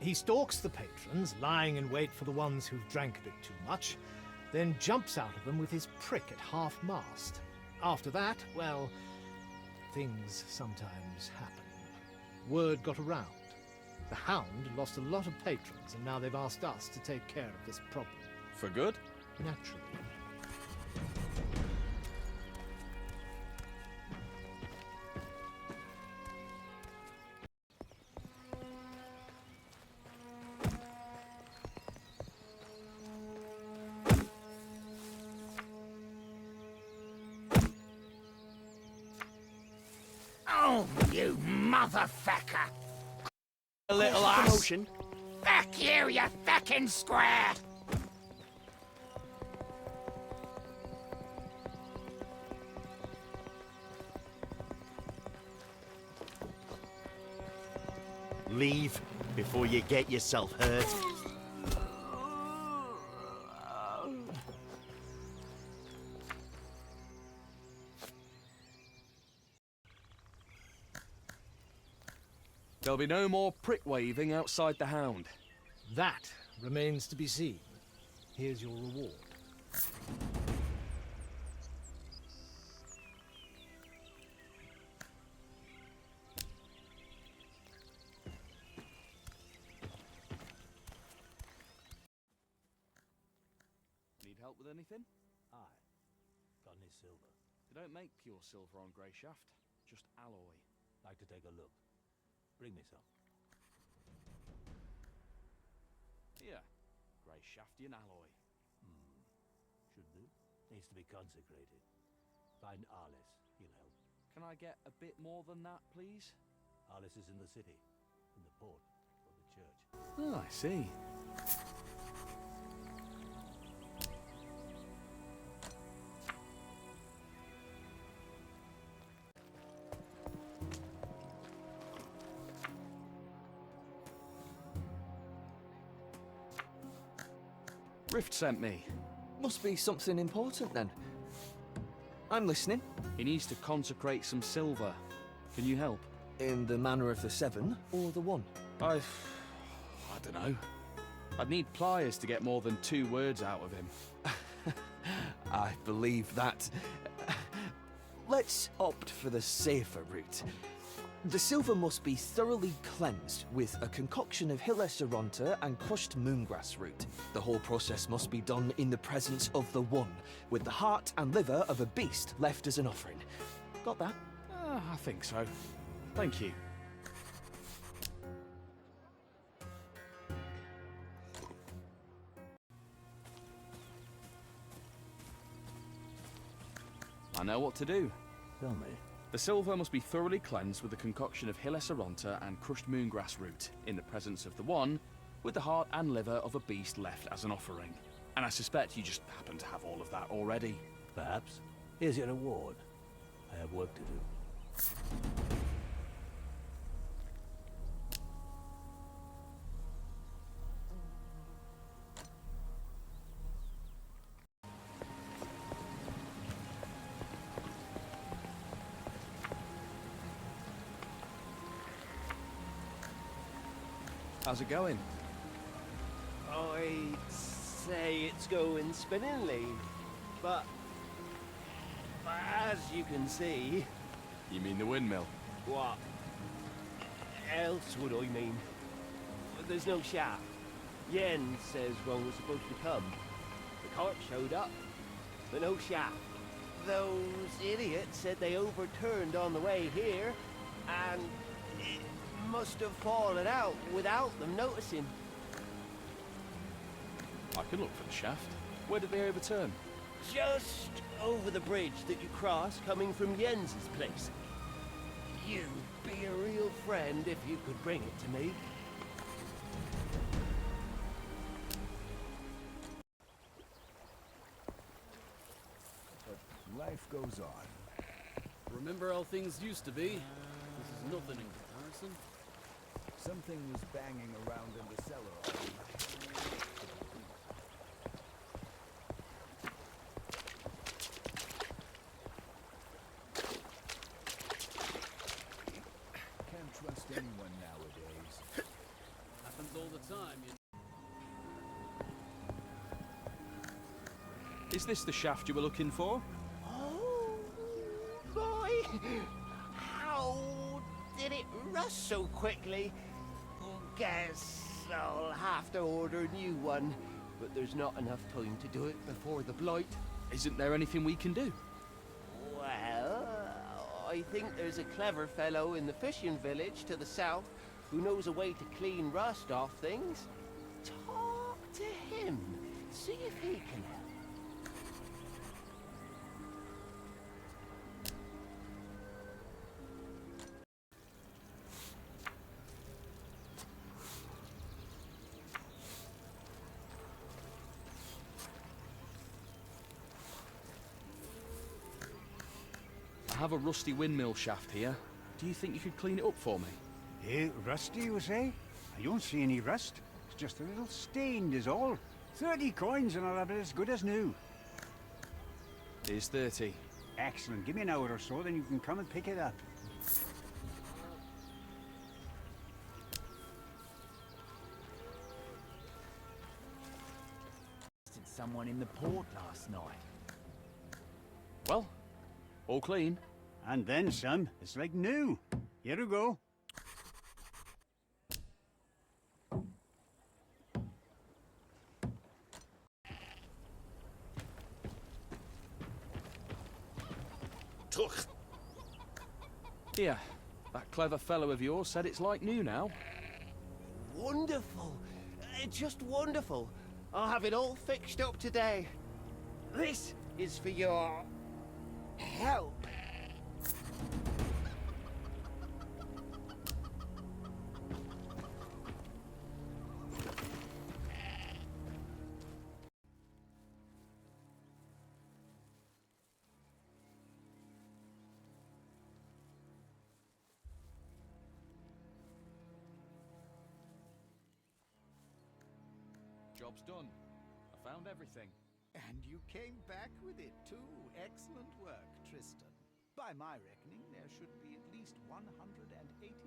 He stalks the patrons, lying in wait for the ones who've drank a bit too much, then jumps out of them with his prick at half-mast. After that, well, things sometimes happen. Word got around. The Hound lost a lot of patrons, and now they've asked us to take care of this problem. For good? Naturally. Oh, you motherfucker! A little ass. Promotion. Fuck you, you fucking square! Leave before you get yourself hurt. There'll be no more prick waving outside the Hound. That remains to be seen. Here's your reward. Need help with anything? Aye. Got any silver? They don't make pure silver on Grey Shaft, just alloy. Like to take a look. Bring me some. Here, Grey Shaftian alloy. Should do. Needs to be consecrated. Find Arlis. He'll help. Can I get a bit more than that, please? Arlis is in the city. In the port of the church. Oh, I see. Rift sent me. Must be something important then. I'm listening. He needs to consecrate some silver. Can you help? In the manner of the 7 or the 1? I don't know. I'd need pliers to get more than 2 words out of him. I believe that. Let's opt for the safer route. The silver must be thoroughly cleansed with a concoction of Hilesaronta and crushed moongrass root. The whole process must be done in the presence of the 1, with the heart and liver of a beast left as an offering. Got that? I think so. Thank you. I know what to do. Tell me. The silver must be thoroughly cleansed with a concoction of Hilesaronta and crushed moongrass root, in the presence of the 1, with the heart and liver of a beast left as an offering. And I suspect you just happen to have all of that already. Perhaps. Here's your reward. I have work to do. How's it going? I'd say it's going spinningly, but as you can see... You mean the windmill? What else would I mean? There's no shaft. Yen says one was supposed to come. The cart showed up, but no shaft. Those idiots said they overturned on the way here, and it must have fallen out without them noticing. I can look for the shaft. Where did they overturn? Just over the bridge that you cross coming from Jens's place. You'd be a real friend if you could bring it to me. But life goes on. Remember how things used to be? This is nothing in comparison. Something was banging around in the cellar all night. Can't trust anyone nowadays. Happens all the time, you know. Is this the shaft you were looking for? Oh, boy! How did it rust so quickly? Guess I'll have to order a new one, but there's not enough time to do it before the blight. Isn't there anything we can do? Well, I think there's a clever fellow in the fishing village to the south who knows a way to clean rust off things. Talk to him. See if he can help. I have a rusty windmill shaft here. Do you think you could clean it up for me? Rusty, you say? I don't see any rust. It's just a little stained is all. 30 coins and I'll have it as good as new. Here's 30. Excellent. Give me an hour or so, then you can come and pick it up. Someone in the port last night. Well, all clean. And then some. It's like new. Here we go. Here, that clever fellow of yours said it's like new now. Wonderful. Just wonderful. I'll have it all fixed up today. This is for your help. Job's done. I found everything. And you came back with it too. Excellent work, Tristan. By my reckoning, there should be at least 180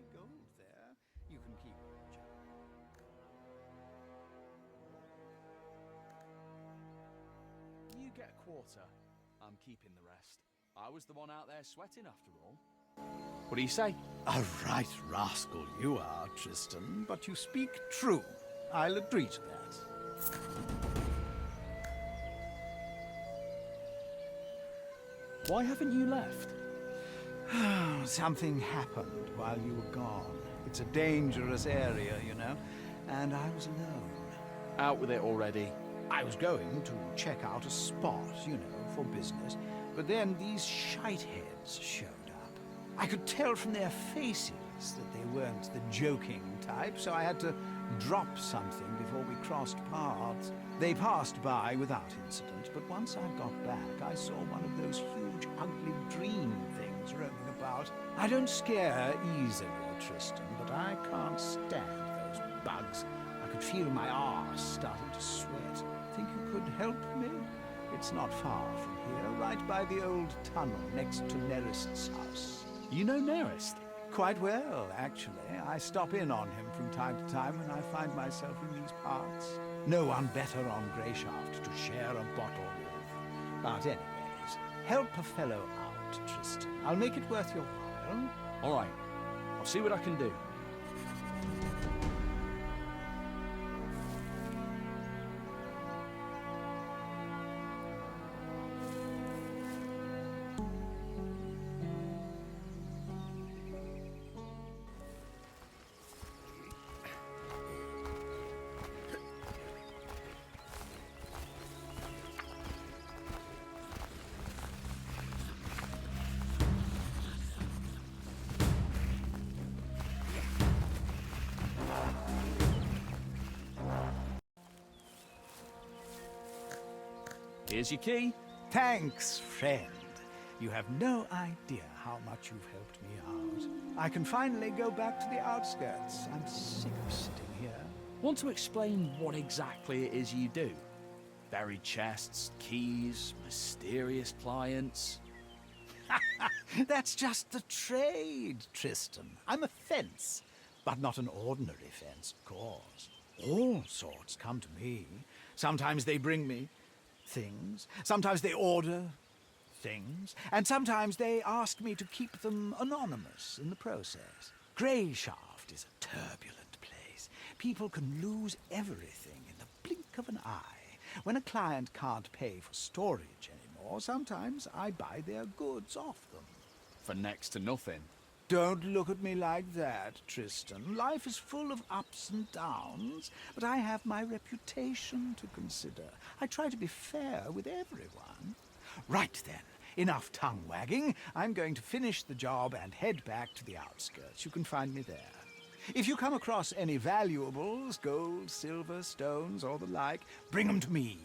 gold there. You can keep it, Jack. You get a quarter. I'm keeping the rest. I was the one out there sweating after all. What do you say? A right rascal you are, Tristan, but you speak true. I'll agree to that. Why haven't you left? Something happened while you were gone. It's a dangerous area, you know, and I was alone. Out with it already. I was going to check out a spot, you know, for business, but then these shitheads showed up. I could tell from their faces that they weren't the joking type, so I had to drop something before we crossed paths. They passed by without incident, but once I got back, I saw one of those huge, ugly dream things roaming about. I don't scare easily, Tristan, but I can't stand those bugs. I could feel my arse starting to sweat. Think you could help me? It's not far from here, right by the old tunnel next to Nerist's house. You know Nerist? Quite well, actually. I stop in on him from time to time when I find myself in these parts. No one better on Greyshaft to share a bottle with. But anyways, help a fellow out, Tristan. I'll make it worth your while. All right. I'll see what I can do. Here's your key. Thanks, friend. You have no idea how much you've helped me out. I can finally go back to the outskirts. I'm sick of sitting here. Want to explain what exactly it is you do? Buried chests, keys, mysterious clients. That's just the trade, Tristan. I'm a fence, but not an ordinary fence, of course. All sorts come to me. Sometimes they bring me things. Sometimes they order things. And sometimes they ask me to keep them anonymous in the process. Greyshaft is a turbulent place. People can lose everything in the blink of an eye. When a client can't pay for storage anymore, sometimes I buy their goods off them. For next to nothing. Don't look at me like that, Tristan. Life is full of ups and downs, but I have my reputation to consider. I try to be fair with everyone. Right then, enough tongue-wagging. I'm going to finish the job and head back to the outskirts. You can find me there. If you come across any valuables, gold, silver, stones, or the like, bring them to me.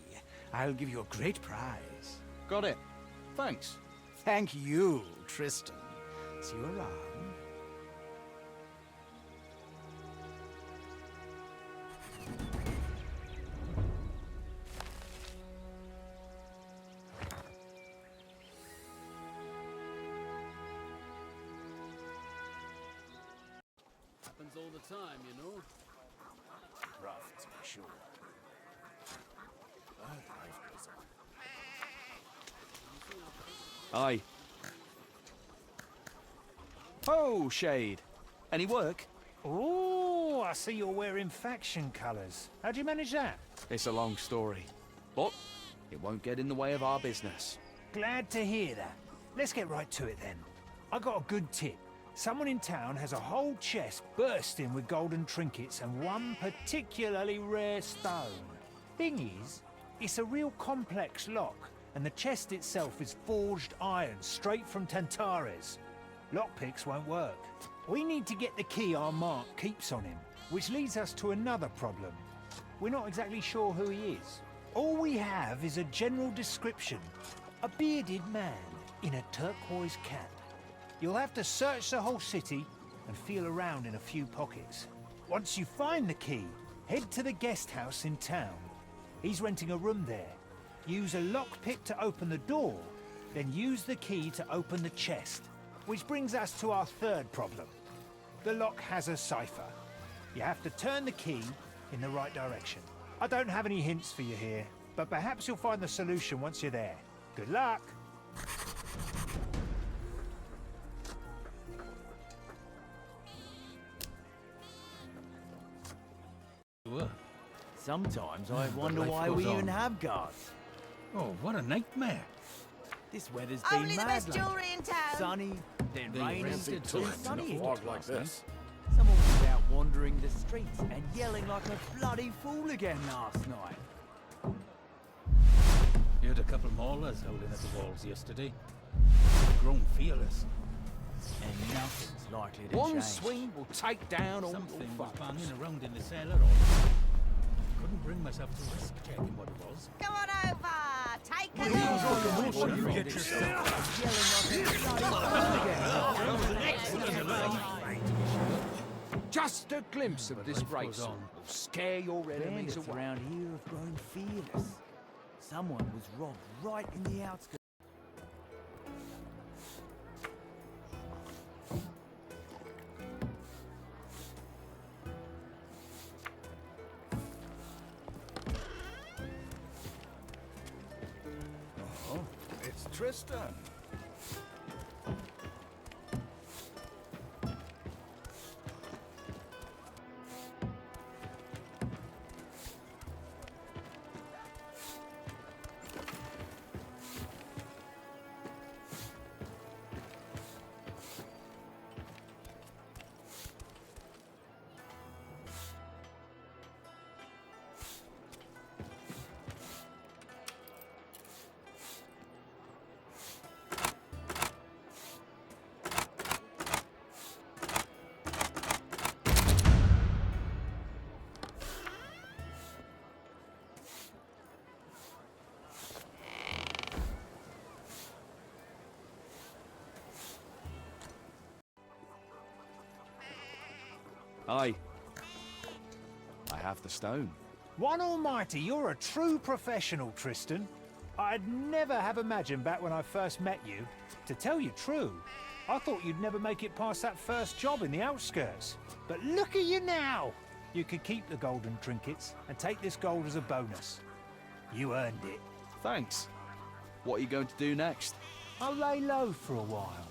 I'll give you a great prize. Got it. Thanks. Thank you, Tristan. See you around. Happens all the time, you know. Rough, to be sure. Aye. Oh, Shade. Any work? Oh, I see you're wearing faction colours. How'd you manage that? It's a long story, but it won't get in the way of our business. Glad to hear that. Let's get right to it then. I got a good tip. Someone in town has a whole chest bursting with golden trinkets and one particularly rare stone. Thing is, it's a real complex lock, and the chest itself is forged iron straight from Tantares. Lockpicks won't work. We need to get the key our Mark keeps on him, which leads us to another problem. We're not exactly sure who he is. All we have is a general description. A bearded man in a turquoise cap. You'll have to search the whole city and feel around in a few pockets. Once you find the key, head to the guest house in town. He's renting a room there. Use a lockpick to open the door, then use the key to open the chest. Which brings us to our third problem. The lock has a cipher. You have to turn the key in the right direction. I don't have any hints for you here, but perhaps you'll find the solution once you're there. Good luck! Sometimes I wonder why we even have guards. Oh, what a nightmare. This weather's been Only the mad best lately. jewellery in town. Sunny, then They rainy, rested then times in sunny a again. fog like this. Someone was out wandering the streets and yelling like a bloody fool again last night. You had a couple maulers howling at the walls yesterday. They've grown fearless. And nothing's likely to One change. swing will take down all Something your was foes. banging around in the cellar all night. Couldn't bring myself to risk checking what it was. Come on over. Take a look. You get yourself Just a glimpse of this race will scare your enemies Bandits away. around here have grown fearless. Someone was robbed right in the outskirts. Oh, it's Tristan. Aye. I have the stone. One almighty, you're a true professional, Tristan. I'd never have imagined back when I first met you. To tell you true, I thought you'd never make it past that first job in the outskirts. But look at you now! You could keep the golden trinkets and take this gold as a bonus. You earned it. Thanks. What are you going to do next? I'll lay low for a while.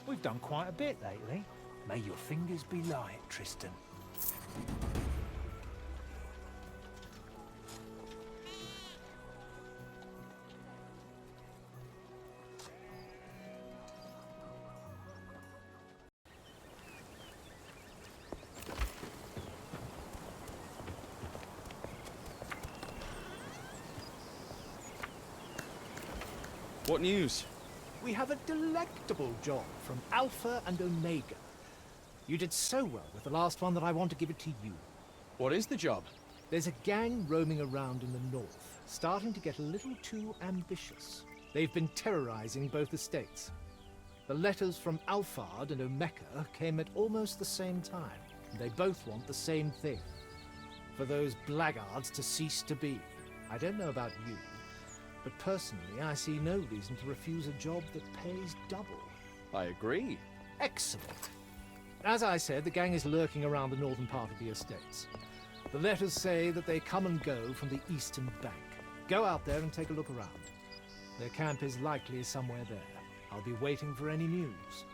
We've done quite a bit lately. May your fingers be light, Tristan. What news? We have a delectable job from Alpha and Omega. You did so well with the last one that I want to give it to you. What is the job? There's a gang roaming around in the north, starting to get a little too ambitious. They've been terrorizing both estates. The letters from Alphard and Omeka came at almost the same time, and they both want the same thing. For those blackguards to cease to be. I don't know about you, but personally I see no reason to refuse a job that pays double. I agree. Excellent. As I said, the gang is lurking around the northern part of the estates. The letters say that they come and go from the eastern bank. Go out there and take a look around. Their camp is likely somewhere there. I'll be waiting for any news.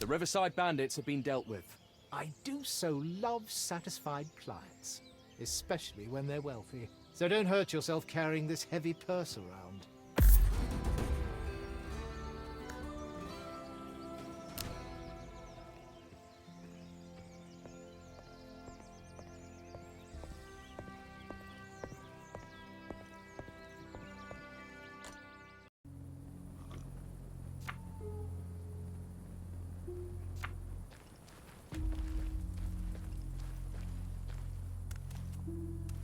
The Riverside Bandits have been dealt with. I do so love satisfied clients, especially when they're wealthy. So don't hurt yourself carrying this heavy purse around.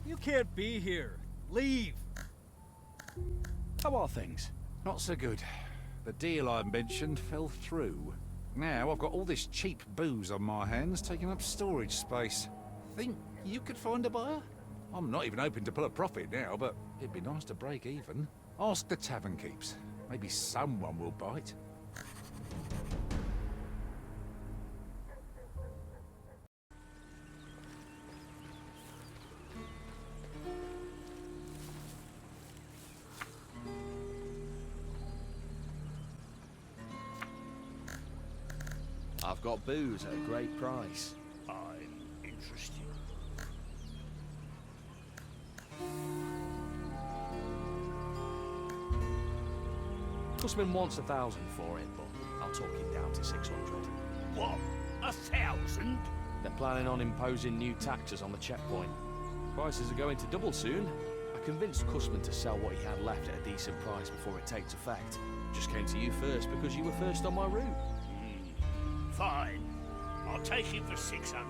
You can't be here. Leave. How are things? Not so good. The deal I mentioned fell through. Now I've got all this cheap booze on my hands taking up storage space. Think you could find a buyer? I'm not even hoping to pull a profit now, but it'd be nice to break even. Ask the tavern keeps. Maybe someone will bite. I've got booze at a great price. I'm interested. Customer wants 1,000 for it, but I'll talk him down to 600. What? 1,000? They're planning on imposing new taxes on the checkpoint. Prices are going to double soon. I convinced Cushman to sell what he had left at a decent price before it takes effect. Just came to you first because you were first on my route. Fine. I'll take it for 600.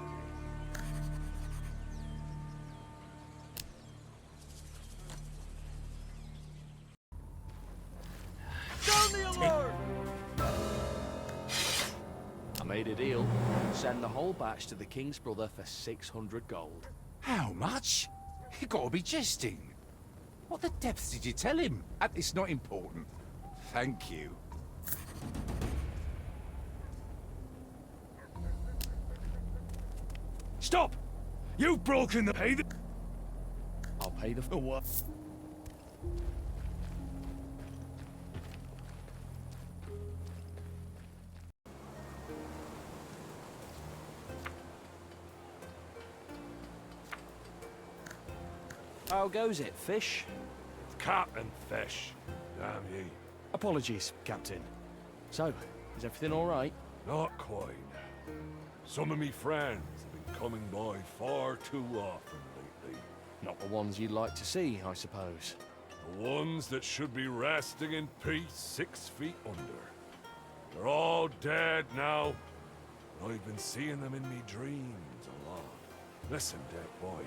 Sound the alarm! I made a deal. Send the whole batch to the King's brother for 600 gold. How much? You gotta be jesting. What the depths did you tell him? It's not important. Thank you. Stop! You've broken the pay. I'll pay the... what? How goes it, fish? Captain Fish. Damn ye. Apologies, Captain. So, is everything all right? Not quite. Some of me friends have been coming by far too often lately. Not the ones you'd like to see, I suppose. The ones that should be resting in peace 6 feet under. They're all dead now. And I've been seeing them in me dreams a lot. Listen, dead boy.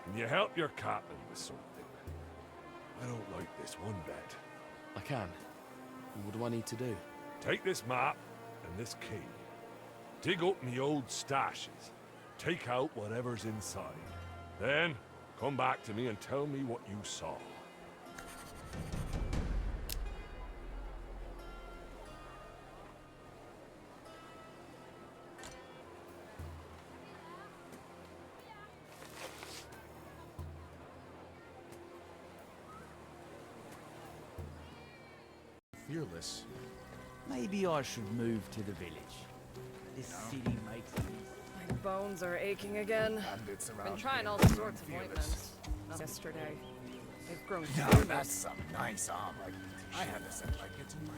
Can you help your captain with something? I don't like this one bit. I can. What do I need to do? Take this map and this key. Dig up me old stashes. Take out whatever's inside. Then, come back to me and tell me what you saw. Fearless. Maybe I should move to the village. This city makes me... My bones are aching again. Bandits Been around trying here all are sorts of fearless. ointments. Yesterday. They've grown Now fearless. that's some nice armor. I had a set like it in my...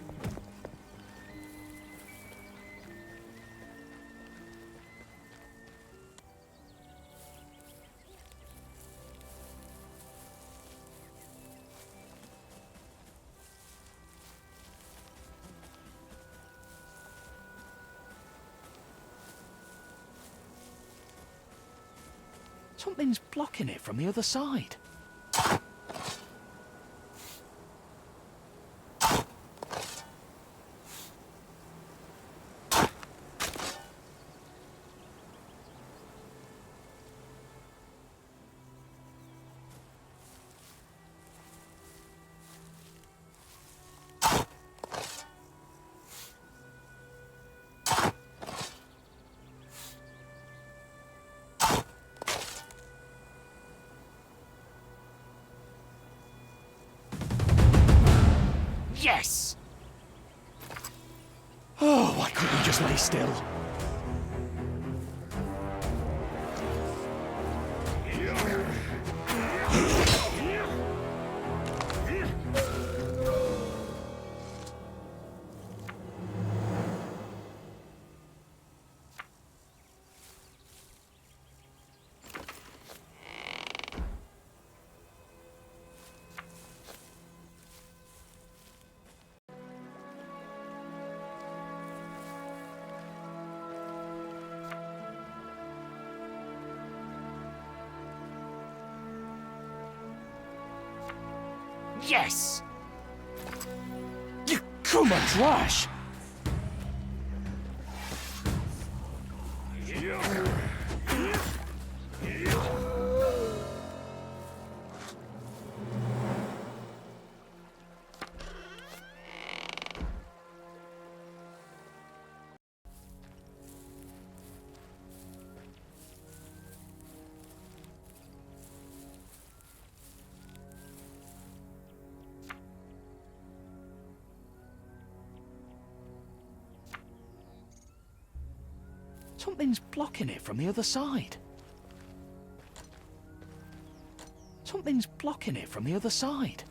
Something's blocking it from the other side. Please lay still. Yes! You cummer trash! Something's blocking it from the other side. Something's blocking it from the other side.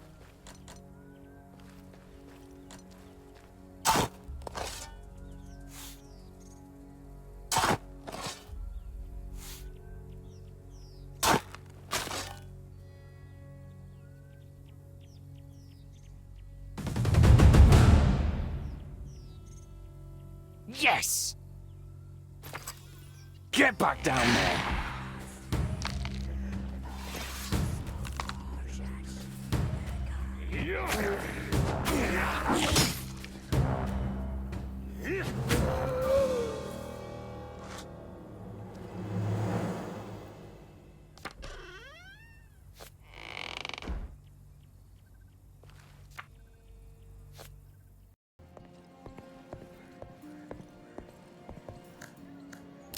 Yes! Get back down there!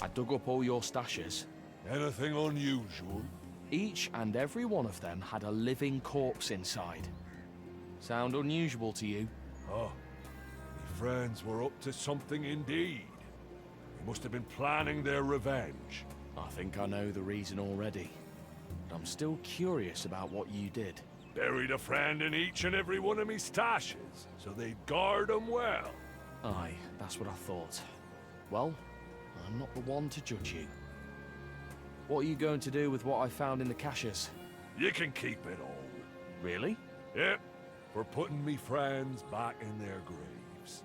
I dug up all your stashes. Anything unusual? Each and every one of them had a living corpse inside. Sound unusual to you? Oh, my friends were up to something indeed. They must have been planning their revenge. I think I know the reason already. But I'm still curious about what you did. Buried a friend in each and every one of me stashes, so they'd guard 'em well. Aye, that's what I thought. Well, I'm not the one to judge you. What are you going to do with what I found in the caches? You can keep it all. Really? Yep, for putting me friends back in their graves.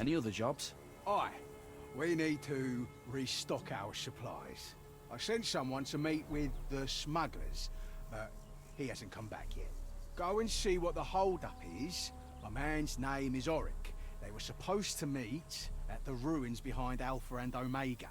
Any other jobs? Aye. We need to restock our supplies. I sent someone to meet with the smugglers, but he hasn't come back yet. Go and see what the hold-up is. My man's name is Oric. They were supposed to meet at the ruins behind Alpha and Omega.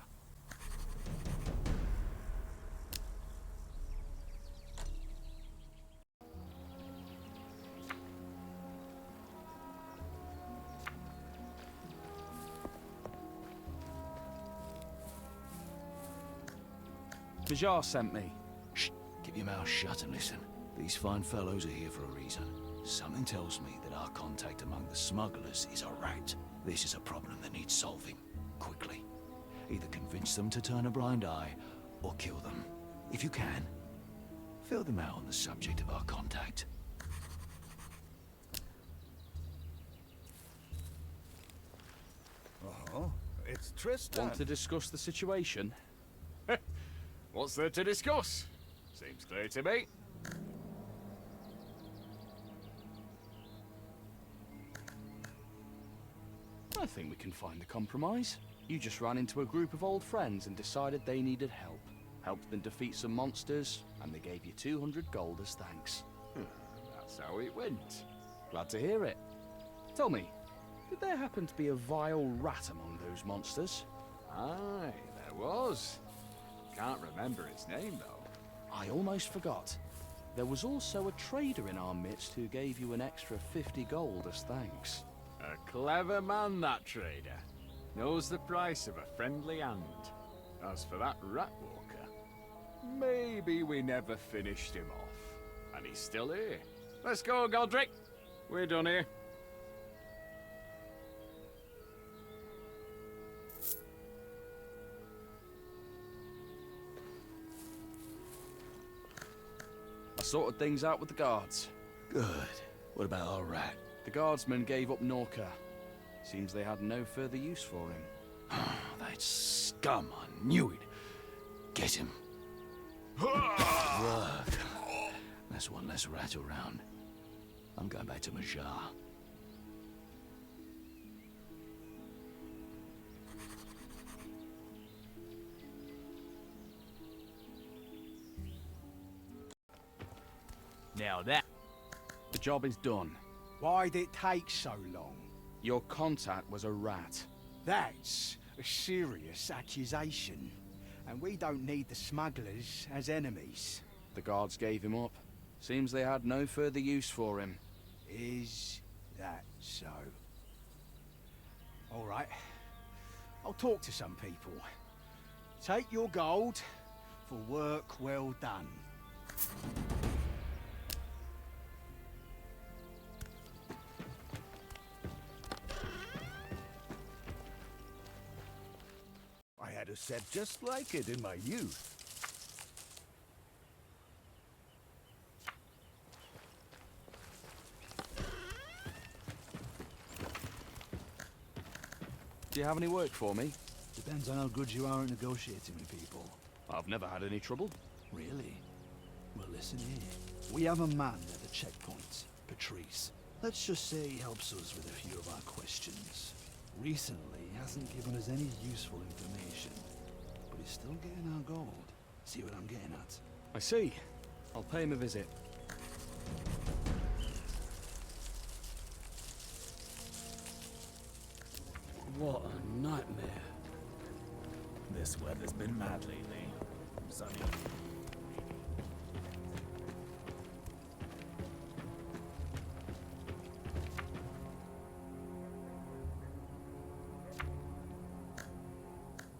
Bajar sent me. Shh! Keep your mouth shut and listen. These fine fellows are here for a reason. Something tells me that our contact among the smugglers is a rat. This is a problem that needs solving. Quickly. Either convince them to turn a blind eye, or kill them. If you can, fill them out on the subject of our contact. Oh, it's Tristan. Want to discuss the situation? What's there to discuss? Seems clear to me. I think we can find a compromise. You just ran into a group of old friends and decided they needed help. Helped them defeat some monsters, and they gave you 200 gold as thanks. That's how it went. Glad to hear it. Tell me, did there happen to be a vile rat among those monsters? Aye, there was. Can't remember its name, though. I almost forgot. There was also a trader in our midst who gave you an extra 50 gold as thanks. A clever man, that trader. Knows the price of a friendly hand. As for that rat walker, maybe we never finished him off. And he's still here. Let's go, Godric. We're done here. I sorted things out with the guards. Good. What about our rat? The guardsmen gave up Norca. Seems they had no further use for him. That scum, I knew it. Get him. Work. That's one less rat around. I'm going back to Majar. Now that... The job is done. Why'd it take so long? Your contact was a rat. That's a serious accusation. And we don't need the smugglers as enemies. The guards gave him up. Seems they had no further use for him. Is that so? All right. I'll talk to some people. Take your gold for work well done. I had a set just like it in my youth. Do you have any work for me? Depends on how good you are at negotiating with people. I've never had any trouble. Really? Well, listen here. We have a man at the checkpoint, Patrice. Let's just say he helps us with a few of our questions. Recently, he hasn't given us any useful information, but he's still getting our gold. See what I'm getting at? I see. I'll pay him a visit. What a nightmare. This weather's been mad lately. Sunny.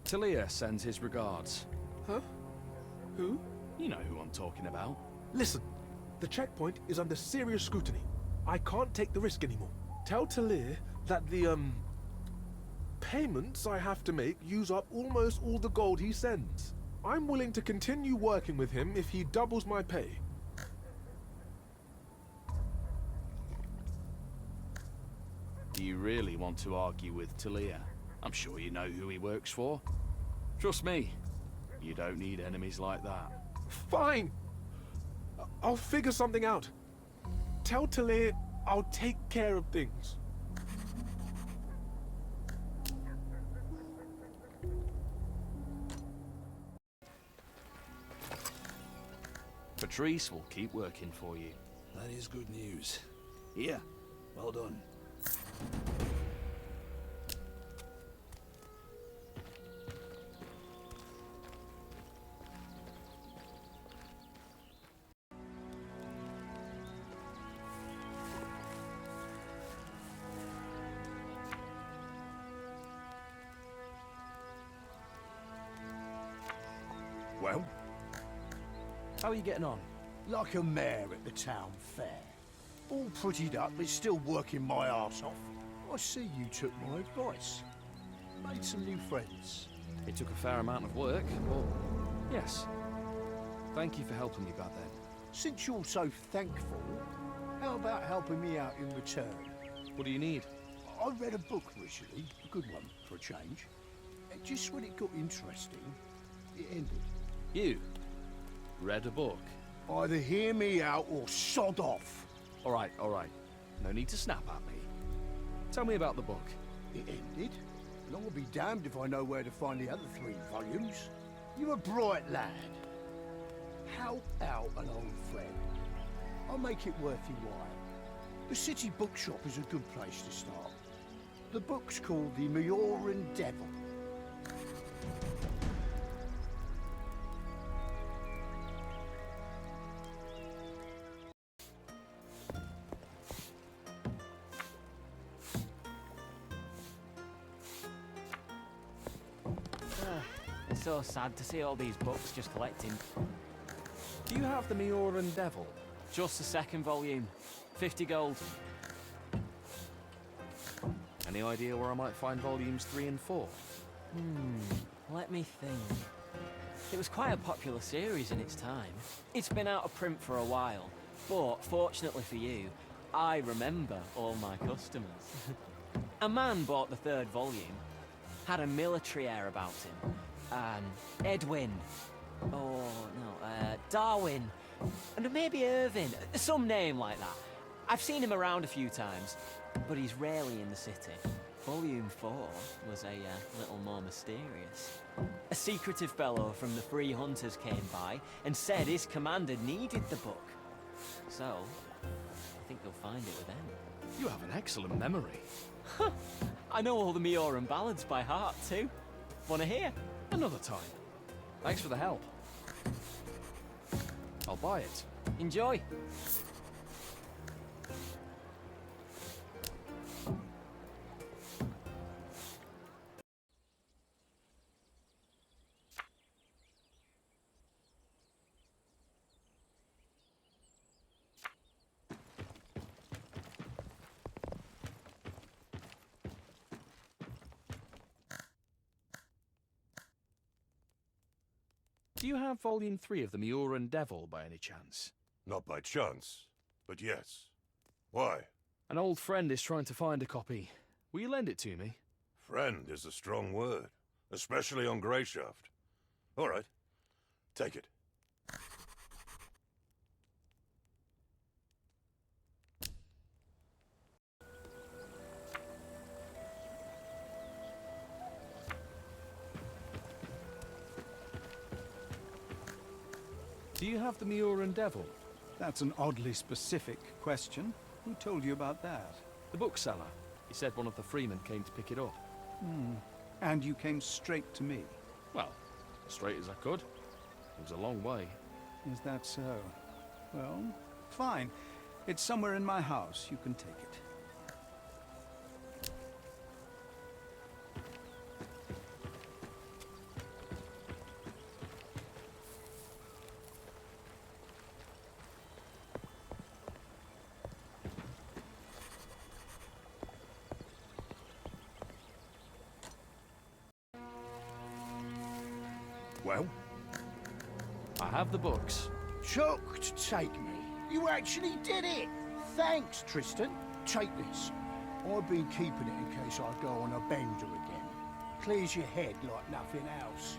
Talia sends his regards. Huh? Who? You know who I'm talking about. Listen, the checkpoint is under serious scrutiny. I can't take the risk anymore. Tell Talir that the, payments I have to make use up almost all the gold he sends. I'm willing to continue working with him if he doubles my pay. Do you really want to argue with Talia? I'm sure you know who he works for. Trust me, you don't need enemies like that. Fine! I'll figure something out. Tell Talir I'll take care of things. Patrice will keep working for you. That is good news. Here, well done. Well? How are you getting on? Like a mare at the town fair. All prettied up, but still working my arse off. I see you took my advice. Made some new friends. It took a fair amount of work, but yes. Thank you for helping me back then. Since you're so thankful, how about helping me out in return? What do you need? I read a book recently, a good one for a change. And just when it got interesting, it ended. You? Read a book? Either hear me out or sod off. All right. No need to snap at me. Tell me about the book. It ended, and I'll be damned if I know where to find the other 3 volumes. You're a bright lad. Help out an old friend. I'll make it worth your while. The city bookshop is a good place to start. The book's called The Majoran Devil. so sad to see all these books just collecting. Do you have the Mioran Devil? Just the second volume. 50 gold. Any idea where I might find volumes 3 and 4? Let me think. It was quite a popular series in its time. It's been out of print for a while, but fortunately for you, I remember all my customers. A man bought the third volume. Had a military air about him. Edwin. Oh, no, Darwin. And maybe Irvin. Some name like that. I've seen him around a few times, but he's rarely in the city. Volume 4 was a little more mysterious. A secretive fellow from the Free Hunters came by and said his commander needed the book. So, I think you'll find it with them. You have an excellent memory. I know all the Mioran ballads by heart, too. Wanna hear? Another time. Thanks for the help. I'll buy it. Enjoy. Do you have volume 3 of the Mioran Devil by any chance? Not by chance, but yes. Why? An old friend is trying to find a copy. Will you lend it to me? Friend is a strong word, especially on Greyshaft. All right, take it. Do you have the Mioran Devil? That's an oddly specific question. Who told you about that? The bookseller. He said one of the freemen came to pick it up. And you came straight to me? Well, as straight as I could. It was a long way. Is that so? Well, fine. It's somewhere in my house. You can take it. Well? I have the books. Chuck to take me. You actually did it! Thanks, Tristan. Take this. I've been keeping it in case I go on a bender again. Clears your head like nothing else.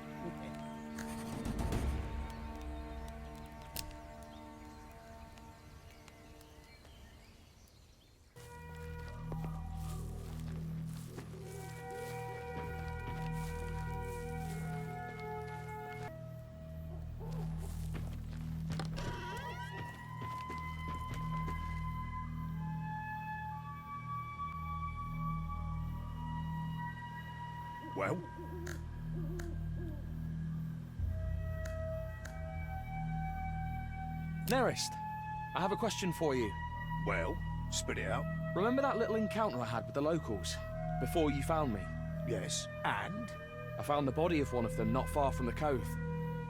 Well? Nerist, I have a question for you. Well, spit it out. Remember that little encounter I had with the locals? Before you found me? Yes, and? I found the body of one of them not far from the cove,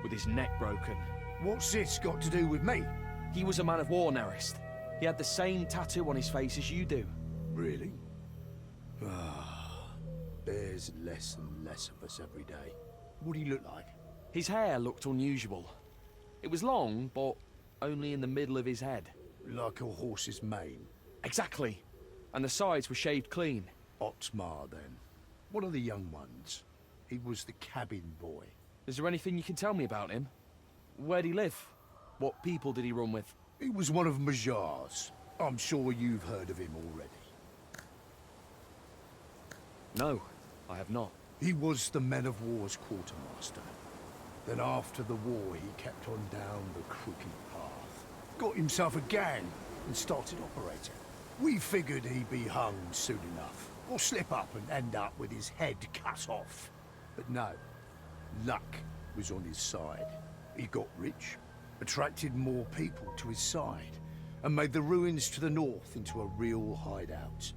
with his neck broken. What's this got to do with me? He was a man-of-war, Nerist. He had the same tattoo on his face as you do. Really? There's less and less of us every day. What do he look like? His hair looked unusual. It was long, but only in the middle of his head. Like a horse's mane? Exactly. And the sides were shaved clean. Oxmar, then. One of the young ones. He was the cabin boy. Is there anything you can tell me about him? Where'd he live? What people did he run with? He was one of Majar's. I'm sure you've heard of him already. No, I have not. He was the Men-of-War's quartermaster. Then after the war, he kept on down the crooked path. Got himself a gang and started operating. We figured he'd be hung soon enough, or slip up and end up with his head cut off. But no, luck was on his side. He got rich, attracted more people to his side, and made the ruins to the north into a real hideout.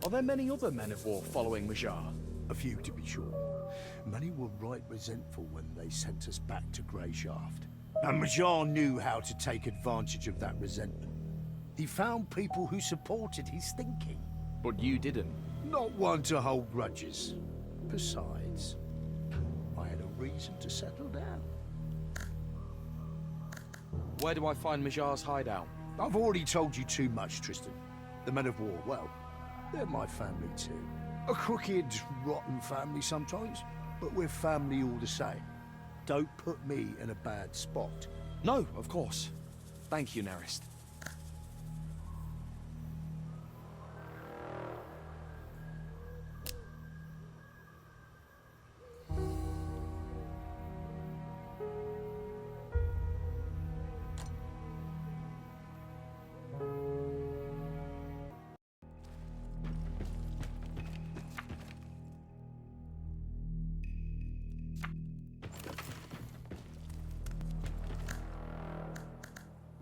Are there many other men of war following Majar? A few, to be sure. Many were right resentful when they sent us back to Grey Shaft. And Majar knew how to take advantage of that resentment. He found people who supported his thinking. But you didn't. Not one to hold grudges. Besides, I had a reason to settle down. Where do I find Majar's hideout? I've already told you too much, Tristan. The Men of War, well, they're my family too. A crooked, rotten family sometimes, but we're family all the same. Don't put me in a bad spot. No, of course. Thank you, Nerist.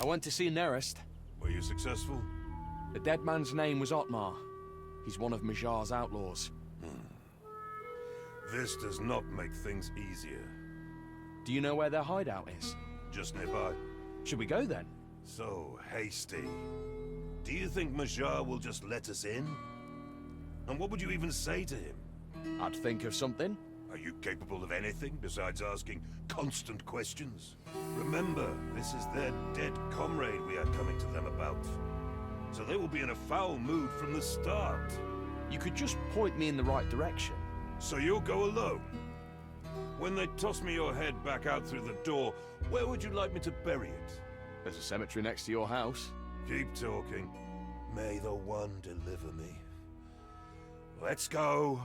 I went to see Nerist. Were you successful? The dead man's name was Otmar. He's one of Majar's outlaws. This does not make things easier. Do you know where their hideout is? Just nearby. Should we go then? So hasty. Do you think Majar will just let us in? And what would you even say to him? I'd think of something. Are you capable of anything besides asking constant questions? Remember, this is their dead comrade we are coming to them about. So they will be in a foul mood from the start. You could just point me in the right direction. So you'll go alone? When they toss me your head back out through the door, where would you like me to bury it? There's a cemetery next to your house. Keep talking. May the One deliver me. Let's go.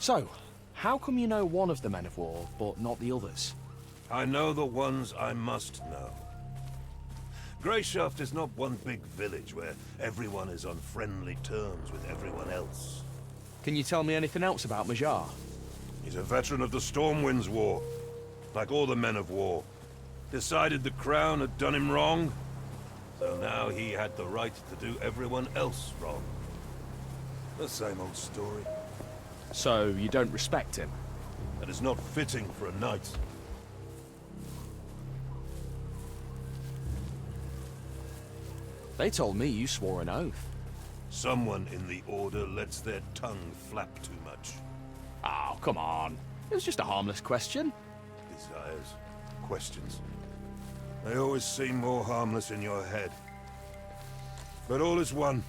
So, how come you know one of the Men of War, but not the others? I know the ones I must know. Greyshaft is not one big village where everyone is on friendly terms with everyone else. Can you tell me anything else about Majar? He's a veteran of the Stormwind's War. Like all the Men of War. Decided the Crown had done him wrong, so now he had the right to do everyone else wrong. The same old story. So, you don't respect him? That is not fitting for a knight. They told me you swore an oath. Someone in the Order lets their tongue flap too much. Oh, come on. It was just a harmless question. Desires, questions. They always seem more harmless in your head. But all is one.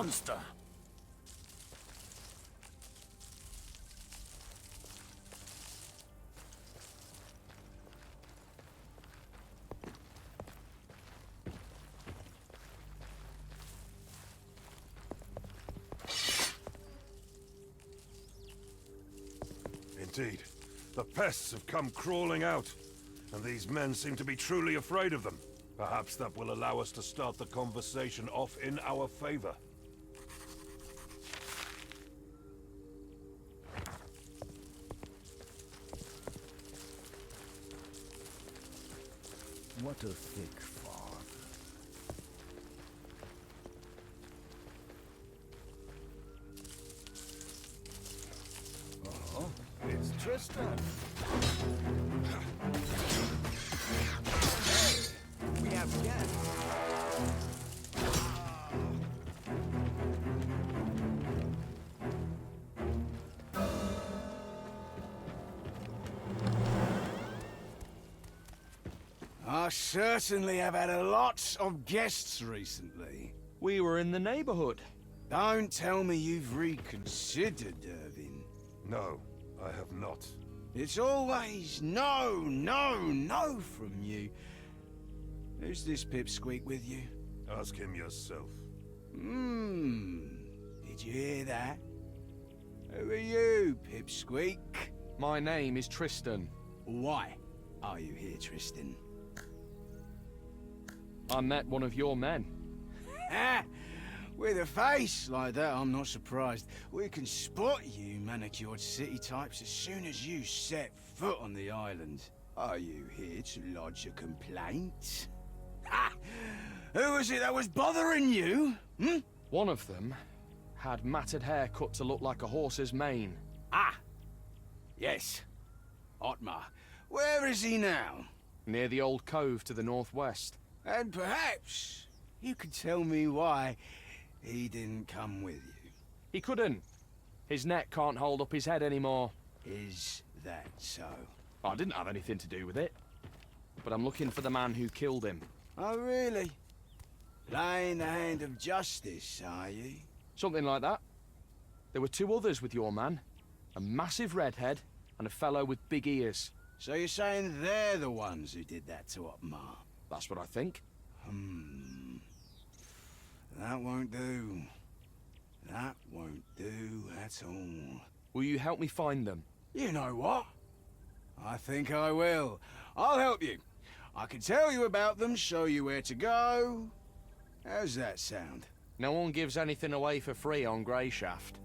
monster. Indeed. The pests have come crawling out, and these men seem to be truly afraid of them. Perhaps that will allow us to start the conversation off in our favor. What a thick fog. Oh, it's Tristan. Hey, we have guests. I certainly have had a lot of guests recently. We were in the neighborhood. Don't tell me you've reconsidered, Irving. No, I have not. It's always no, no, no from you. Who's this pipsqueak with you? Ask him yourself. Did you hear that? Who are you, pipsqueak? My name is Tristan. Why are you here, Tristan? I met one of your men. Ha! With a face like that, I'm not surprised. We can spot you manicured city types as soon as you set foot on the island. Are you here to lodge a complaint? Ha! Who was it that was bothering you? One of them had matted hair cut to look like a horse's mane. Ah! Yes. Otmar. Where is he now? Near the old cove to the northwest. And perhaps you could tell me why he didn't come with you. He couldn't. His neck can't hold up his head anymore. Is that so? I didn't have anything to do with it. But I'm looking for the man who killed him. Oh, really? Playing the hand of justice, are you? Something like that. There were two others with your man. A massive redhead and a fellow with big ears. So you're saying they're the ones who did that to Otmar? That's what I think. That won't do. That won't do at all. Will you help me find them? You know what? I think I will. I'll help you. I can tell you about them, show you where to go. How's that sound? No one gives anything away for free on Greyshaft.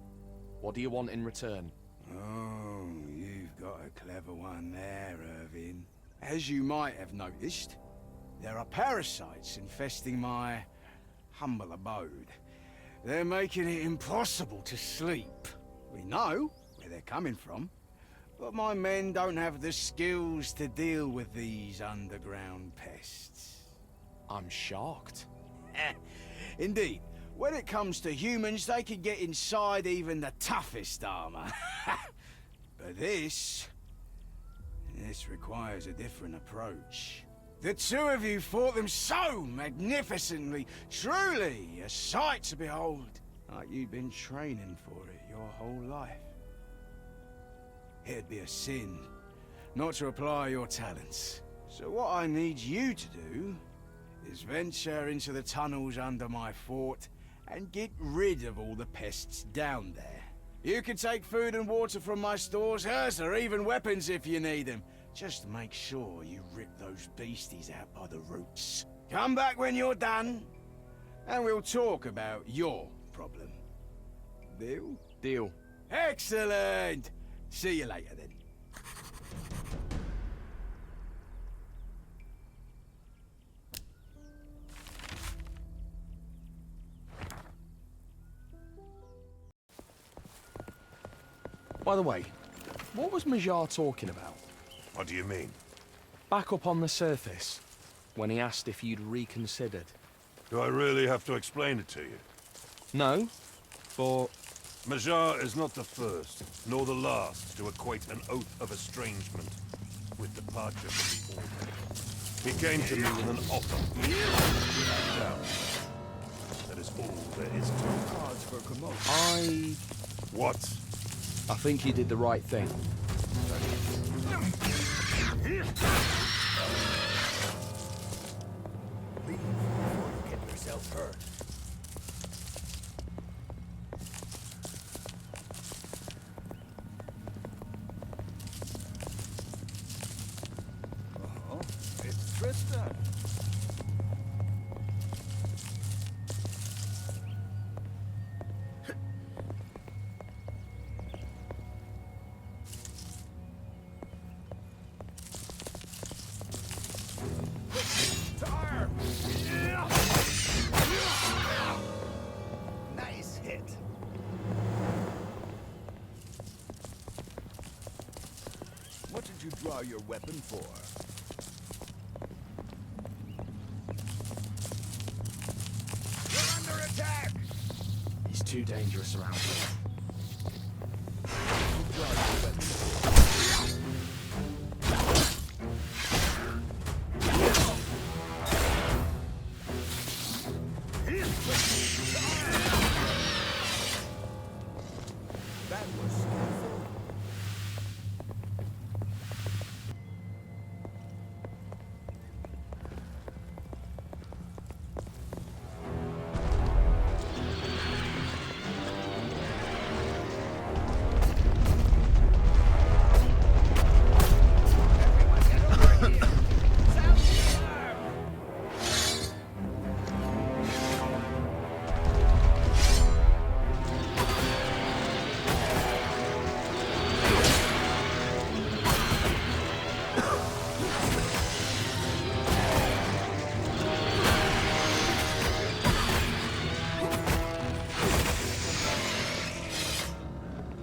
What do you want in return? Oh, you've got a clever one there, Irving. As you might have noticed, there are parasites infesting my humble abode. They're making it impossible to sleep. We know where they're coming from, but my men don't have the skills to deal with these underground pests. I'm shocked. Indeed. When it comes to humans, they can get inside even the toughest armor. But this requires a different approach. The two of you fought them so magnificently, truly a sight to behold. Like you'd been training for it your whole life. It'd be a sin not to apply your talents. So what I need you to do is venture into the tunnels under my fort and get rid of all the pests down there. You can take food and water from my stores, herbs, or even weapons if you need them. Just make sure you rip those beasties out by the roots. Come back when you're done, and we'll talk about your problem. Deal? Deal. Excellent! See you later then. By the way, what was Majar talking about? What do you mean? Back up on the surface, when he asked if you'd reconsidered. Do I really have to explain it to you? No, but... Majar is not the first, nor the last, to equate an oath of estrangement with departure from the Order. He came to me with an offer. Without doubt. That is all there is to it. Cards for promotion. What? I think you did the right thing. Leave before you get yourself hurt. It's Tristan. Nice hit. What did you draw your weapon for? You're under attack! He's too dangerous around here. You draw your weapon for? That was skillful. Everyone get over here! Sound the alarm!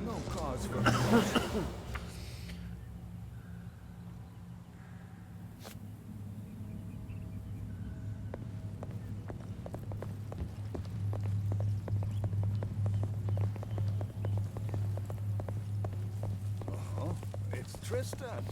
No cause for promotion. It's Tristan.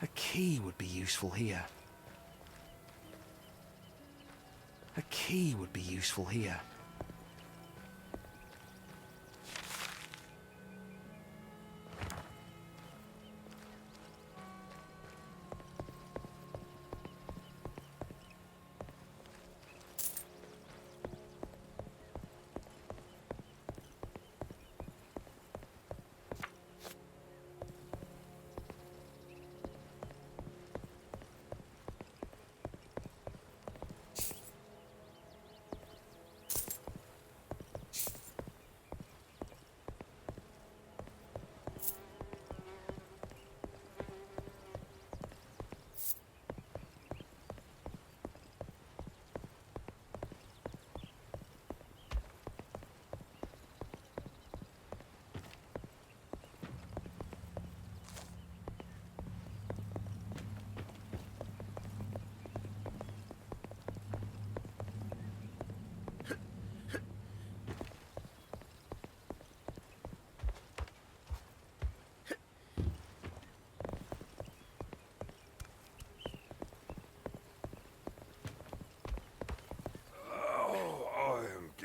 A key would be useful here. A key would be useful here.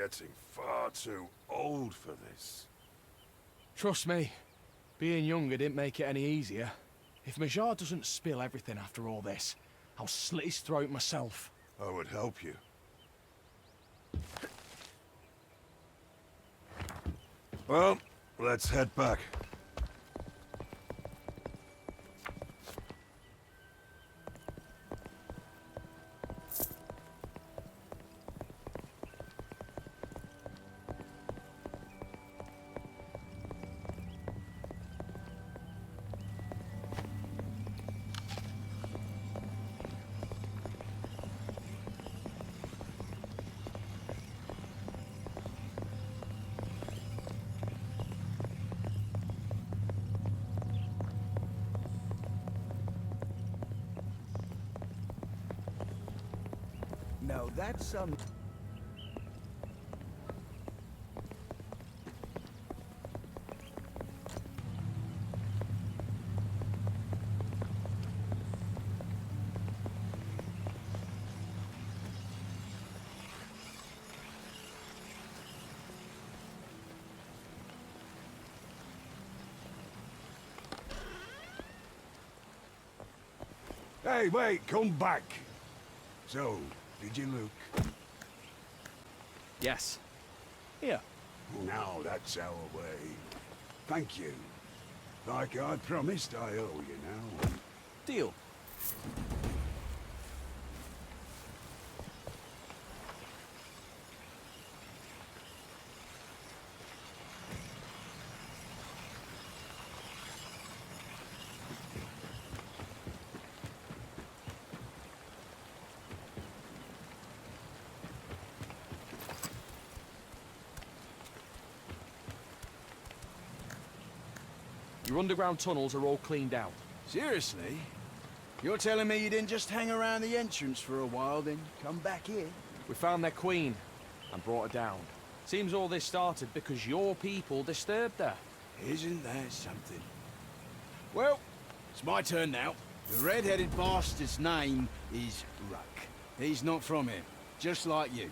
getting far too old for this. Trust me, being younger didn't make it any easier. If Major doesn't spill everything after all this, I'll slit his throat myself. I would help you. Well, let's head back. No, that's some... Hey, wait, come back. So, did you look? Yes. Here. Now that's our way. Thank you. Like I promised, I owe you now. Deal. Your underground tunnels are all cleaned out. Seriously? You're telling me you didn't just hang around the entrance for a while, then come back here? We found their queen and brought her down. Seems all this started because your people disturbed her. Isn't that something? Well, it's my turn now. The red-headed bastard's name is Ruck. He's not from here, just like you.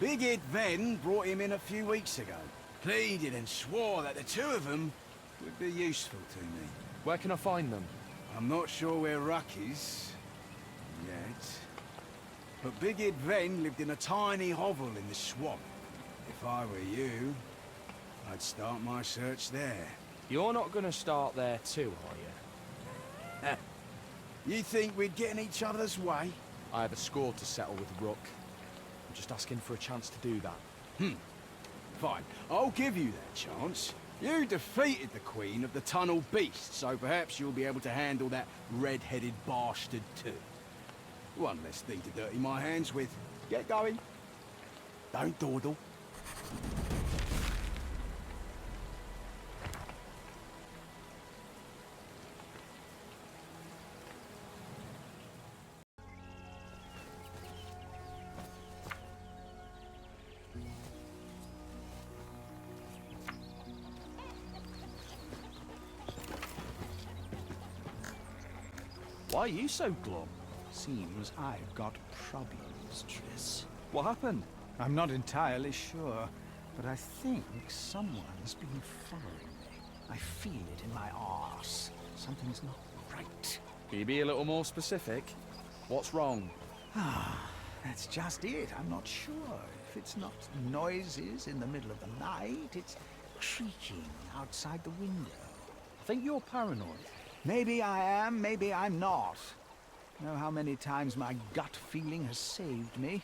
Big-Ed Ven brought him in a few weeks ago. Pleaded and swore that the two of them would be useful to me. Where can I find them? I'm not sure where Ruck is, yet. But Big-Ed Ven lived in a tiny hovel in the swamp. If I were you, I'd start my search there. You're not gonna start there too, are you? You think we'd get in each other's way? I have a score to settle with Ruck. I'm just asking for a chance to do that. Fine. I'll give you that chance. You defeated the Queen of the Tunnel Beast, so perhaps you'll be able to handle that red-headed bastard too. One less thing to dirty my hands with. Get going. Don't dawdle. Why are you so glum? Seems I've got problems, Triss. What happened? I'm not entirely sure, but I think someone's been following me. I feel it in my arse. Something's not right. Can you be a little more specific? What's wrong? That's just it. I'm not sure. If it's not noises in the middle of the night, it's creaking outside the window. I think you're paranoid. Maybe I am, maybe I'm not. Know how many times my gut feeling has saved me?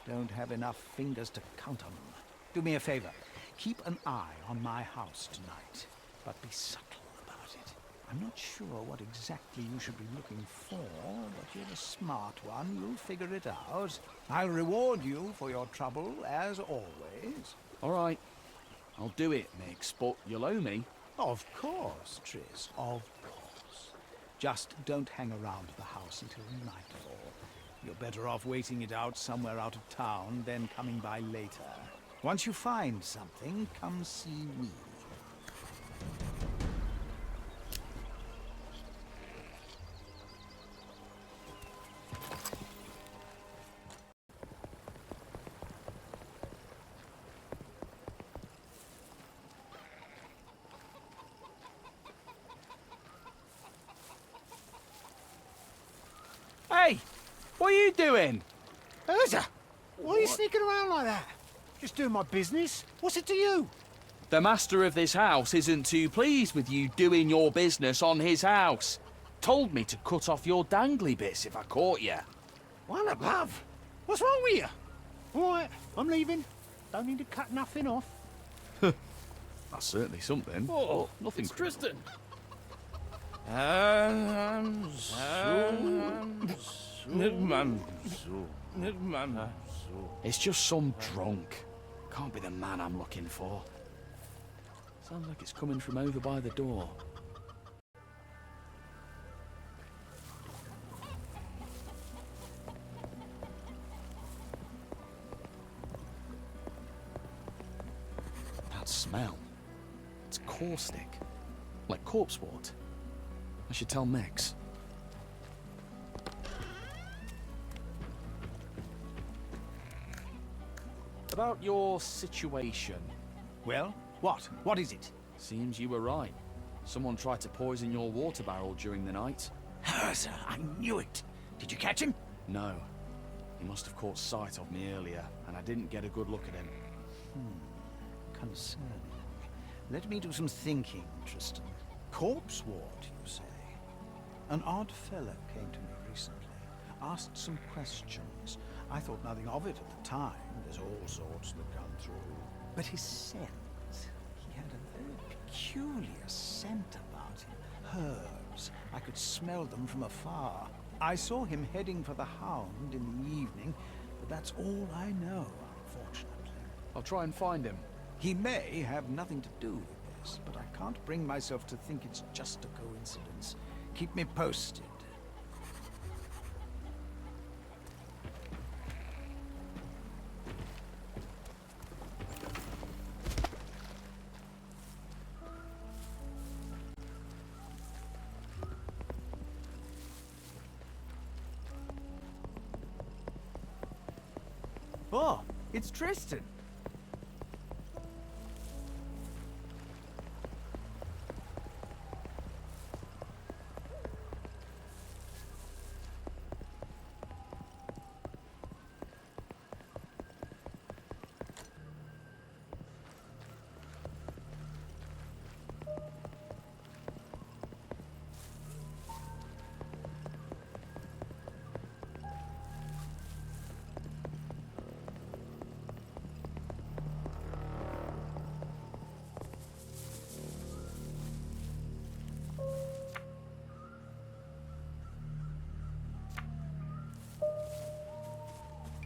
Don't have enough fingers to count on them. Do me a favor. Keep an eye on my house tonight, but be subtle about it. I'm not sure what exactly you should be looking for, but you're a smart one. You'll figure it out. I'll reward you for your trouble, as always. All right. I'll do it, Mix, but you'll owe me. Of course, Triss, of course. Just don't hang around the house until nightfall. You're better off waiting it out somewhere out of town than coming by later. Once you find something, come see me. What are you doing? Urza! Why are you sneaking around like that? Just doing my business. What's it to you? The master of this house isn't too pleased with you doing your business on his house. Told me to cut off your dangly bits if I caught you. One above. What's wrong with you? All right, I'm leaving. Don't need to cut nothing off. That's certainly something. Oh, nothing. It's Tristan. It's just some drunk. Can't be the man I'm looking for. Sounds like it's coming from over by the door. That smell. It's caustic. Like corpse wort. I should tell Mix. About your situation. Well, what? What is it? Seems you were right. Someone tried to poison your water barrel during the night. Urza, I knew it. Did you catch him? No. He must have caught sight of me earlier, and I didn't get a good look at him. Concerning. Let me do some thinking, Tristan. Corpse ward, you say? An odd fellow came to me recently. Asked some questions. I thought nothing of it at the time. There's all sorts that come through. But his scent, he had a very peculiar scent about him. Herbs. I could smell them from afar. I saw him heading for the Hound in the evening, but that's all I know, unfortunately. I'll try and find him. He may have nothing to do with this, but I can't bring myself to think it's just a coincidence. Keep me posted. Oh, it's Tristan.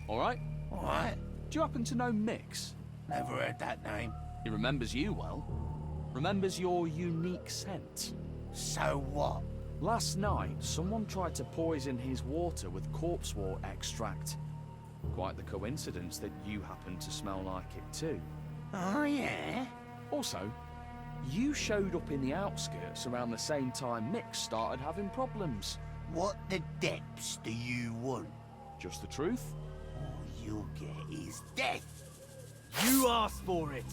All right? All right. Do you happen to know Mix? Never heard that name. He remembers you well. Remembers your unique scent. So what? Last night, someone tried to poison his water with corpse wort extract. Quite the coincidence that you happen to smell like it too. Oh, yeah? Also, you showed up in the outskirts around the same time Mix started having problems. What the depths do you want? Just the truth? All you'll get is death. You asked for it.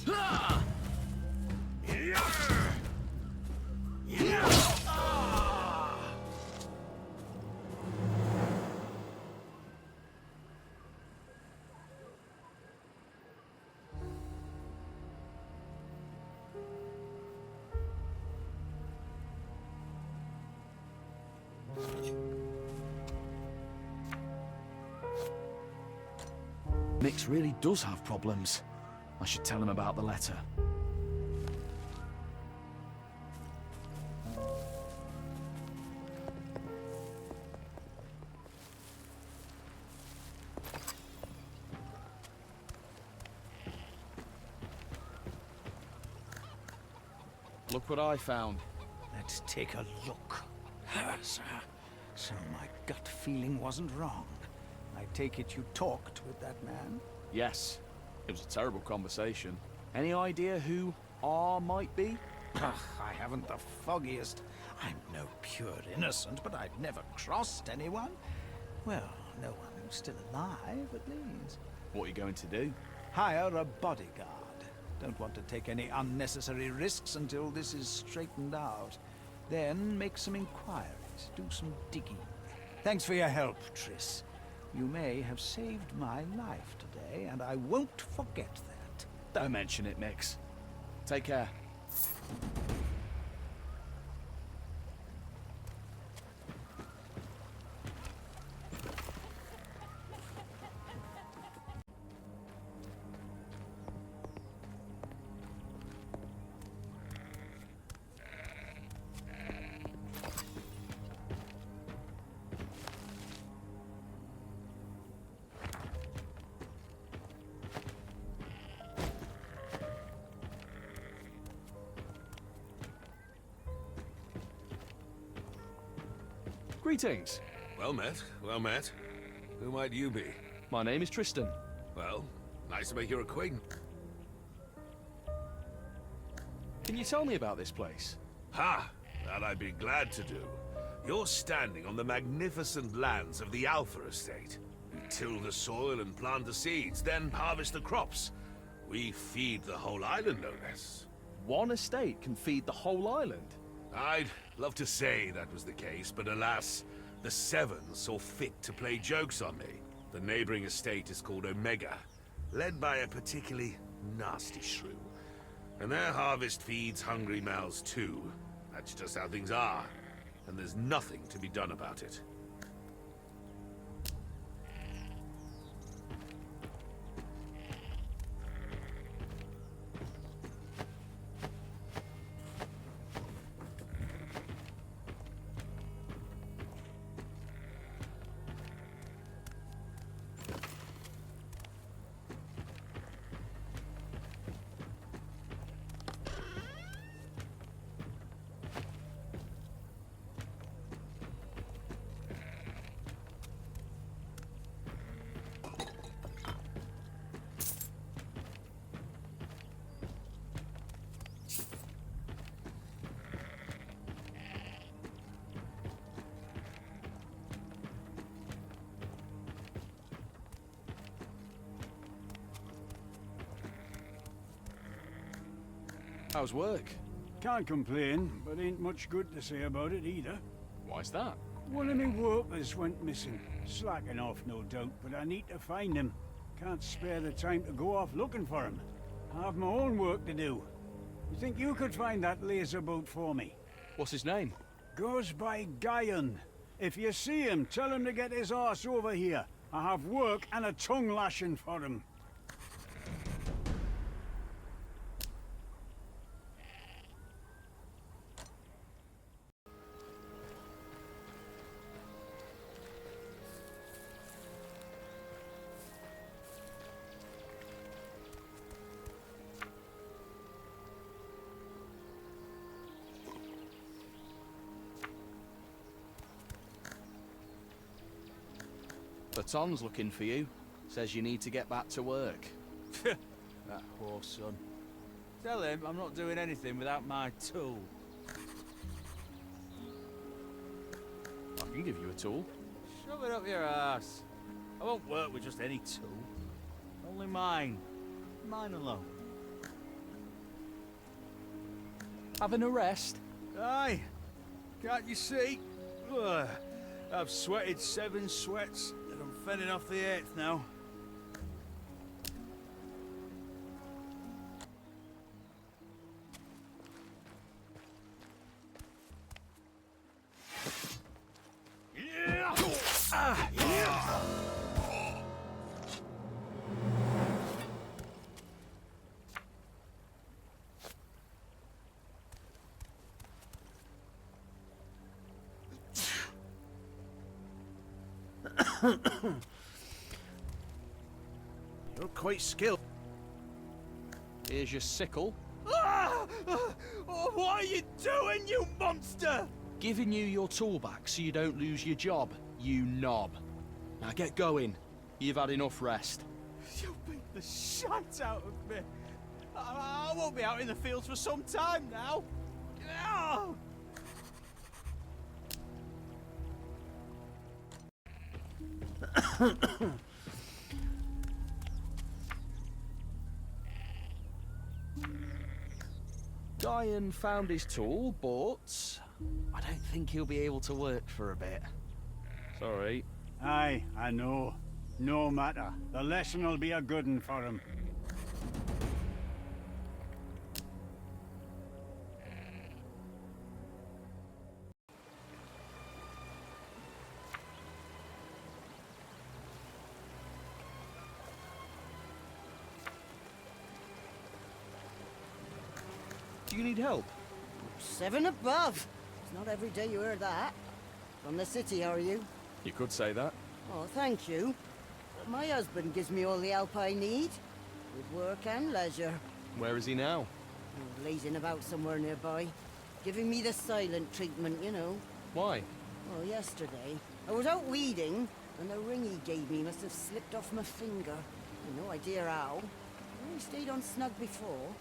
Mix really does have problems. I should tell him about the letter. Look what I found. Let's take a look. Sir. So my gut feeling wasn't wrong. I take it you talked with that man? Yes. It was a terrible conversation. Any idea who R might be? I haven't the foggiest. I'm no pure innocent, but I've never crossed anyone. Well, no one who's still alive, at least. What are you going to do? Hire a bodyguard. Don't want to take any unnecessary risks until this is straightened out. Then make some inquiries, do some digging. Thanks for your help, Triss. You may have saved my life today, and I won't forget that. Don't mention it, Mix. Take care. Greetings. Well met, well met. Who might you be? My name is Tristan. Well, nice to make your acquaintance. Can you tell me about this place? Ha! That I'd be glad to do. You're standing on the magnificent lands of the Alpha Estate. We till the soil and plant the seeds, then harvest the crops. We feed the whole island, no less. One estate can feed the whole island? I'd love to say that was the case, but alas, the Seven saw fit to play jokes on me. The neighboring estate is called Omega, led by a particularly nasty shrew. And their harvest feeds hungry mouths too. That's just how things are. And there's nothing to be done about it. How's work? Can't complain, but ain't much good to say about it either. Why's that? One of me workers went missing. Slacking off, no doubt, but I need to find him. Can't spare the time to go off looking for him. I have my own work to do. You think you could find that laser boat for me? What's his name? Goes by Gaiun. If you see him, tell him to get his arse over here. I have work and a tongue lashing for him. Baton's looking for you. Says you need to get back to work. That poor son. Tell him I'm not doing anything without my tool. I can give you a tool. Shove it up your ass. I won't work with just any tool. Only mine. Mine alone. Having a rest? Aye. Can't you see? Ugh. I've sweated 7 sweats, and I'm fending off the 8th now. You're quite skilled. Here's your sickle. Ah! Oh, what are you doing, you monster? Giving you your tool back so you don't lose your job, you knob. Now get going. You've had enough rest. You beat the shite out of me. I won't be out in the fields for some time now. Ah! Gaiun found his tool, but I don't think he'll be able to work for a bit. Sorry. Aye, I know. No matter. The lesson'll be a good un for him. Do you need help? 7 above. It's not every day you hear that. From the city, are you? You could say that. Oh, thank you. But my husband gives me all the help I need. With work and leisure. Where is he now? Oh, lazing about somewhere nearby. Giving me the silent treatment, you know. Why? Well, yesterday, I was out weeding, and the ring he gave me must have slipped off my finger. No idea how. I only stayed on snug before.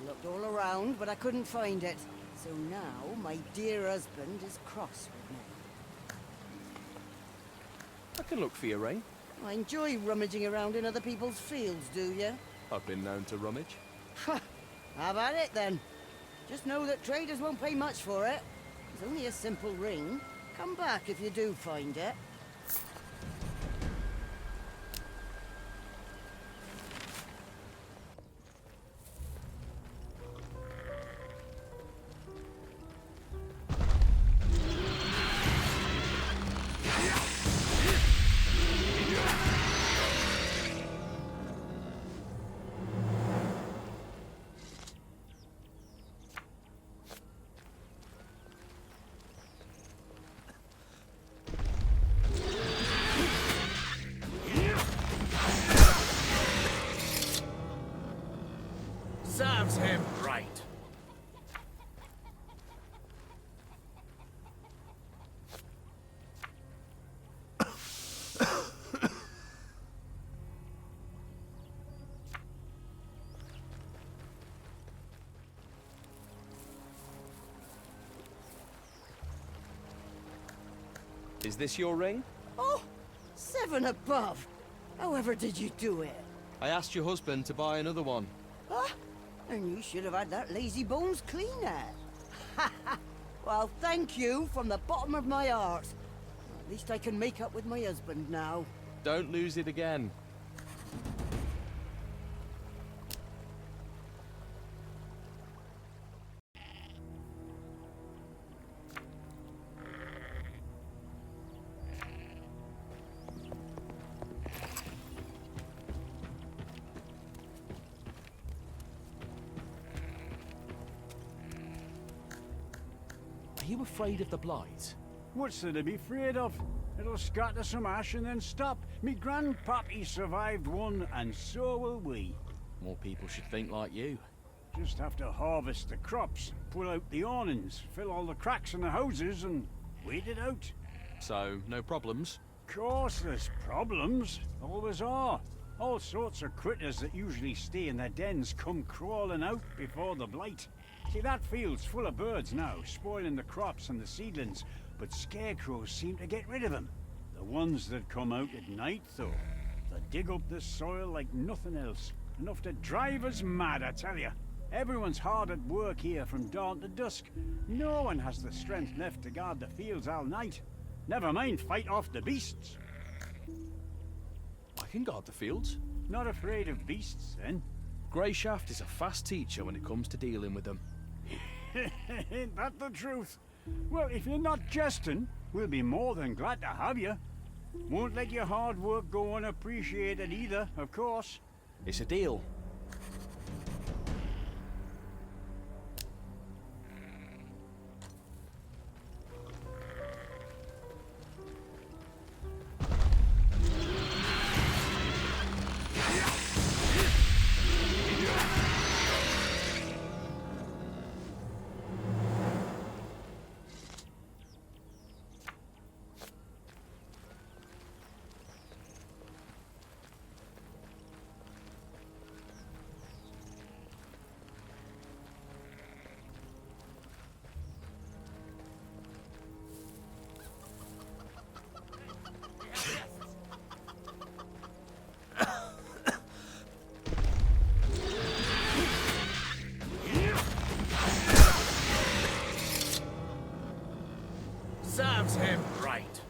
I looked all around, but I couldn't find it. So now, my dear husband is cross with me. I can look for your ring. I enjoy rummaging around in other people's fields, do you? I've been known to rummage. Ha! Have at it, then. Just know that traders won't pay much for it. It's only a simple ring. Come back if you do find it. Serves him right. Is this your ring? Oh, 7 above. However did you do it? I asked your husband to buy another one. Huh? And you should have had that lazy bones cleaner. Well, thank you from the bottom of my heart. At least I can make up with my husband now. Don't lose it again. Are you afraid of the blight? What's there to be afraid of? It'll scatter some ash and then stop. Me grandpappy survived one, and so will we. More people should think like you. Just have to harvest the crops, pull out the awnings, fill all the cracks in the houses, and wait it out. So, no problems? Course there's problems. Always are. All sorts of critters that usually stay in their dens come crawling out before the blight. See, that field's full of birds now, spoiling the crops and the seedlings, but scarecrows seem to get rid of them. The ones that come out at night, though, they dig up the soil like nothing else. Enough to drive us mad, I tell you. Everyone's hard at work here from dawn to dusk. No one has the strength left to guard the fields all night. Never mind fight off the beasts. I can guard the fields. Not afraid of beasts, then? Greyshaft is a fast teacher when it comes to dealing with them. Ain't that the truth? Well, if you're not jesting, we'll be more than glad to have you. Won't let your hard work go unappreciated either, of course. It's a deal. Serves him right.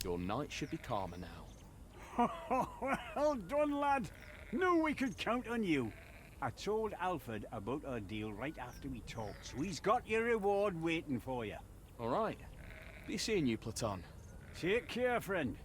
Your night should be calmer now. Well done, lad. Knew we could count on you. I told Alfred about our deal right after we talked, so he's got your reward waiting for you. All right. Be seeing you, Platon. Take care, friend.